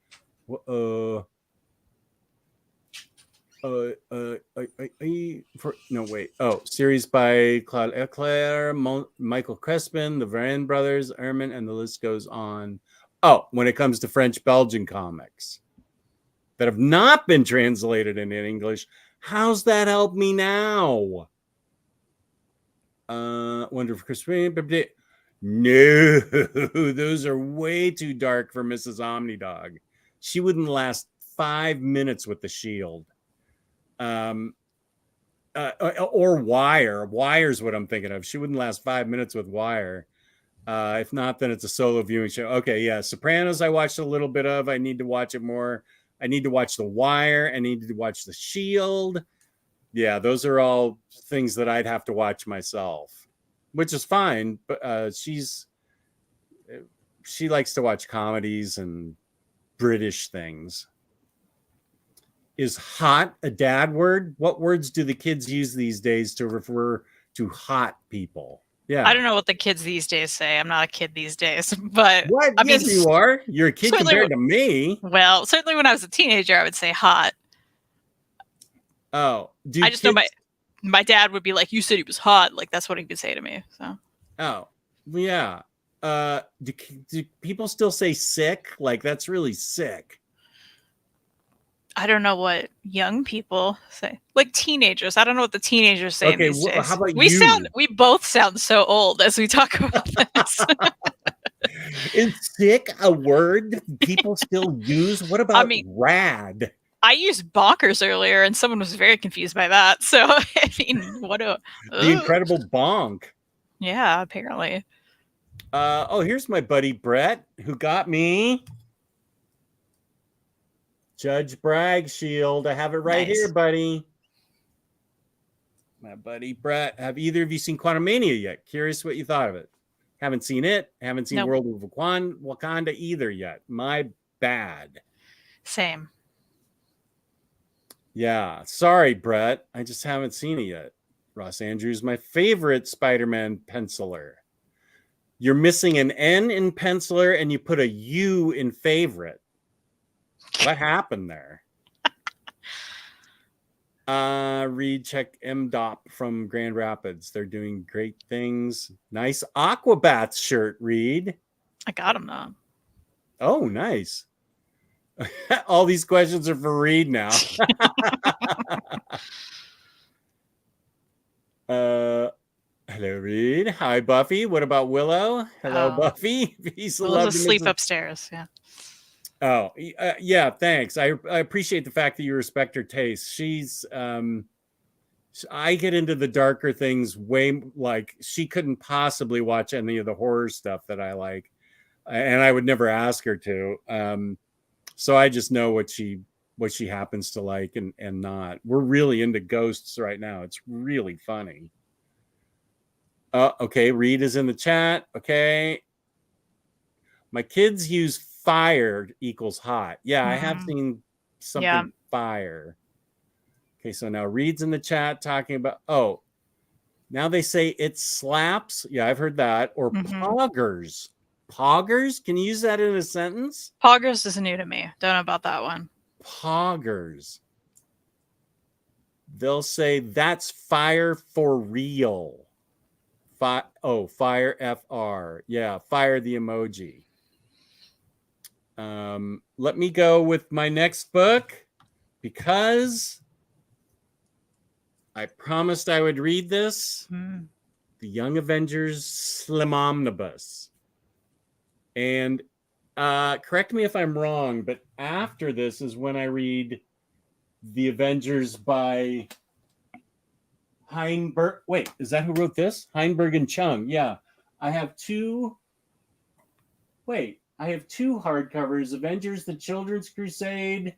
Series by Claude Eclair, Michael Crespin, the Varenne brothers, Erman, and the list goes on. Oh, when it comes to French-Belgian comics that have not been translated into English, how's that help me now? Wonder if Crispin. No, those are way too dark for Mrs. OmniDog. She wouldn't last 5 minutes with the Shield. Or Wire. Wire's what I'm thinking of. She wouldn't last 5 minutes with Wire. If not, then it's a solo viewing show. Okay, yeah. Sopranos I watched a little bit of. I need to watch it more. I need to watch The Wire. I need to watch The Shield. Yeah, those are all things that I'd have to watch myself, which is fine. But she likes to watch comedies and British things. Is hot a dad word? What words do the kids use these days to refer to hot people? Yeah, I don't know what the kids these days say. I'm not a kid these days, but what? Yes, you are. You're a kid compared to me. Well, certainly when I was a teenager, I would say hot. Oh, I just know my dad would be like, "You said he was hot." Like that's what he would say to me. So. Oh, yeah. Do people still say sick? Like that's really sick. I don't know what young people say. Like teenagers. I don't know what the teenagers say these days. How about we both sound so old as we talk about this. Is sick a word people still use? What about mean- rad? I used bonkers earlier, and someone was very confused by that. So, I mean, what a... The incredible bonk. Yeah, apparently. Oh, here's my buddy Brett, who got me Judge Bragg Shield. I have it right Nice. here, buddy. My buddy Brett. Have either of you seen Quantumania yet? Curious what you thought of it. Haven't seen it. Haven't seen Nope. World of Wakanda either yet. My bad. Same. Yeah. Sorry, Brett. I just haven't seen it yet. Ross Andrews, my favorite Spider-Man penciler. You're missing an N in penciler and you put a U in favorite. What happened there? Reed, check MDOP from Grand Rapids. They're doing great things. Nice Aquabats shirt, Reed. I got him though. Oh, nice. All these questions are for Reed now. Hello, Reed. Hi, Buffy. What about Willow? Hello, Buffy. Peace and love Willow's to asleep Mrs. upstairs. Yeah. Oh, yeah. Thanks. I appreciate the fact that you respect her taste. She's, I get into the darker things way, like she couldn't possibly watch any of the horror stuff that I like, and I would never ask her to. So I just know what she happens to like and not. We're really into ghosts right now. It's really funny. Okay, Reed is in the chat. Okay. My kids use fire equals hot. Yeah, I have seen something fire. Okay, so now Reed's in the chat talking about, now they say it slaps. Yeah, I've heard that. Or poggers. Poggers? Can you use that in a sentence? Poggers is new to me. Don't know about that one. Poggers. They'll say that's fire for real. Fire FR. Yeah, fire the emoji. Let me go with my next book because I promised I would read this. The Young Avengers Slim Omnibus. And correct me if I'm wrong, but after this is when I read The Avengers by Heinberg. Wait, is that who wrote this? Heinberg and Chung. Yeah. I have two hardcovers, Avengers, the Children's Crusade,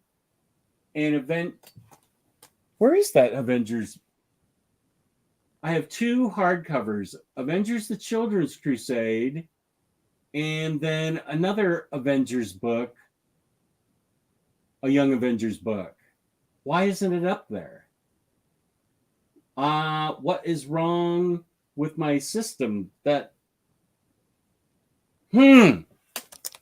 and Where is that Avengers? I have two hardcovers, Avengers, the Children's Crusade, and then another Avengers book, a Young Avengers book. Why isn't it up there? What is wrong with my system?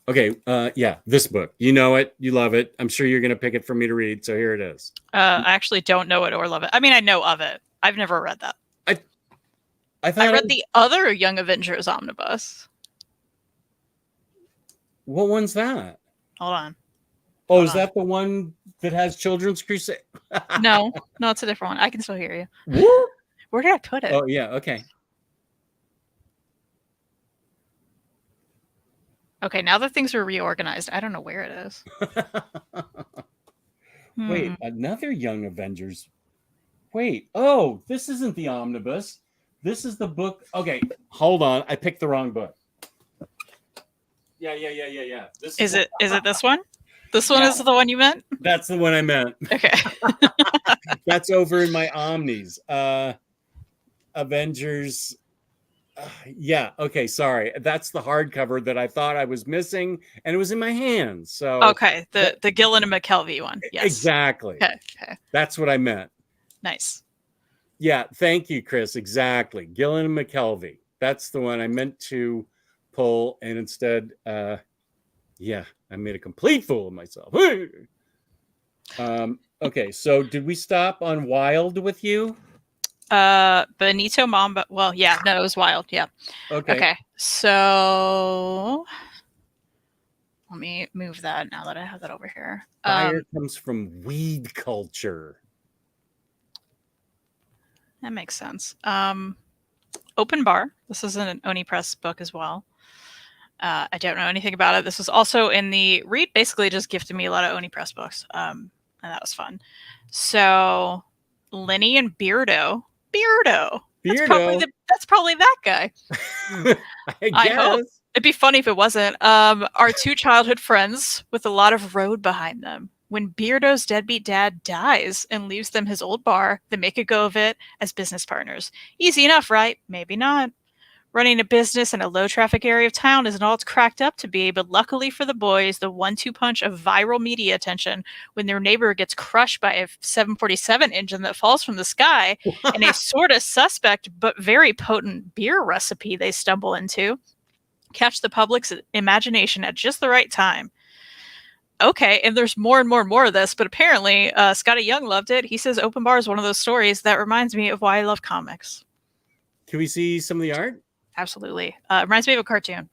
Okay, yeah, this book. You know it. You love it. I'm sure you're going to pick it for me to read, so here it is. I actually don't know it or love it. I mean, I know of it. I've never read that. I read the other Young Avengers omnibus. What one's that? Hold on. Is that the one that has Children's Crusade? No, it's a different one. I can still hear you. What? Where did I put it? Oh, yeah, okay. Okay, now that things are reorganized, I don't know where it is. Wait, another Young Avengers. Wait, this isn't the omnibus. This is the book. Okay, hold on. I picked the wrong book. Yeah. Is it this one? This one is the one you meant? That's the one I meant. Okay. That's over in my Omnis. Avengers. Yeah. Okay. Sorry. That's the hardcover that I thought I was missing, and it was in my hands. So okay, the Gillen and McKelvey one. Yes. Exactly. Okay. That's what I meant. Nice. Yeah. Thank you, Chris. Exactly. Gillen and McKelvey. That's the one I meant to pull, and instead, I made a complete fool of myself. Okay. So did we stop on Wild with you? Benito Mamba. Well, yeah, no, it was Wild. Yeah. Okay. So let me move that now that I have that over here. Fire comes from weed culture. That makes sense. Open Bar. This is an Oni Press book as well. I don't know anything about it. This was also in the Reed basically just gifted me a lot of Oni Press books, and that was fun. So Lenny and Beardo. Beardo. That's probably that guy. I I hope. guess. It'd be funny if it wasn't. Our two childhood friends with a lot of road behind them. When Beardo's deadbeat dad dies and leaves them his old bar, they make a go of it as business partners. Easy enough, right? Maybe not. Running a business in a low traffic area of town isn't all it's cracked up to be, but luckily for the boys, the 1-2 punch of viral media attention when their neighbor gets crushed by a 747 engine that falls from the sky and a sort of suspect but very potent beer recipe they stumble into catch the public's imagination at just the right time. Okay, and there's more and more and more of this, but apparently Scotty Young loved it. He says Open Bar is one of those stories that reminds me of why I love comics. Can we see some of the art? Absolutely. It reminds me of a cartoon.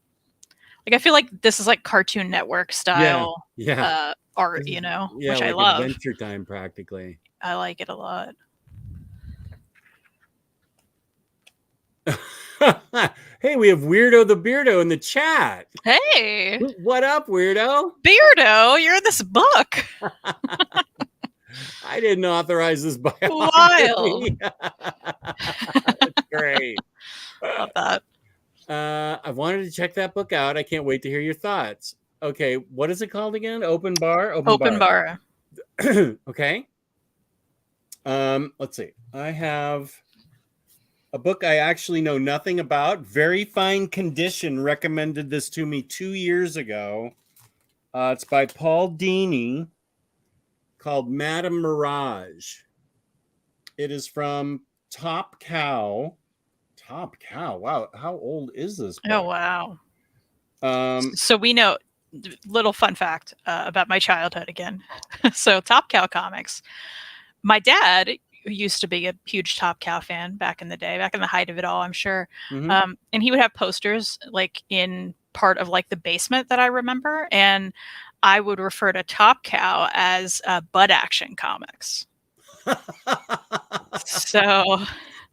Like, I feel like this is like Cartoon Network style art, Yeah, which I like love. Adventure Time practically. I like it a lot. Hey, we have Weirdo the Beardo in the chat. Hey, What up, Weirdo? Beardo, you're in this book. I didn't authorize this biography. Wild. That's great. Love that. I wanted to check that book out. I can't wait to hear your thoughts. Okay, what is it called again? Open Bar? Open Bar. Okay. Let's see. I have a book I actually know nothing about. Very Fine Condition recommended this to me 2 years ago. It's by Paul Dini, called Madame Mirage. It is from Top Cow. Top Cow. Wow, how old is this book? Oh, wow. Um, So we know, little fun fact about my childhood again. So Top Cow comics. My dad used to be a huge Top Cow fan back in the day, back in the height of it all, I'm sure. mhm. And he would have posters like in part of like the basement that I remember. And I would refer to Top Cow as butt action comics. So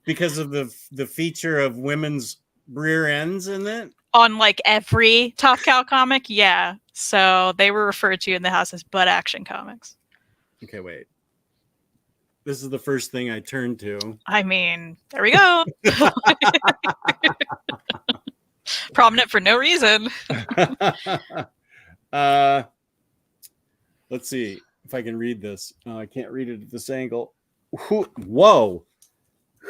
Because of the feature of women's rear ends in it? on like every Top Cow comic, yeah. So they were referred to in the house as butt action comics. Okay, wait. This is the first thing I turned to. I mean, there we go. Prominent for no reason. Let's see if I can read this. Oh, I can't read it at this angle. Whoa.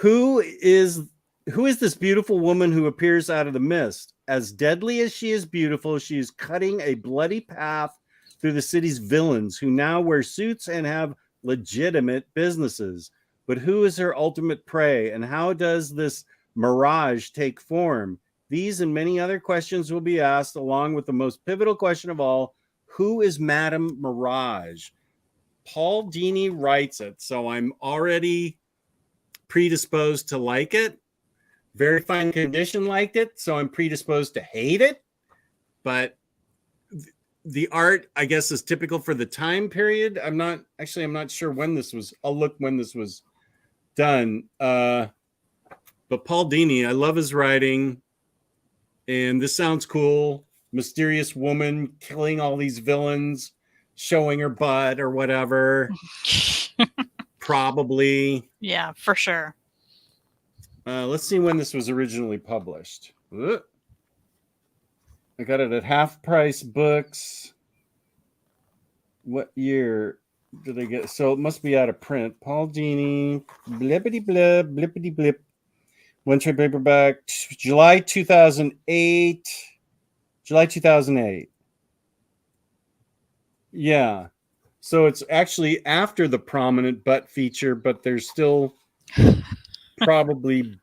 Who is this beautiful woman who appears out of the mist? As deadly as she is beautiful, she is cutting a bloody path through the city's villains who now wear suits and have legitimate businesses. But who is her ultimate prey, and how does this mirage take form? These and many other questions will be asked, along with the most pivotal question of all: who is Madame Mirage? Paul Dini writes it, so I'm already predisposed to like it. Very Fine Condition liked it, so I'm predisposed to hate it. But the art, I guess, is typical for the time period. I'm not sure when this was. I'll look when this was done. But Paul Dini, I love his writing, and this sounds cool. Mysterious woman killing all these villains, showing her butt or whatever. Probably. Yeah, for sure. Let's see when this was originally published. I got it at Half Price Books. What year did I get? So it must be out of print. Paul Dini, blippity blip, blippity blip. One trade paperback, July 2008. July 2008. Yeah. So it's actually after the prominent butt feature, but there's still probably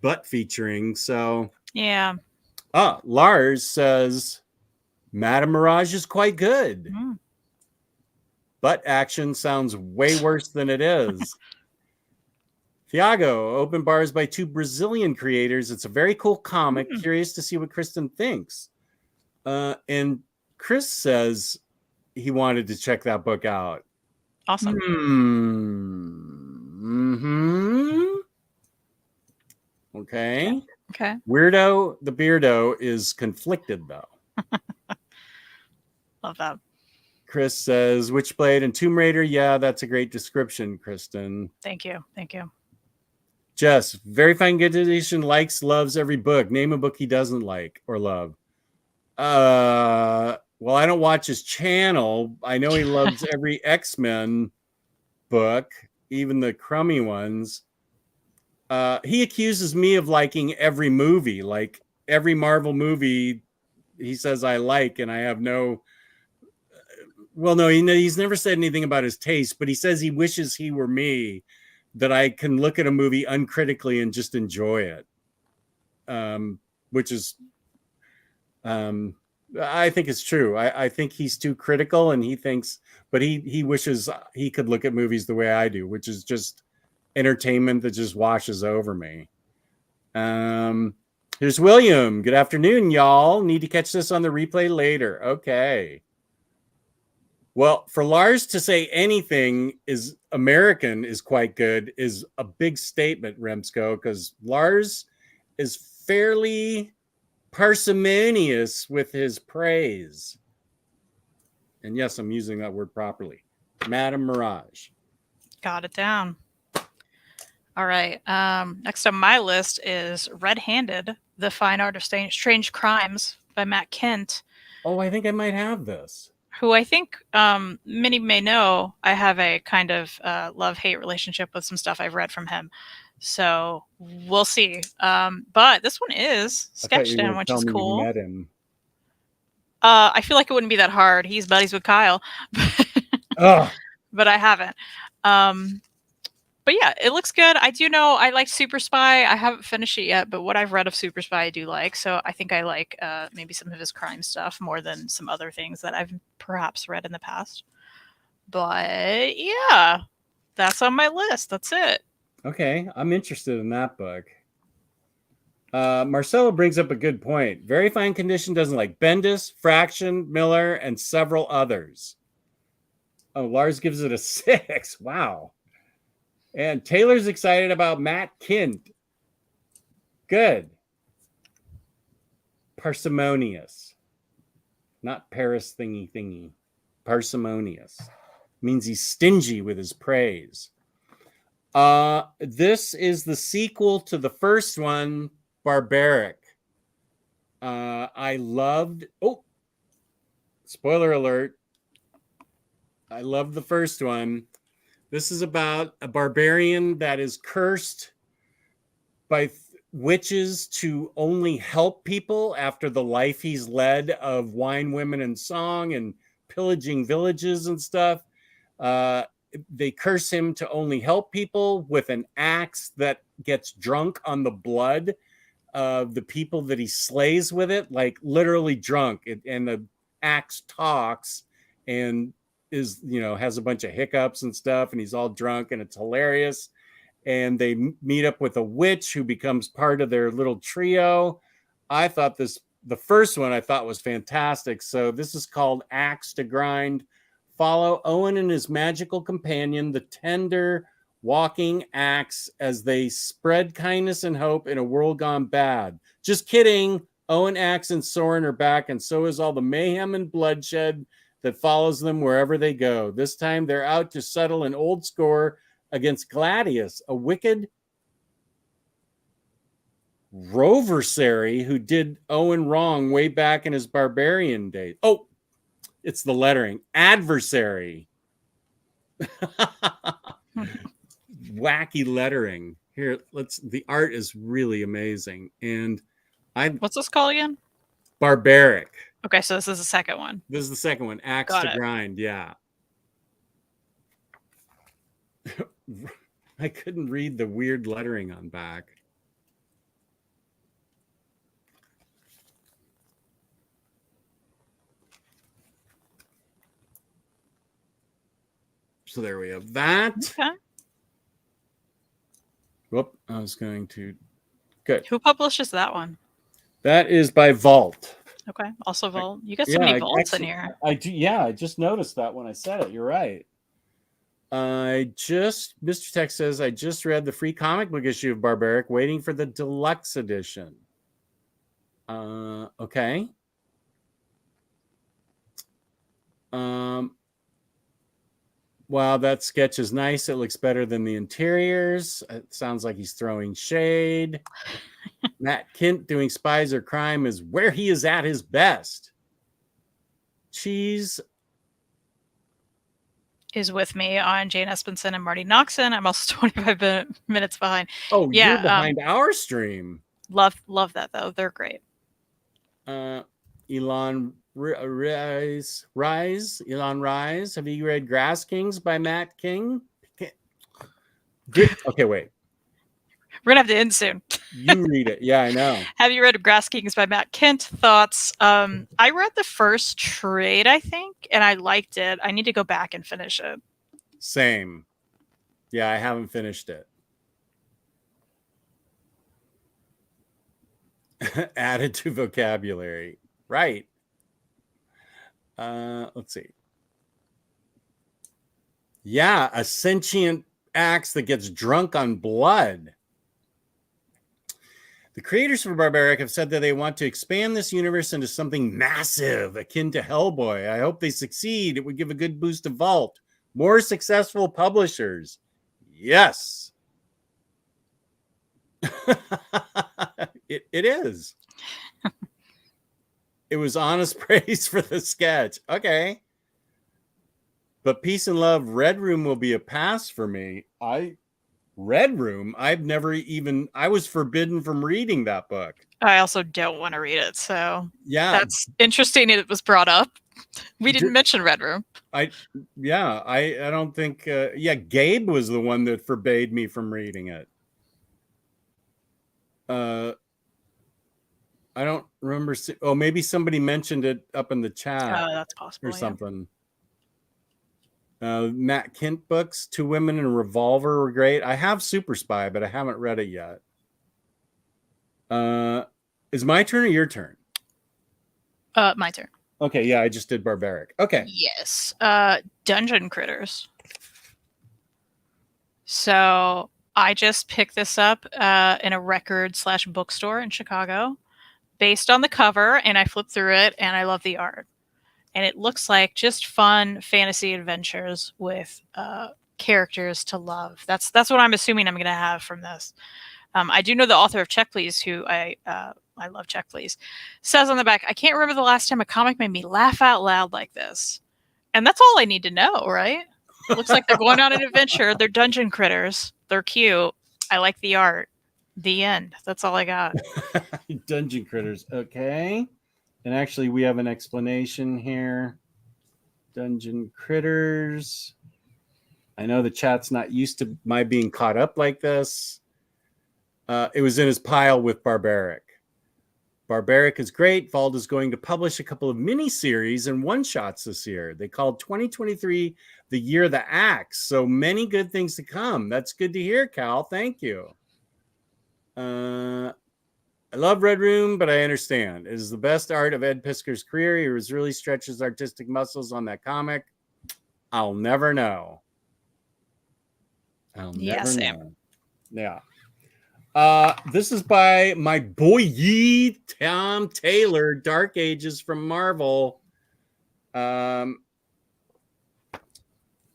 butt featuring. So Yeah. Lars says Madame Mirage is quite good. Mm. Butt action sounds way worse than it is. Thiago, Open Bars by two Brazilian creators. It's a very cool comic. Curious to see what Kristen thinks. And Chris says he wanted to check that book out. Awesome. Okay. Okay. Weirdo the Beardo is conflicted, though. Love that. Chris says, Witchblade and Tomb Raider. Yeah, that's a great description, Kristen. Thank you. Thank you. Jess, very fine good edition, likes, loves every book. Name a book he doesn't like or love. Well, I don't watch his channel. I know he loves every X-Men book, even the crummy ones. He accuses me of liking every movie, like every Marvel movie he says I like, and I have no. Well, no, he's never said anything about his taste, but he says he wishes he were me, that I can look at a movie uncritically and just enjoy it. Which is, I think it's true. I think he's too critical, and he thinks, but he wishes he could look at movies the way I do, which is just entertainment that just washes over me. Here's William. Good afternoon, y'all. Need to catch this on the replay later. Okay. Well, for Lars to say anything is American is quite good is a big statement, Remsko, because Lars is fairly parsimonious with his praise. And yes, I'm using that word properly. Madame Mirage. Got it down. All right. Next on my list is Red-Handed, The Fine Art of Strange Crimes by Matt Kent. Oh, I think I might have this. Who I think many may know. I have a kind of love-hate relationship with some stuff I've read from him. So we'll see. But this one is sketched in, which is cool. You met him. I feel like it wouldn't be that hard. He's buddies with Kyle. But I haven't. But yeah, it looks good. I do know I like Super Spy. I haven't finished it yet, but what I've read of Super Spy I do like. So I think I like maybe some of his crime stuff more than some other things that I've perhaps read in the past. But yeah, that's on my list. That's it. Okay, I'm interested in that book. Marcelo brings up a good point. Very Fine Condition doesn't like Bendis, Fraction, Miller, and several others. Oh, Lars gives it a 6. Wow. And Taylor's excited about Matt Kent. Good. Parsimonious. Not Paris thingy. Parsimonious. Means he's stingy with his praise. This is the sequel to the first one, Barbaric. I loved... Oh! Spoiler alert. I loved the first one. This is about a barbarian that is cursed by witches to only help people after the life he's led of wine, women, and song and pillaging villages and stuff. They curse him to only help people with an axe that gets drunk on the blood of the people that he slays with it, like literally drunk. And the axe talks and is, has a bunch of hiccups and stuff, and he's all drunk, and it's hilarious. And they meet up with a witch who becomes part of their little trio. I thought the first one I thought was fantastic. So this is called Axe to Grind. Follow Owen and his magical companion, the tender walking axe, as they spread kindness and hope in a world gone bad. Just kidding. Owen, Axe, and Soren are back, and so is all the mayhem and bloodshed that follows them wherever they go. This time they're out to settle an old score against Gladius, a wicked roversary who did Owen wrong way back in his barbarian days. Oh, it's the lettering. Adversary. Wacky lettering. Here, the art is really amazing. And What's this called again? Barbaric. Okay, so this is the second one. This is the second one. Axe to Grind, yeah. I couldn't read the weird lettering on back. So there we have that. Okay. Whoop, I was going to... Good. Who publishes that one? That is by Vault. Okay, also Vault. You got so many Vaults in here. I do. Yeah, I just noticed that when I said it. You're right. Mr. Tech says, I just read the free comic book issue of Barbaric, waiting for the deluxe edition. Okay. Wow, that sketch is nice. It looks better than the interiors. It sounds like he's throwing shade. Matt Kint doing Spies or Crime is where he is at his best. Cheese is with me on Jane Espenson and Marty Noxon. I'm also 25 minutes behind. Oh, Yeah, you're behind our stream. Love that though. They're great. Elon Rise. Elon Rise. Have you read Grass Kings by Matt King? Good. Okay, wait. We're gonna have to end soon. You read it. Yeah, I know. Have you read Grass Kings by Matt Kint? Thoughts? I read the first trade, I think, and I liked it. I need to go back and finish it. Same. Yeah, I haven't finished it. Added to vocabulary. Right. Let's see. Yeah, a sentient axe that gets drunk on blood. The creators of Barbaric have said that they want to expand this universe into something massive, akin to Hellboy. I hope they succeed. It would give a good boost to Vault. More successful publishers. Yes. It is. It was honest praise for the sketch. Okay. But Peace and Love, Red Room will be a pass for me. Red Room, I was forbidden from reading that book. I also don't want to read it, so yeah, that's interesting. It was brought up. We didn't mention Red Room. I don't think. Gabe was the one that forbade me from reading it. I don't remember. Maybe somebody mentioned it up in the chat. That's possible. Or something. Matt Kint books, Two Women and a Revolver were great. I have Super Spy, but I haven't read it yet. Is my turn or your turn? My turn. Okay, yeah, I just did Barbaric. Okay. Yes. Dungeon Critters. So I just picked this up in a record/bookstore in Chicago based on the cover, and I flipped through it, and I love the art. And it looks like just fun fantasy adventures with characters to love. That's what I'm assuming I'm going to have from this. I do know the author of Check Please, who I love Check Please, says on the back, I can't remember the last time a comic made me laugh out loud like this. And that's all I need to know, right? It looks like they're going on an adventure. They're dungeon critters. They're cute. I like the art. The end. That's all I got. Dungeon Critters. Okay. And actually, we have an explanation here. Dungeon Critters. I know the chat's not used to my being caught up like this. It was in his pile with Barbaric. Barbaric is great. Vault is going to publish a couple of mini-series and one-shots this year. They called 2023 the year of the axe. So many good things to come. That's good to hear, Cal. Thank you. I love Red Room, but I understand. It is the best art of Ed Pisker's career. He really stretches artistic muscles on that comic. I'll never know. I'll never know. Yeah. This is by my boy Tom Taylor, Dark Ages from Marvel.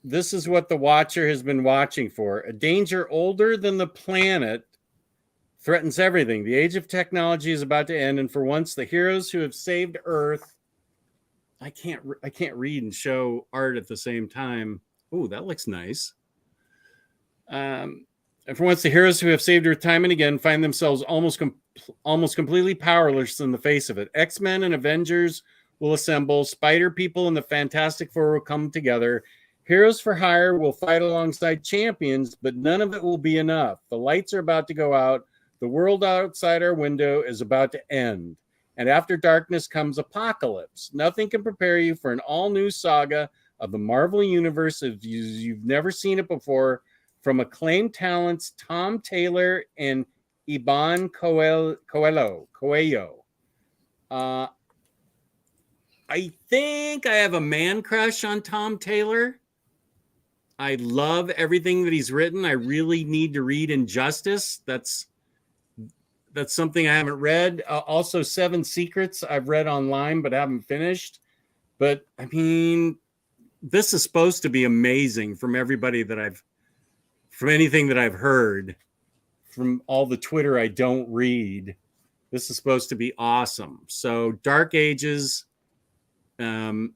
This is what the Watcher has been watching for. A danger older than the planet threatens everything. The age of technology is about to end, and for once, the heroes who have saved Earth. I can't read and show art at the same time. Oh, that looks nice. And for once, the heroes who have saved Earth time and again find themselves almost completely powerless in the face of it. X-Men and Avengers will assemble. Spider People and the Fantastic Four will come together. Heroes for Hire will fight alongside champions, but none of it will be enough. The lights are about to go out. The world outside our window is about to end. And after darkness comes apocalypse. Nothing can prepare you for an all-new saga of the Marvel Universe if you've never seen it before. From acclaimed talents Tom Taylor and Iban Coelho. I think I have a man crush on Tom Taylor. I love everything that he's written. I really need to read Injustice. that's something I haven't read. Also, Seven Secrets I've read online but haven't finished. But I mean, this is supposed to be amazing from everybody from anything that I've heard, from all the Twitter I don't read. This is supposed to be awesome. So Dark Ages is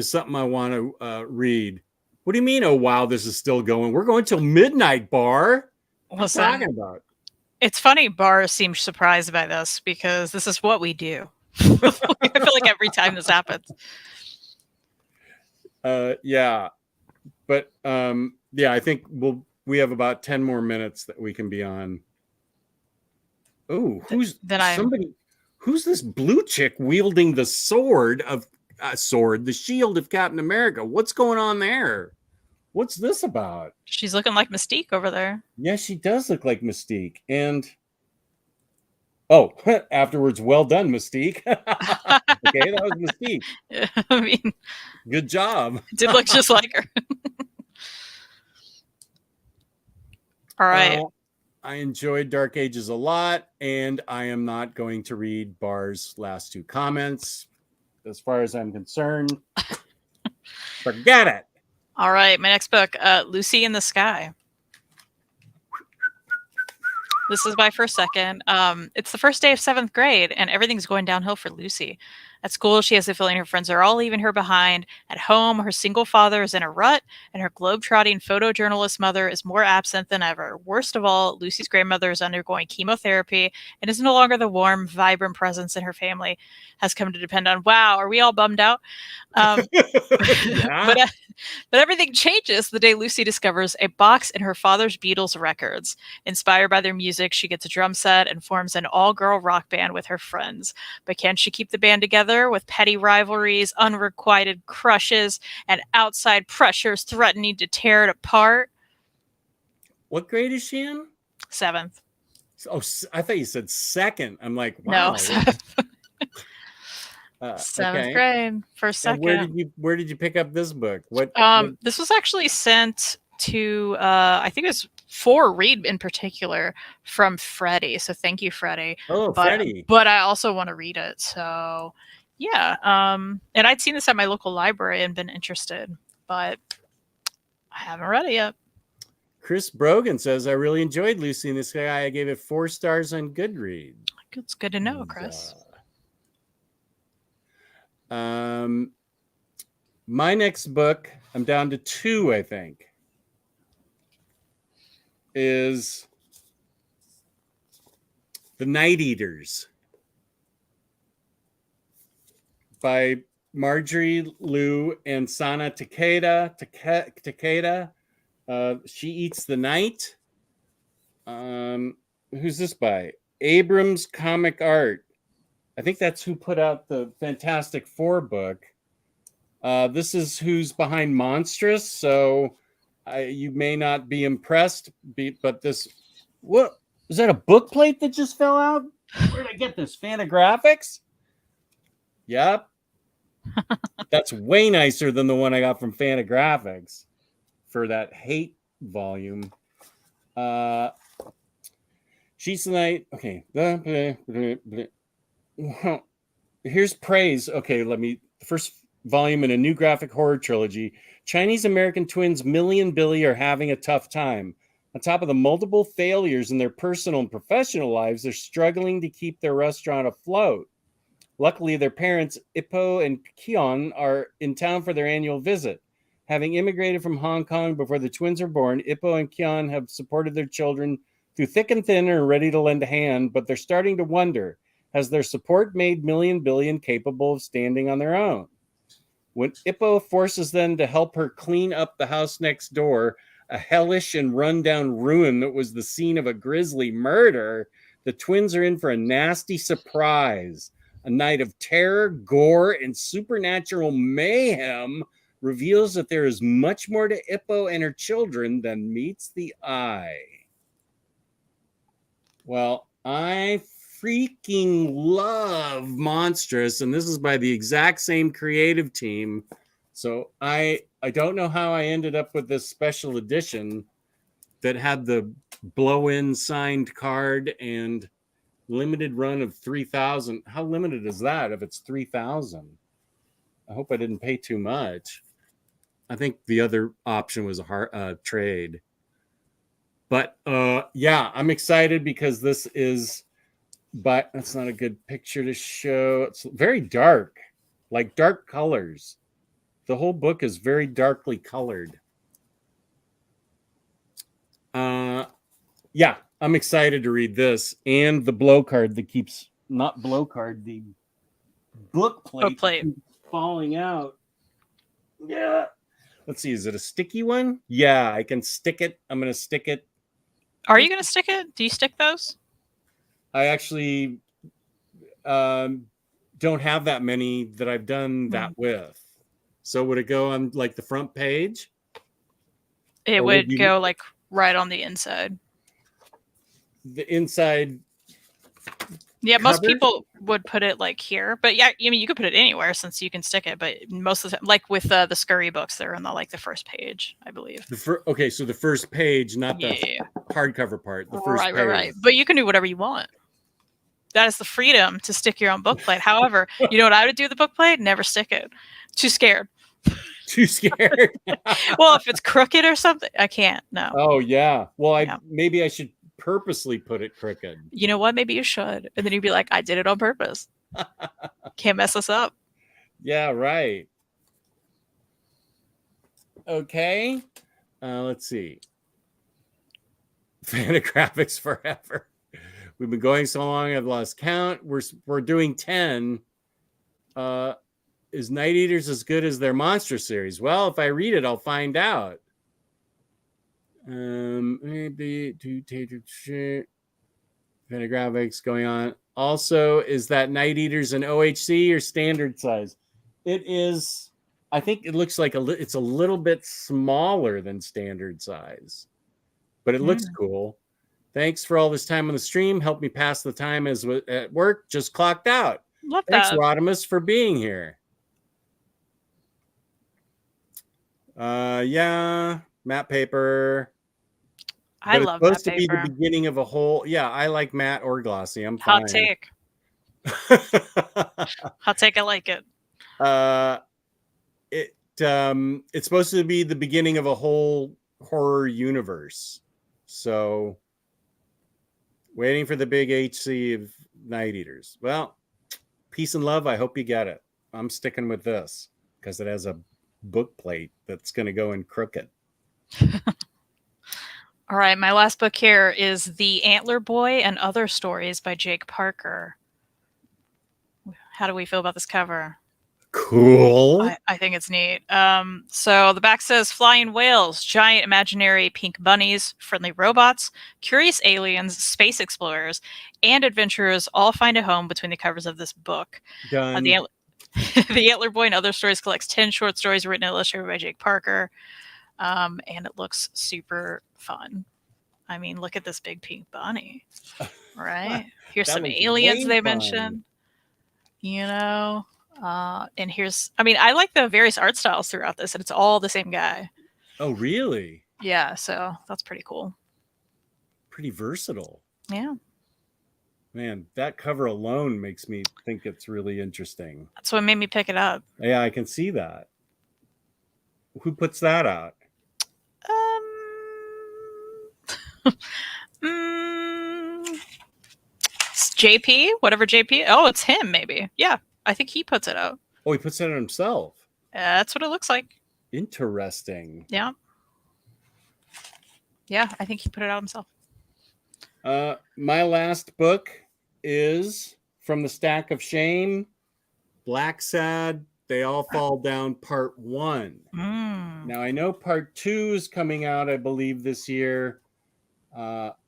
something I want to read. What do you mean? Oh, wow, this is still going. We're going till midnight, Bar. What are you talking about? It's funny Bar seems surprised by this because this is what we do. I feel like every time this happens. Yeah. But yeah, I think we have about 10 more minutes that we can be on. Oh, who's this blue chick wielding the the shield of Captain America? What's going on there? What's this about? She's looking like Mystique over there. Yeah, she does look like Mystique. And afterwards, well done, Mystique. Okay, that was Mystique. Yeah, I mean, good job. Did look just like her. All right. I enjoyed Dark Ages a lot, and I am not going to read Bar's last two comments. As far as I'm concerned, forget it. All right, my next book, Lucy in the Sky. This is my first second. It's the first day of 7th grade, and everything's going downhill for Lucy. At school, she has the feeling her friends are all leaving her behind. At home, her single father is in a rut, and her globe-trotting photojournalist mother is more absent than ever. Worst of all, Lucy's grandmother is undergoing chemotherapy and is no longer the warm, vibrant presence in her family has come to depend on. Wow, are we all bummed out? Yeah. But everything changes the day Lucy discovers a box in her father's Beatles records. Inspired by their music, she gets a drum set and forms an all-girl rock band with her friends. But can she keep the band together with petty rivalries, unrequited crushes, and outside pressures threatening to tear it apart? What grade is she in? 7th. Oh, I thought you said second. I'm like, wow. No, 7th. 7th okay. grade, first second. And where did you pick up this book? This was actually sent to I think it was for read in particular from Freddie. So thank you, Freddie. Oh, Freddie. But I also want to read it. So yeah. And I'd seen this at my local library and been interested, but I haven't read it yet. Chris Brogan says, I really enjoyed Lucy in the Sky. I gave it 4 stars on Goodreads. It's good to know, Chris. My next book, I'm down to 2, I think, is The Night Eaters by Marjorie Liu and Sana Takeda. She Eats the Night. Who's this by? Abrams Comic Art. I think that's who put out the Fantastic Four book. This is who's behind Monstrous, so you may not be impressed, but this... What? Is that a book plate that just fell out? Where did I get this? Fantagraphics? Yep. That's way nicer than the one I got from Fantagraphics for that hate volume. She's the Night. Okay. Well, here's praise. Okay, the first volume in a new graphic horror trilogy. Chinese American twins Millie and Billy are having a tough time. On top of the multiple failures in their personal and professional lives, they're struggling to keep their restaurant afloat. Luckily, their parents, Ippo and Keon, are in town for their annual visit. Having immigrated from Hong Kong before the twins were born, Ippo and Keon have supported their children through thick and thin and are ready to lend a hand, but they're starting to wonder, has their support made Millie and Billy incapable of standing on their own? When Ippo forces them to help her clean up the house next door, a hellish and rundown ruin that was the scene of a grisly murder, the twins are in for a nasty surprise. A night of terror, gore, and supernatural mayhem reveals that there is much more to Ippo and her children than meets the eye. Well, I freaking love Monstrous, and this is by the exact same creative team. So I don't know how I ended up with this special edition, that had the blow-in signed card and limited run of 3,000. How limited is that if it's 3,000? I hope I didn't pay too much. I think the other option was a trade. But yeah, I'm excited because this is, but that's not a good picture to show. It's very dark, like dark colors. The whole book is very darkly colored. Yeah, I'm excited to read this and the blow card that keeps, not blow card, the book plate, that keeps falling out. Yeah. Let's see, is it a sticky one? Yeah, I can stick it. I'm going to stick it. Are you going to stick it? Do you stick those? I actually don't have that many that I've done that with. So would it go on like the front page? It would go like right on the inside. The inside. Yeah, most cover? people would put it like here, but yeah, I mean you could put it anywhere since you can stick it. But most of the time, like with the Scurry books, they're on the first page, I believe. Okay, so the first page, not the hardcover part. The first page. Right. But you can do whatever you want. That is the freedom to stick your own book plate. However, you know what I would do with the book plate? Never stick it. Too scared. Too scared. Well, if it's crooked or something, I can't. No. Oh yeah. Well, maybe I should purposely put it crooked. You know what? Maybe you should. And then you'd be like, I did it on purpose. Can't mess us up. Yeah, right. Okay. Let's see. Fantagraphics forever. We've been going so long, I've lost count. We're doing 10. Is Night Eaters as good as their monster series? Well, if I read it, I'll find out. Maybe Fantagraphics going on. Also, is that Night Eaters an OHC or standard size? It is. I think it looks like it's a little bit smaller than standard size, but it looks cool. Thanks for all this time on the stream. Help me pass the time as at work. Just clocked out. Love Thanks, that. Rodimus, for being here. Yeah, matte paper. I love that paper. It's supposed to be the beginning of a whole. Yeah, I like matte or glossy. I'm fine. Hot take. Hot take. I like it. It's supposed to be the beginning of a whole horror universe. So, waiting for the big HC of Night Eaters. Well, peace and love. I hope you get it. I'm sticking with this because it has a book plate that's going to go in crooked. All right, my last book here is The Antler Boy and Other Stories by Jake Parker. How do we feel about this cover? Cool. I think it's neat. So the back says flying whales, giant imaginary pink bunnies, friendly robots, curious aliens, space explorers, and adventurers all find a home between the covers of this book. Done. The Antler Boy and Other Stories collects 10 short stories written and illustrated by Jake Parker. And it looks super fun. I mean, look at this big pink bunny, right? Here's some aliens they mentioned, you know, and here's, I mean, I like the various art styles throughout this, and it's all the same guy. Oh, really? Yeah, so that's pretty cool. Pretty versatile. Yeah. Man, that cover alone makes me think it's really interesting. That's what made me pick it up. Yeah, I can see that. Who puts that out? It's JP, whatever JP. Oh, it's him, maybe. Yeah, I think he puts it out. Oh, he puts it out himself. That's what it looks like. Interesting. Yeah. Yeah, I think he put it out himself. My last book is From the Stack of Shame, Black Sad, They All Fall Down, Part 1. Now, I know Part 2 is coming out, I believe, this year.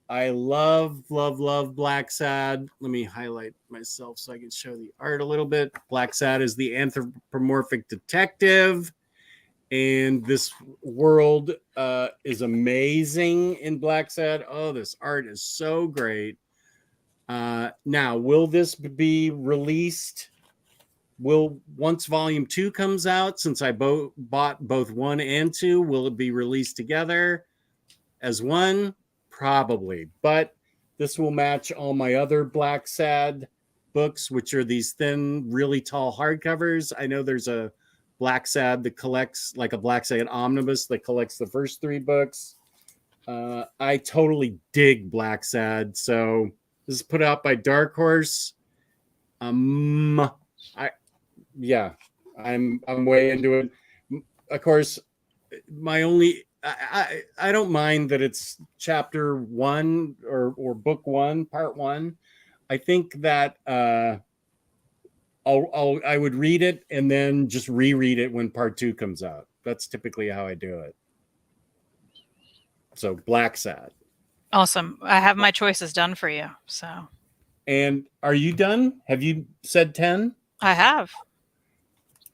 I love Black Sad. Let me highlight myself so I can show the art a little bit. Black Sad is the anthropomorphic detective, and this world is amazing in Black Sad. Oh, this art is so great. Now, will this be released? Once Volume 2 comes out, since I bought both 1 and 2, will it be released together? as one? Probably, but this will match all my other Black Sad books, which are these thin, really tall hardcovers. I know there's a Black Sad that collects, like a Black Sad omnibus that collects the first 3 books. I totally dig Black Sad, so this is put out by Dark Horse. I'm way into it. Of course, my only I don't mind that it's chapter 1 or book 1, part 1. I think that I would read it and then just reread it when part 2 comes out. That's typically how I do it. So Black Sad. Awesome. I have my choices done for you. So. And are you done? Have you said 10? I have.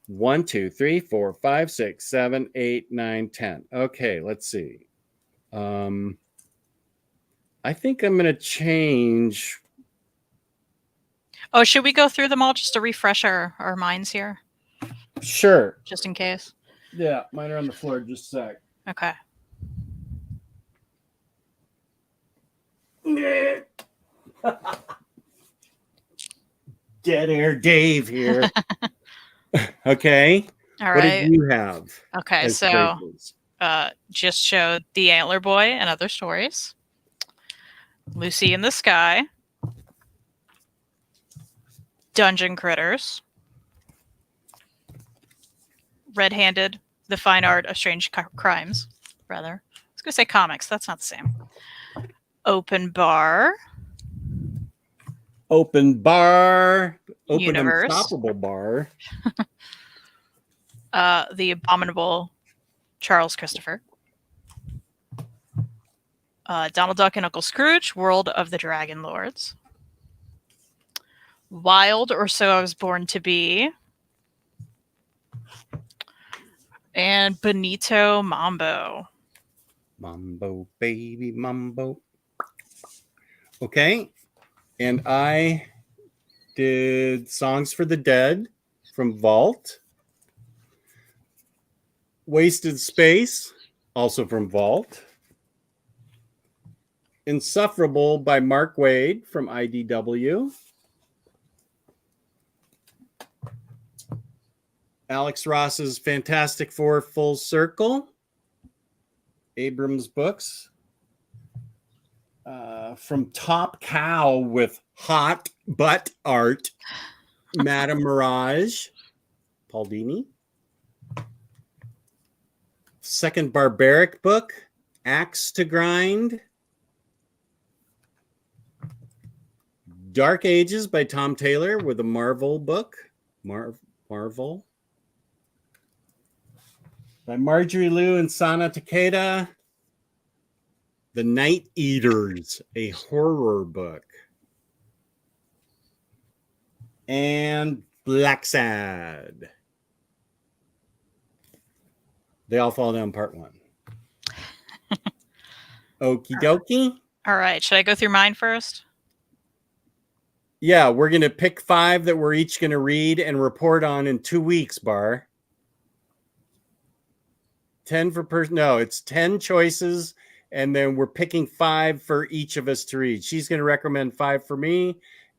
1, 2, 3, 4, 5, 6, 7, 8, 9, 10. Okay, let's see. I think I'm going to change. Oh, should we go through them all just to refresh our minds here? Sure. Just in case. Yeah, mine are on the floor. Just a sec. Okay. Dead air Dave here. Okay. All What right. did you have? Okay, as so choices? just showed The Antler Boy and Other Stories, Lucy in the Sky, Dungeon Critters, Red-Handed, The Fine Art of Strange Crimes, rather. I was going to say comics. That's not the same. Open Bar, Open Bar, Open Universe. Unstoppable Bar. The Abominable Charles Christopher, Donald Duck and Uncle Scrooge, World of the Dragon Lords, Wild or So I Was Born to Be, and Benito Mambo. Mambo, baby, mambo. Okay. And I did Songs for the Dead from Vault. Wasted Space, also from Vault. Insufferable by Mark Waid from IDW. Alex Ross's Fantastic Four Full Circle. Abrams Books. From Top Cow with Hot Butt Art. Madame Mirage. Paul Dini. Second Barbaric book, Axe to Grind. Dark Ages by Tom Taylor with a Marvel book. Marvel. By Marjorie Liu and Sana Takeda. The Night Eaters, a horror book. And Black Sad. They all fall down part 1. Okie dokie. All right. Should I go through mine first? Yeah, we're going to pick 5 that we're each going to read and report on in 2 weeks, Bar. 10 for person. No, it's 10 choices. And then we're picking 5 for each of us to read. She's going to recommend 5 for me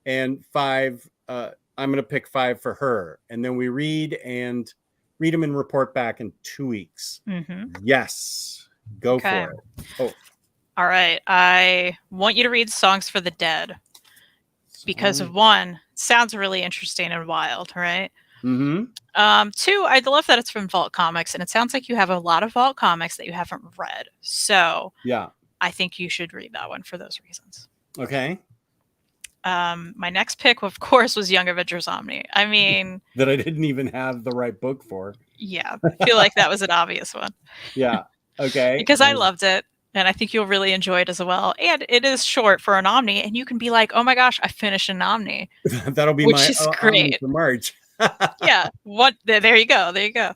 and 5. I'm going to pick 5 for her. And then we read them and report back in 2 weeks. Mm-hmm. Yes. Go for it. Oh. All right. I want you to read Songs for the Dead because of 1, it sounds really interesting and wild, right? Mm-hmm. 2, I love that it's from Vault Comics, and it sounds like you have a lot of Vault Comics that you haven't read. So yeah, I think you should read that one for those reasons. Okay. My next pick, of course, was Young Avengers Omni. I mean, that I didn't even have the right book for. Yeah, I feel like that was an obvious one. Yeah. Okay. Because I loved it, and I think you'll really enjoy it as well. And it is short for an Omni, and you can be like, "Oh my gosh, I finished an Omni." That'll be which my is great for March. Yeah. There you go. There you go.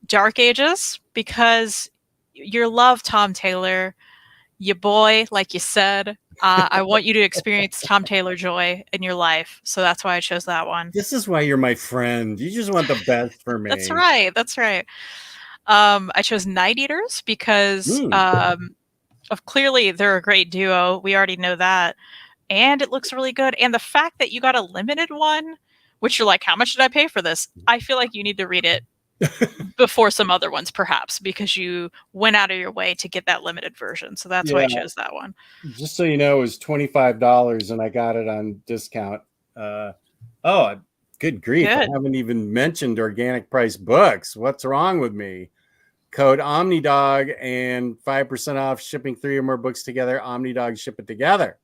Dark Ages, because you love Tom Taylor, your boy, like you said. I want you to experience Tom Taylor joy in your life, so that's why I chose that one. This is why you're my friend. You just want the best for me. That's right. That's right. I chose Night Eaters because of clearly they're a great duo. We already know that. And it looks really good. And the fact that you got a limited one, which you're like, how much did I pay for this? I feel like you need to read it before some other ones, perhaps, because you went out of your way to get that limited version. So that's why I chose that one. Just so you know, it was $25 and I got it on discount. Oh, good grief. Good. I haven't even mentioned organic price books. What's wrong with me? Code OmniDog and 5% off shipping 3 or more books together. OmniDog, ship it together.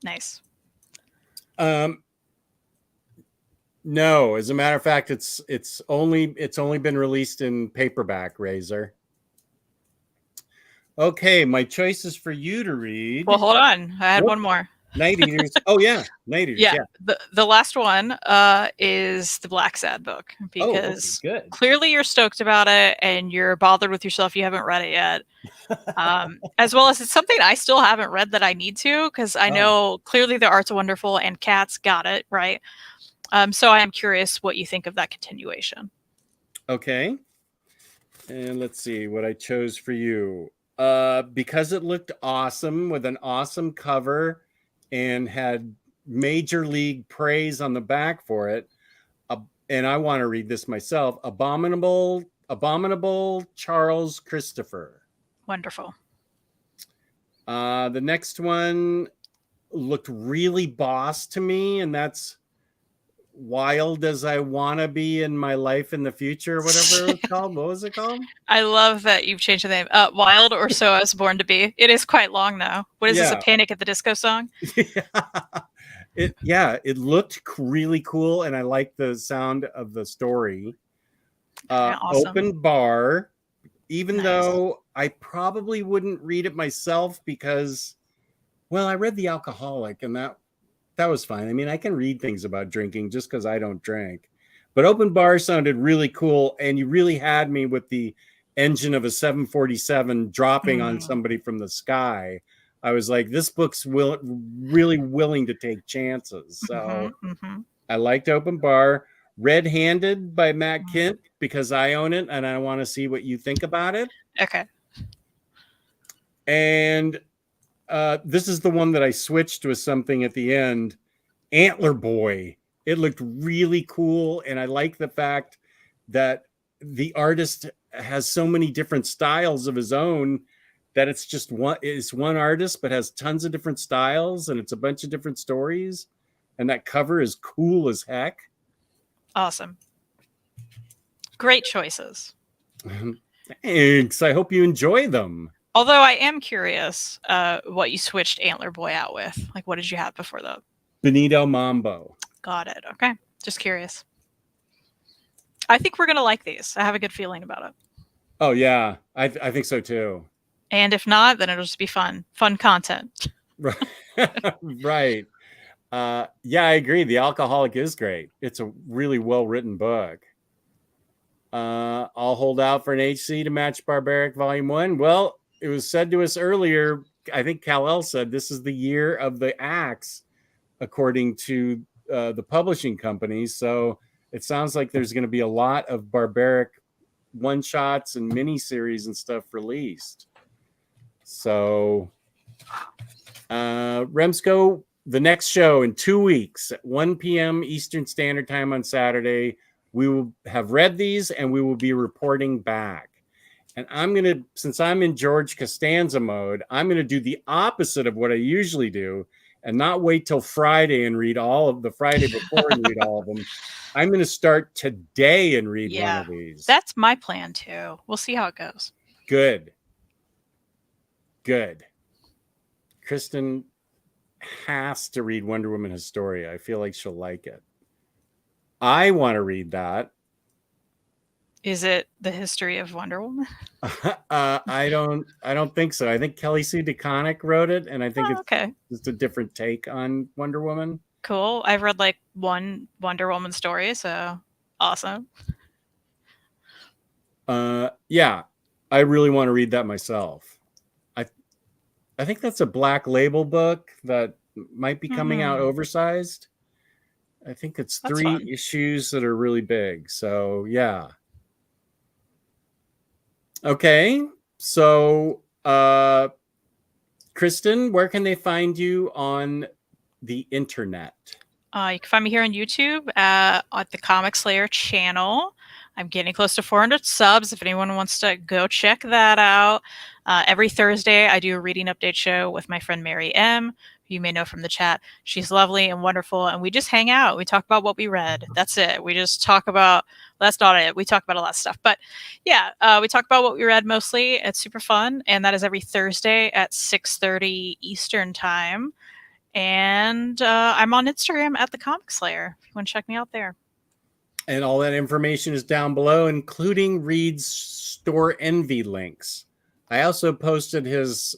Nice. No, as a matter of fact, it's only been released in paperback, Razor. Okay, my choices for you to read. Well, hold on. I had one more. Night Eaters. Oh yeah, Night Eaters. Yeah. The last one is the Black Sad book, because good. Clearly you're stoked about it and you're bothered with yourself. You haven't read it yet. As well as it's something I still haven't read that I need to, because I know clearly the art's wonderful and Cat's got it right. So I am curious what you think of that continuation. Okay. And let's see what I chose for you. Because it looked awesome with an awesome cover and had major league praise on the back for it. And I want to read this myself. Abominable Charles Christopher. Wonderful. The next one looked really boss to me, and that's Wild as I Want to Be in My Life in the Future, whatever it was called. What was it called? I love that you've changed the name. Wild or So I Was Born to Be. It is quite long now. What is this, a Panic at the Disco song? It looked really cool, and I liked the sound of the story. Awesome. Open bar, even though I probably wouldn't read it myself because, well, I read The Alcoholic, and that was fine. I mean, I can read things about drinking just because I don't drink. But Open Bar sounded really cool, and you really had me with the engine of a 747 dropping on somebody from the sky. I was like, this book's really willing to take chances. So I liked Open Bar. Red Handed by Matt Kint, because I own it, and I want to see what you think about it. Okay. And this is the one that I switched with something at the end. Antler Boy. It looked really cool, and I like the fact that the artist has so many different styles of his own that it's just one artist but has tons of different styles, and it's a bunch of different stories, and that cover is cool as heck. Awesome. Great choices. Thanks. I hope you enjoy them. Although I am curious what you switched Antler Boy out with. Like, what did you have before that? Benito Mambo. Got it. Okay. Just curious. I think we're going to like these. I have a good feeling about it. Oh, yeah. I think so, too. And if not, then it'll just be fun. Fun content. Right. Right. Yeah, I agree. The Alcoholic is great. It's a really well-written book. I'll hold out for an HC to match Barbaric Volume 1. Well, it was said to us earlier, I think Kal-El said this is the year of the axe, according to the publishing companies. So it sounds like there's going to be a lot of Barbaric one-shots and miniseries and stuff released. So Remsco, the next show in 2 weeks at 1 p.m. Eastern Standard Time on Saturday, we will have read these and we will be reporting back. And I'm going to, since I'm in George Costanza mode, I'm going to do the opposite of what I usually do and not wait till Friday and read all of the Friday before and read all of them. I'm going to start today and read one of these. That's my plan too. We'll see how it goes. Good. Kristen has to read Wonder Woman Historia. I feel like she'll like it. I want to read that. Is it the history of Wonder Woman? I don't think so. I think Kelly Sue DeConnick wrote it, and I think it's just a different take on Wonder Woman. Cool. I've read like one Wonder Woman story, so awesome. Yeah, I really want to read that myself. I think that's a Black Label book that might be coming out oversized. I think it's 3 issues that are really big. So yeah. Okay. So, Kristen, where can they find you on the internet? You can find me here on YouTube at the Comic Slayer channel. I'm getting close to 400 subs. If anyone wants to go check that out. Every Thursday, I do a reading update show with my friend Mary M., who you may know from the chat. She's lovely and wonderful, and we just hang out. We talk about what we read. That's it. We just talk about, that's not it. We talk about a lot of stuff. But yeah, we talk about what we read mostly. It's super fun, and that is every Thursday at 6:30 Eastern Time. And I'm on Instagram at the Comic Slayer, if you want to check me out there. And all that information is down below, including Reed's Store Envy links. I also posted his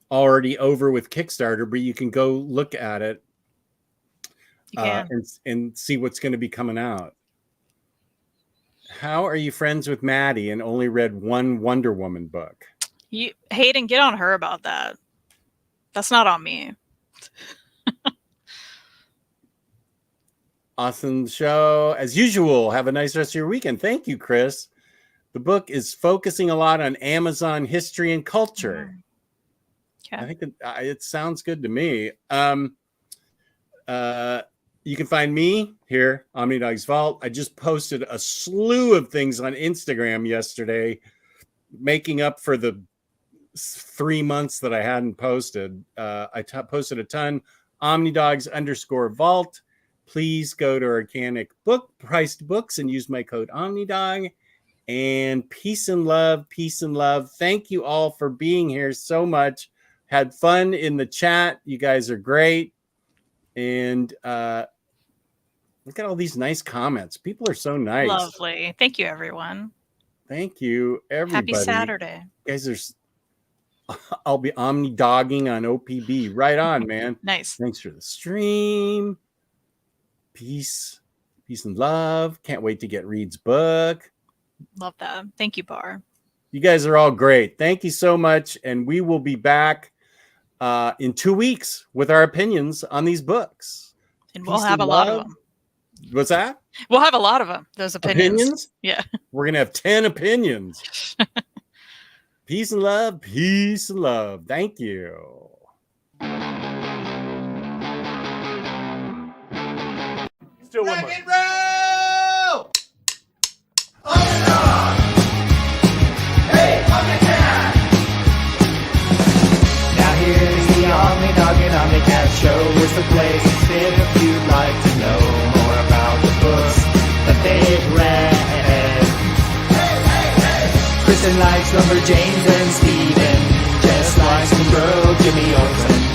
already over with Kickstarter, but you can go look at it and see what's going to be coming out. How are you friends with Maddie and only read one Wonder Woman book? Hayden, get on her about that. That's not on me. Awesome show. As usual, have a nice rest of your weekend. Thank you, Chris. The book is focusing a lot on Amazon history and culture. Okay. I think it sounds good to me. You can find me here, OmniDog's Vault. I just posted a slew of things on Instagram yesterday, making up for the 3 months that I hadn't posted. I posted a ton. OmniDogs_Vault. Please go to Organic Book Priced Books and use my code OmniDog. And peace and love, peace and love. Thank you all for being here so much. Had fun in the chat. You guys are great. And look at all these nice comments. People are so nice. Lovely. Thank you, everyone. Thank you, everybody. Happy Saturday. You guys are... I'll be OmniDogging on OPB. Right on, man. Nice. Thanks for the stream. Peace and love. Can't wait to get Reed's book. Love that. Thank you, Bar. You guys are all great. Thank you so much. And we will be back in 2 weeks with our opinions on these books. And we'll have a lot of them. What's that? We'll have a lot of them. Those opinions? Yeah. We're going to have 10 opinions. Peace and love. Peace and love. Thank you. Still one more. Roll! OmniDog! Hey, OmniCat! Now here's the OmniDog and OmniCat show. It's the place to sit if you'd like to know more about the books that they've read. Kristen likes Lumberjanes and Steven just likes to grow Jimmy Olsen.